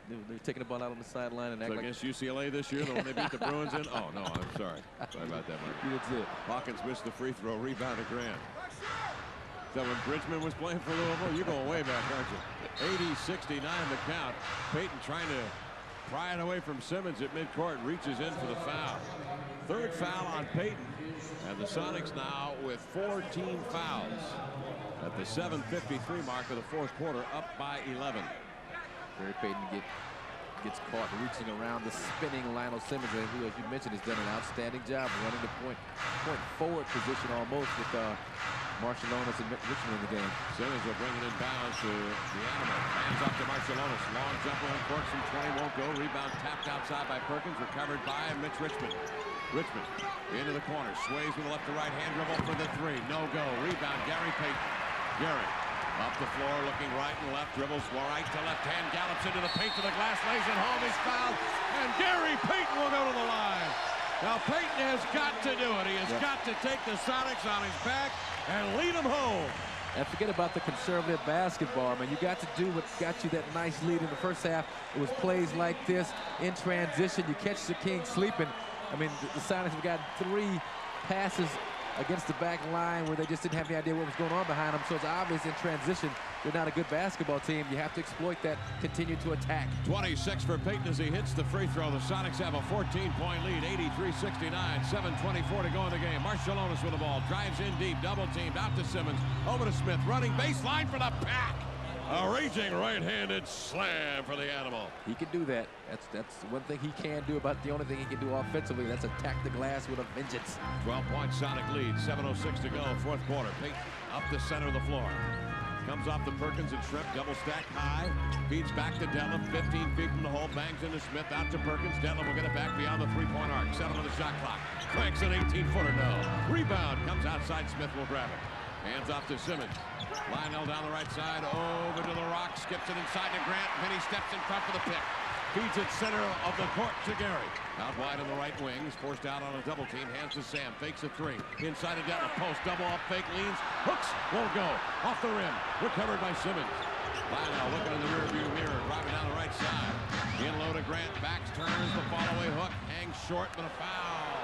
They were taking the ball out on the sideline and act like against UCLA this year, the one they beat the Bruins in. Oh no, I'm sorry. Sorry about that, Mike. That's it. Hawkins missed the free throw. Rebound to Grant. Is that when Bridgman was playing for Louisville? You're going way back, aren't you? 80-69 the count. Payton trying to pry it away from Simmons at midcourt. Reaches in for the foul. 3rd foul on Payton. And the Sonics now with 14 fouls at the 7:53 mark of the 4th quarter, up by 11. Gary Payton gets caught reaching around the spinning Lionel Simmons, who, as you mentioned, has done an outstanding job running the point forward position almost with Marciulionis and Richmond in the game. Simmons will bring it in bounds to the Animal. Hands off to Marciulionis. Long jumper on court from 20 won't go. Rebound tapped outside by Perkins. Recovered by Mitch Richmond. Richmond into the corner. Sways with the left to right hand dribble for the 3. No go. Rebound Gary Payton. Gary up the floor looking right and left. Dribbles right to left hand. Gallops into the paint to the glass. Lays it home. He's fouled. And Gary Payton will go to the line. Now Payton has got to do it. He has got to take the Sonics on his back and lead them home. And forget about the conservative basketball, man. You got to do what got you that nice lead in the first half. It was plays like this in transition. You catch the Kings sleeping. I mean, the Sonics have gotten 3 passes against the back line where they just didn't have any idea what was going on behind them. So it's obvious in transition they're not a good basketball team. You have to exploit that, continue to attack. 26 for Payton as he hits the free throw. The Sonics have a 14-point lead, 83-69, 7:24 to go in the game. Marciulionis with the ball, drives in deep, double teamed, out to Simmons, over to Smith, running baseline for the pack. A raging right-handed slam for the Animal. He can do that. That's one thing he can do. About the only thing he can do offensively. That's attack the glass with a vengeance. 12-point Sonic lead. 7:06 to go. 4th quarter. Payton up the center of the floor. Comes off the Perkins and Shrimp. Double stack high. Feeds back to Denham. 15 feet from the hole. Bangs into Smith. Out to Perkins. Denham will get it back beyond the 3-point arc. 7 on the shot clock. Cranks an 18-footer. No. Rebound. Comes outside. Smith will grab it. Hands off to Simmons. Lionel down the right side, over to the rock, skips it inside to Grant, then he steps in front for the pick. Feeds it center of the court to Gary. Out wide on the right wing, he's forced out on a double team, hands to Sam, fakes a 3. Inside of Detla, post, double up, fake, leans, hooks, won't go. Off the rim, recovered by Simmons. Lionel looking in the rearview mirror, driving down the right side. In low to Grant, backs, turns, the follow-away hook, hangs short, but a foul.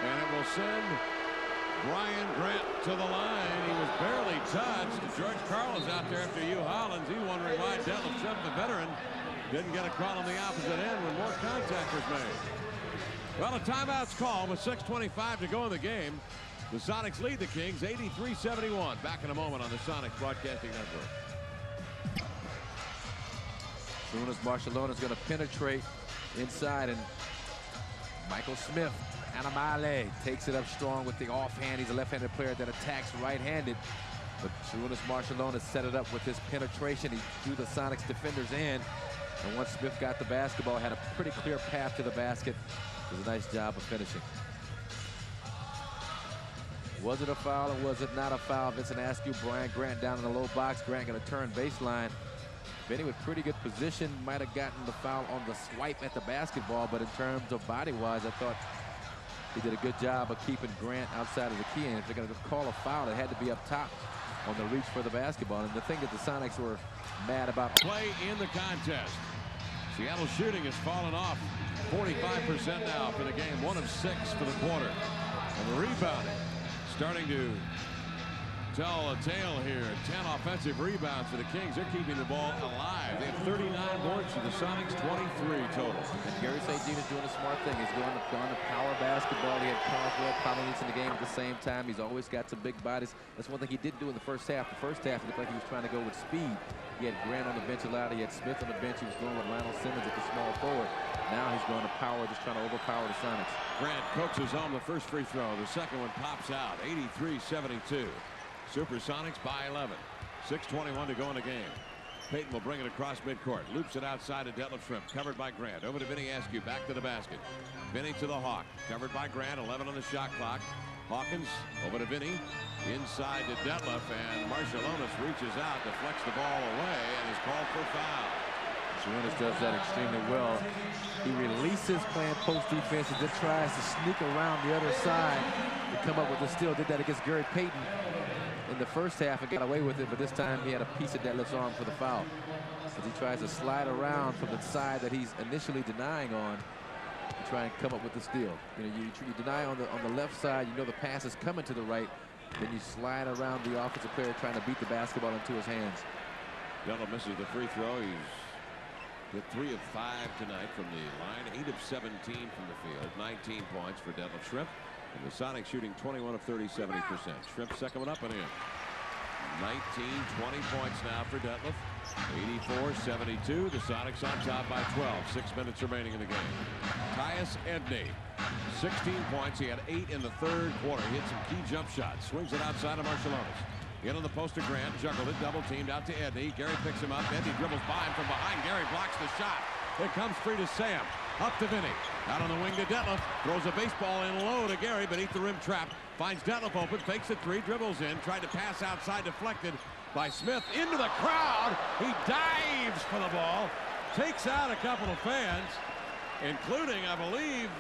And it will send Brian Grant to the line. He was barely touched. George Karl is out there after Hugh Hollins. He's wondering why Denham Shrimp, the veteran, didn't get a call on the opposite end when more contact was made. Well, a timeout's called with 6:25 to go in the game. The Sonics lead the Kings 83-71. Back in a moment on the Sonics Broadcasting Network. As soon as Marciulionis is going to penetrate inside, and Michael Smith, Anamale, takes it up strong with the offhand. He's a left-handed player that attacks right-handed. But as soon as Marciulionis set it up with his penetration, he drew the Sonics defenders in. And once Smith got the basketball, had a pretty clear path to the basket. It was a nice job of finishing. Was it a foul or was it not a foul? Vincent Askew, Brian Grant down in the low box. Grant going to turn baseline. Benny with pretty good position, might have gotten the foul on the swipe at the basketball, but in terms of body-wise, I thought he did a good job of keeping Grant outside of the key. And if they're going to call a foul, it had to be up top on the reach for the basketball. And the thing that the Sonics were mad about. Play in the contest. Seattle shooting has fallen off 45% now for the game, 1 of 6 for the quarter. And the rebounding starting to tell a tale here. 10 offensive rebounds for the Kings. They're keeping the ball alive. They have 39 boards for the Sonics, 23 total. And Gary St. Jean is doing a smart thing. He's going to power basketball. He had Caldwell, Collins in the game at the same time. He's always got some big bodies. That's one thing he didn't do in the first half. The first half, it looked like he was trying to go with speed. He had Grant on the bench a lot. He had Smith on the bench. He was going with Lionel Simmons at the small forward. Now he's going to power, just trying to overpower the Sonics. Grant coaxes home the first free throw. The second one pops out, 83-72. Supersonics by 11. 6:21 to go in the game. Payton will bring it across midcourt. Loops it outside to Detlef Schrempf. Covered by Grant. Over to Vinny Askew. Back to the basket. Vinny to the Hawk. Covered by Grant. 11 on the shot clock. Hawkins over to Vinny. Inside to Detlef. And Marciulionis reaches out, deflects the ball away, and is called for foul. Marciulionis does that extremely well. He releases playing post defense and then tries to sneak around the other side to come up with a steal. Did that against Gary Payton in the first half and got away with it, but this time he had a piece of Detlef's arm for the foul. As he tries to slide around from the side that he's initially denying on to try and come up with the steal. You know, you deny on the left side, you know the pass is coming to the right, then you slide around the offensive player trying to beat the basketball into his hands. Detlef misses the free throw. He's hit 3 of 5 tonight from the line, 8 of 17 from the field, 19 points for Detlef Schrempf. And the Sonics shooting 21 of 30, 70%. Schrempf second one up and in. 19, 20 points now for Detlef. 84-72. The Sonics on top by 12. 6 minutes remaining in the game. Tyus Edney, 16 points. He had 8 in the third quarter. He hit some key jump shots. Swings it outside of Marciulionis. In on the post to Grant. Juggled it. Double teamed out to Edney. Gary picks him up. Edney dribbles by him from behind. Gary blocks the shot. It comes free to Sam. Up to Vinny. Out on the wing to Detlef. Throws a baseball in low to Gary beneath the rim trap. Finds Detlef open. Fakes a 3. Dribbles in. Tried to pass outside. Deflected by Smith. Into the crowd. He dives for the ball. Takes out a couple of fans, including, I believe,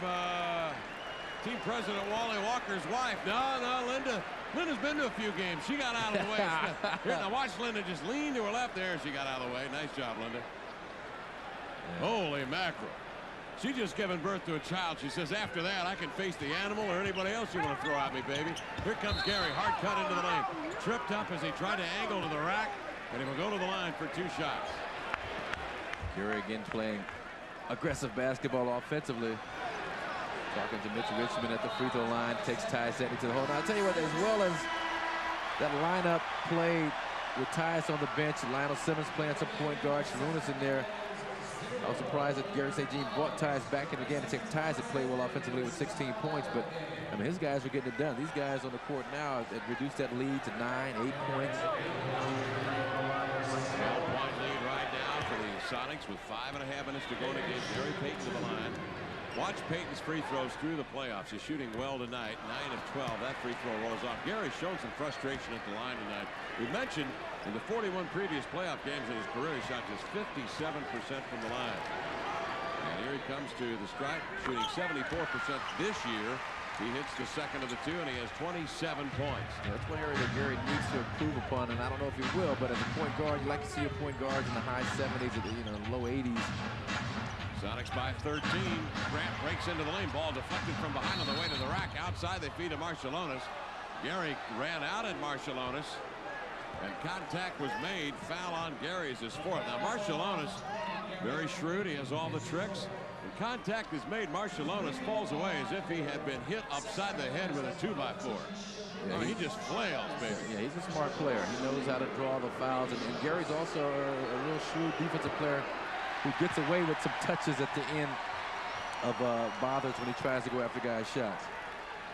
team president Wally Walker's wife. No, Linda. Linda's been to a few games. She got out of the way. Here, now watch Linda just lean to her left there. She got out of the way. Nice job, Linda. Yeah. Holy mackerel. She just given birth to a child. She says, after that, I can face the animal or anybody else you want to throw at me, baby. Here comes Gary. Hard cut into the lane. Tripped up as he tried to angle to the rack, and he will go to the line for 2 shots. Gary again playing aggressive basketball offensively. Talking to Mitch Richmond at the free throw line. Takes Tyus Edney to the hole. Now, I'll tell you what, as well as that lineup played with Tyus on the bench, Lionel Simmons playing some point guard, Sharunas in there. I was surprised that Gary St. Jean brought Tyus back in again to take Tyus to play well offensively with 16 points, but I mean, his guys are getting it done. These guys on the court now have reduced that lead to 9, 8 points. 12-point lead right now for the Sonics with 5.5 minutes to go to get Gary Payton to the line. Watch Payton's free throws through the playoffs. He's shooting well tonight. 9 of 12. That free throw rolls off. Gary's shown some frustration at the line tonight. We mentioned in the 41 previous playoff games in his career, he shot just 57% from the line. And here he comes to the stripe, shooting 74% this year. He hits the second of the 2, and he has 27 points. Yeah, that's one area that Gary needs to improve upon, and I don't know if he will, but as a point guard, you like to see your point guards in the high 70s, low 80s. Sonics by 13. Grant breaks into the lane. Ball deflected from behind on the way to the rack. Outside, they feed to Marciulionis. Gary ran out at Marciulionis, and contact was made. Foul on Gary's his 4th. Now, Marciulionis, very shrewd. He has all the tricks. When contact is made, Marciulionis falls away as if he had been hit upside the head with a 2x4. Yeah, he just flails, baby. Yeah, he's a smart player. He knows how to draw the fouls, and Gary's also a real shrewd defensive player who gets away with some touches at the end of bothers when he tries to go after guys' shots.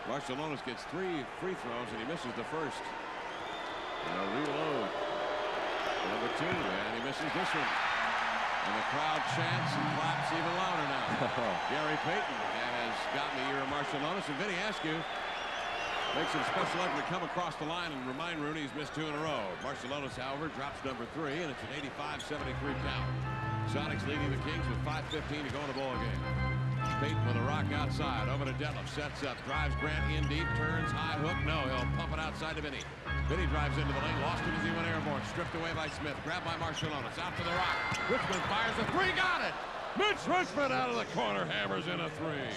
Marciulionis gets 3 free throws, and he misses the first. And a reload. Number 2, and he misses this one. And the crowd chants and claps even louder now. Gary Payton has gotten the ear of Marciulionis, and Vinny Askew makes a special effort to come across the line and remind Rooney he's missed 2 in a row. Marciulionis, however, drops number 3, and it's an 85-73 count. Sonics leading the Kings with 5:15 to go in the ball game. Payton with a rock outside, over to Detlef, sets up, drives Grant in deep, turns, high hook, no, he'll pump it outside to Vinny. Vinny drives into the lane, lost it as he went airborne, stripped away by Smith, grabbed by Marciulionis, out to the rock. Richmond fires a 3, got it! Mitch Richmond out of the corner, hammers in a 3.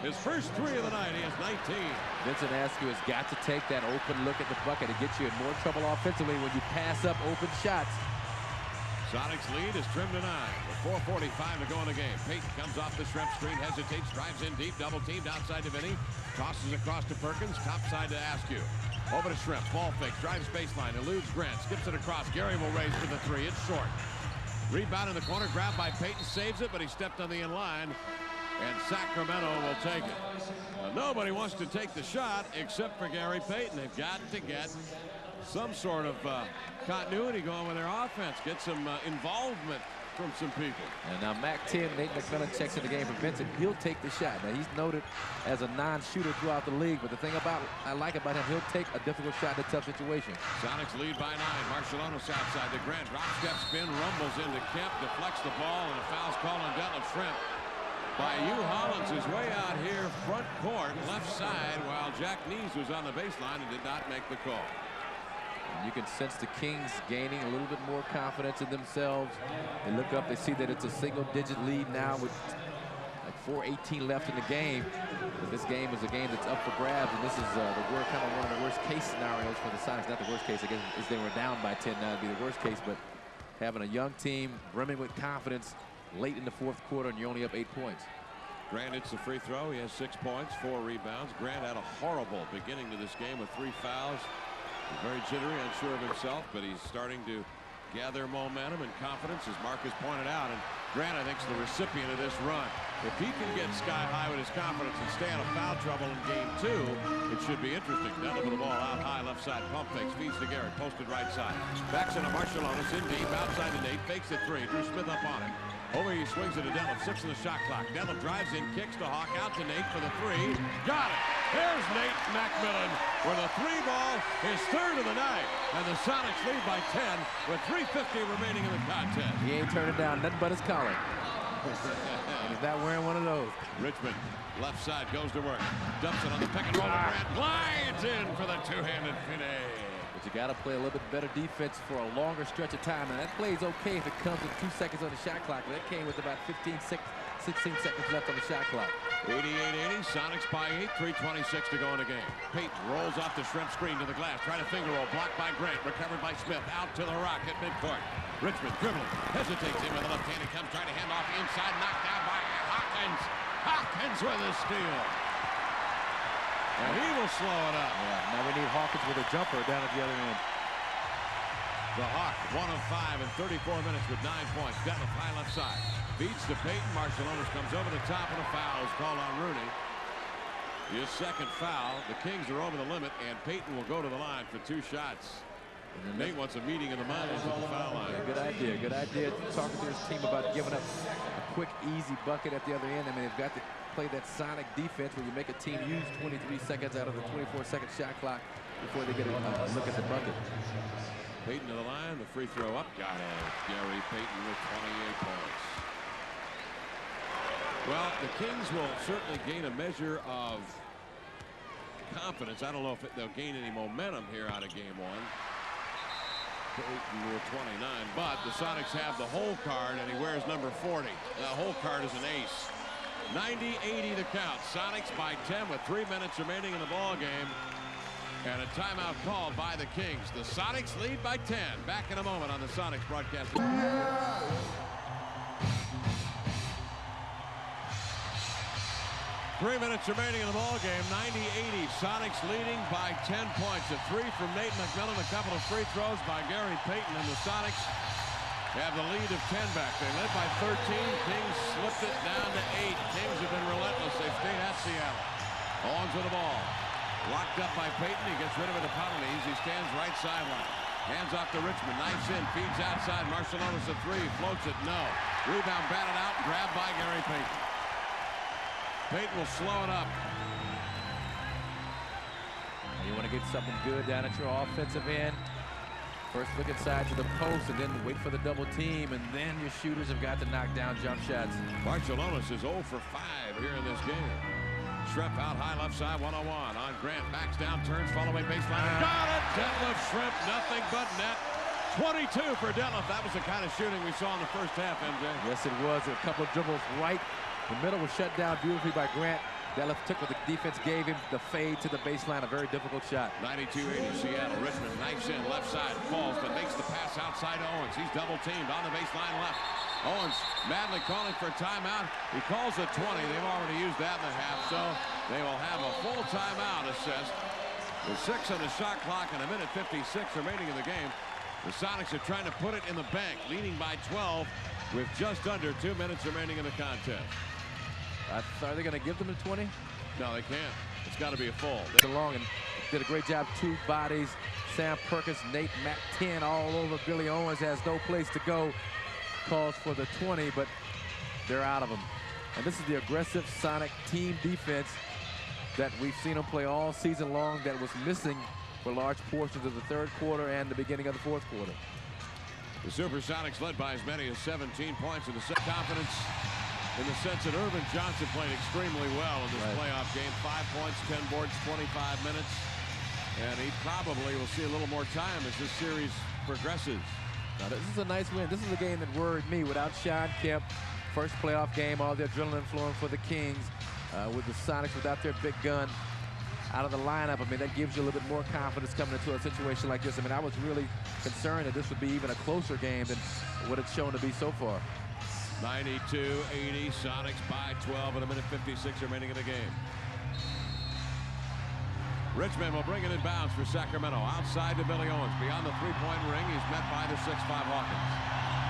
His first 3 of the night, he has 19. Vincent Askew has got to take that open look at the bucket to get you in more trouble offensively when you pass up open shots. Sonics lead is trimmed to 9 with 4:45 to go in the game. Payton comes off the shrimp screen, hesitates, drives in deep, double teamed outside to Vinny, tosses across to Perkins, top side to Askew. Over to Shrimp, ball fakes, drives baseline, eludes Grant, skips it across. Gary will raise for the 3. It's short. Rebound in the corner, grabbed by Payton, saves it, but he stepped on the in line, and Sacramento will take it. Nobody wants to take the shot except for Gary Payton. They've got to get some sort of continuity going with their offense, get some involvement from some people. And now MAC-10, Nate McMillan checks in the game for Vincent. He'll take the shot. Now he's noted as a non-shooter throughout the league, but the thing I like about him, he'll take a difficult shot in a tough situation. Sonics lead by 9. Marciulionis outside to Grant, drop step spin, rumbles into Kemp, deflects the ball, and a foul's called on Detlef Shrimp by Hugh Hollins, is way out here front court, left side, while Jack Nees was on the baseline and did not make the call. And you can sense the Kings gaining a little bit more confidence in themselves. They look up, they see that it's a single-digit lead now with like 4:18 left in the game. But this game is a game that's up for grabs, and this is kind of one of the worst-case scenarios for the Sonics. Not the worst case, I guess, is they were down by 10. Now would be the worst case, but having a young team brimming with confidence late in the 4th quarter, and you're only up 8 points. Grant hits the free throw. He has 6 points, 4 rebounds. Grant had a horrible beginning to this game with 3 fouls. He's very jittery, unsure of himself, but he's starting to gather momentum and confidence, as Mark has pointed out. And Grant, I think, is the recipient of this run. If he can get sky high with his confidence and stay out of foul trouble in game 2, it should be interesting. Detlef with the ball out high, left side, pump fakes, feeds to Garrett, posted right side. Backs into Marciulionis, in deep, outside to Nate, fakes the 3. Drew Smith up on it. Over, he swings it to Detlef, 6 on the shot clock. Detlef drives in, kicks to Hawk, out to Nate for the 3. Got it! There's Nate McMillan with a 3 ball, his 3rd of the night. And the Sonics lead by 10 with 3:50 remaining in the contest. He ain't turning down nothing but his collar. And he's not wearing one of those. Richmond, left side, goes to work. Dumps it on the pick and roll. Grant glides in for the 2-handed finish. But you got to play a little bit better defense for a longer stretch of time. And that play's okay if it comes with 2 seconds on the shot clock. But that came with about 16 seconds left on the shot clock. 88-80, Sonics by 8, 3:26 to go in the game. Payton rolls off the shrimp screen to the glass, trying to finger roll, blocked by Grant, recovered by Smith, out to the rock at midcourt. Richmond dribbling, hesitates in with the left hand, he comes trying to hand off inside, knocked down by Hawkins. Hawkins with a steal. And he will slow it up. Yeah, now we need Hawkins with a jumper down at the other end. The Hawk, 1 of 5 in 34 minutes with 9 points. Detlef high left side. Beats to Payton. Marciulionis comes over the top, and a foul is called on Rooney. His 2nd foul. The Kings are over the limit, and Payton will go to the line for 2 shots. Nate wants a meeting of the minds at the foul line. Good idea. Good idea. Talking to his team about giving up a quick, easy bucket at the other end. I mean, they've got to play that Sonic defense where you make a team use 23 seconds out of the 24-second shot clock before they get a look at the bucket. Payton to the line, the free throw up, got it. Gary Payton with 28 points. Well, the Kings will certainly gain a measure of confidence. I don't know if they'll gain any momentum here out of game 1. Payton with 29, but the Sonics have the hole card, and he wears number 40. The hole card is an ace. 90-80 the count. Sonics by 10 with 3 minutes remaining in the ball game. And a timeout called by the Kings. The Sonics lead by 10. Back in a moment on the Sonics broadcast. 3 minutes remaining in the ball game. 90-80. Sonics leading by 10 points. A 3 from Nate McMillan. A couple of free throws by Gary Payton. And the Sonics have the lead of 10 back. They led by 13. Kings slipped it down to 8. Kings have been relentless. They've stayed at Seattle. Owens with the ball. Locked up by Payton. He gets rid of it to Polynice. He stands right sideline. Hands off to Richmond. Nice in. Feeds outside. Marciulionis a 3. Floats it. No. Rebound batted out, grabbed by Gary Payton. Payton will slow it up. You want to get something good down at your offensive end. First look inside to the post and then wait for the double team, and then your shooters have got to knock down jump shots. Barcelonas is 0 for 5 here in this game. Schrempf out high left side, 101 on Grant. Backs down, turns, follow away baseline. Got it! Detlef Schrempf, nothing but net. 22 for Detlef. That was the kind of shooting we saw in the first half, MJ. Yes, it was. A couple of dribbles right. The middle was shut down beautifully by Grant. Detlef took what the defense gave him, the fade to the baseline, a very difficult shot. 92-80 Seattle. Richmond knifes in, left side, falls, but makes the pass outside to Owens. He's double teamed on the baseline left. Owens madly calling for a timeout. He calls a 20. They've already used that in the half, so they will have a full timeout assessed. With 6 on the shot clock and 1:56 remaining in the game. The Sonics are trying to put it in the bank, leading by 12 with just under 2 minutes remaining in the contest. Are they going to give them the 20? No, they can't. It's got to be a full. DeLong and did a great job. 2 bodies. Sam Perkins, Nate Mack 10 all over. Billy Owens has no place to go. Calls for the 20, but they're out of them. And this is the aggressive Sonic team defense that we've seen them play all season long that was missing for large portions of the third quarter and the beginning of the fourth quarter. The Supersonics led by as many as 17 points in the set. Confidence in the sense that Irvin Johnson played extremely well in this playoff game. 5 points, 10 boards, 25 minutes. And he probably will see a little more time as this series progresses. Now, this is a nice win. This is a game that worried me without Sean Kemp. First playoff game, all the adrenaline flowing for the Kings. With the Sonics without their big gun out of the lineup, I mean, that gives you a little bit more confidence coming into a situation like this. I mean, I was really concerned that this would be even a closer game than what it's shown to be so far. 92-80, Sonics by 12 and 1:56 remaining in the game. Richmond will bring it in bounds for Sacramento. Outside to Billy Owens. Beyond the three-point ring, he's met by the 6'5 Hawkins.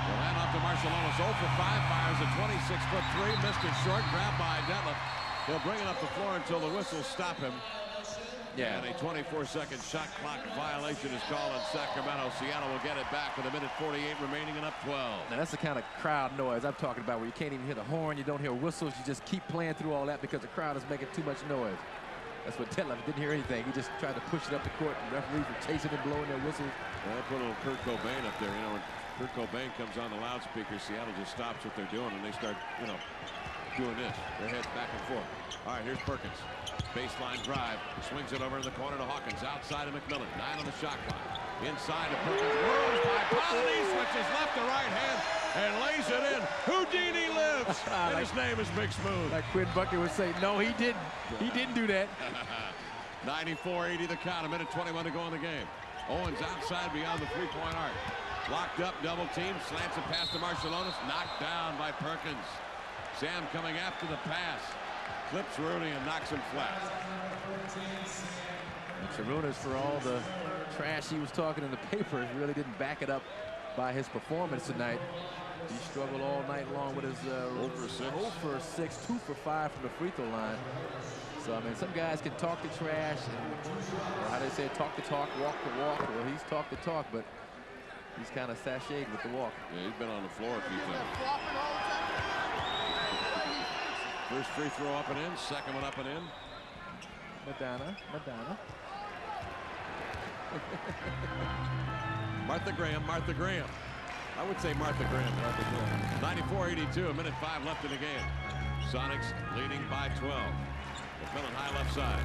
He'll hand off to Marciulionis. 0 for 5, fires a 26-foot three. Missed it short, grabbed by Detlef. He'll bring it up the floor until the whistles stop him. Yeah, and a 24-second shot clock violation is called on Sacramento. Seattle will get it back with 1:48 remaining and up 12. Now, that's the kind of crowd noise I'm talking about, where you can't even hear the horn, you don't hear whistles, you just keep playing through all that because the crowd is making too much noise. That's what Detlef didn't hear anything. He just tried to push it up the court, and referees were chasing and blowing their whistles. Well, put a little Kurt Cobain up there. You know, when Kurt Cobain comes on the loudspeaker, Seattle just stops what they're doing, and they start, you know, doing this. Their heads back and forth. All right, here's Perkins. Baseline drive. Swings it over in the corner to Hawkins. Outside of McMillan. 9 on the shot clock. Inside to Perkins. Whirls by Polity. Switches left to right hand and lays it in. Houdini lives. And his name is Big Smooth. Like Quinn Buckner would say, no, he didn't. He didn't do that. 94-80 the count. 1:21 to go in the game. Owens outside beyond the three-point arc. Locked up, double team. Slants it past to Marciulionis. Knocked down by Perkins. Sam coming after the pass. Clips Rooney and knocks him flat. Sharunas, for all the trash he was talking in the papers, really didn't back it up by his performance tonight. He struggled all night long with his 0 for 6. 0 for 6, 2 for 5 from the free throw line. So, I mean, some guys can talk the trash, and, or how they say, talk the talk, walk the walk. Well, he's talked the talk, but he's kind of sashayed with the walk. Yeah, he's been on the floor a few times. First free throw up and in, second one up and in. Madonna. Martha Graham. I would say Martha Graham. 94-82, 1:05 left in the game. Sonics leading by 12. McMillan high left side.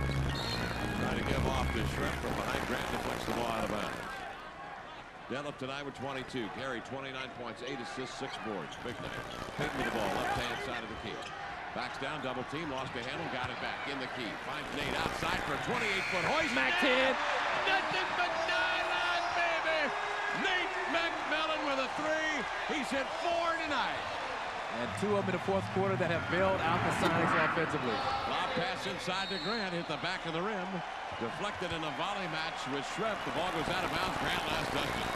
Trying to give off to Schrempf from behind. Grant deflects the ball out of bounds. Detlef tonight with 22. Gary 29 points, 8 assists, 6 boards. Big night. Payton with the ball, left-hand side of the key. Backs down, double team, lost a handle, got it back in the key. Finds Nate outside for a 28-foot hoist. Mac 10. Nothing but nylon, baby. Nate McMillan with a 3. He's hit 4 tonight. And 2 of them in the fourth quarter that have bailed out the Sonics offensively. Lob pass inside to Grant, hit the back of the rim. Deflected in a volley match with Schrempf. The ball goes out of bounds. Grant last touched it.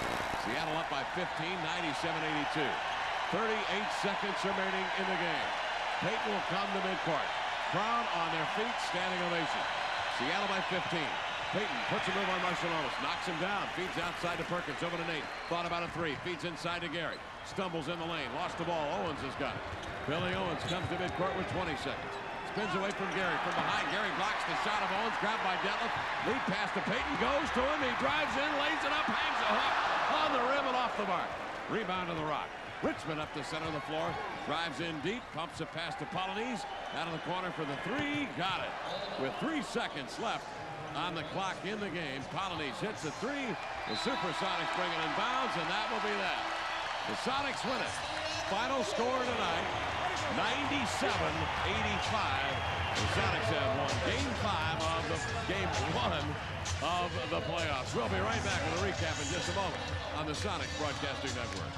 Seattle up by 15, 97-82. 38 seconds remaining in the game. Payton will come to midcourt. Crowd on their feet, standing ovation. Seattle by 15. Payton puts a move on Marciulionis, knocks him down, feeds outside to Perkins, over to Nate. Thought about a three, feeds inside to Gary. Stumbles in the lane, lost the ball. Owens has got it. Billy Owens comes to midcourt with 20 seconds. Spins away from Gary. From behind, Gary blocks the shot of Owens, grabbed by Detlef. Lead pass to Payton, goes to him. He drives in, lays it up, hangs a hook on the rim and off the mark. Rebound to the Rock. Richmond up the center of the floor, drives in deep, pumps it past to Polynice. Out of the corner for the three, got it. With 3 seconds left on the clock in the game, Polynice hits the three. The Supersonics bring it in bounds, and that will be that. The Sonics win it. Final score tonight, 97-85. The Sonics have won Game 5 of the Game 1 of the playoffs. We'll be right back with a recap in just a moment on the Sonics Broadcasting Network.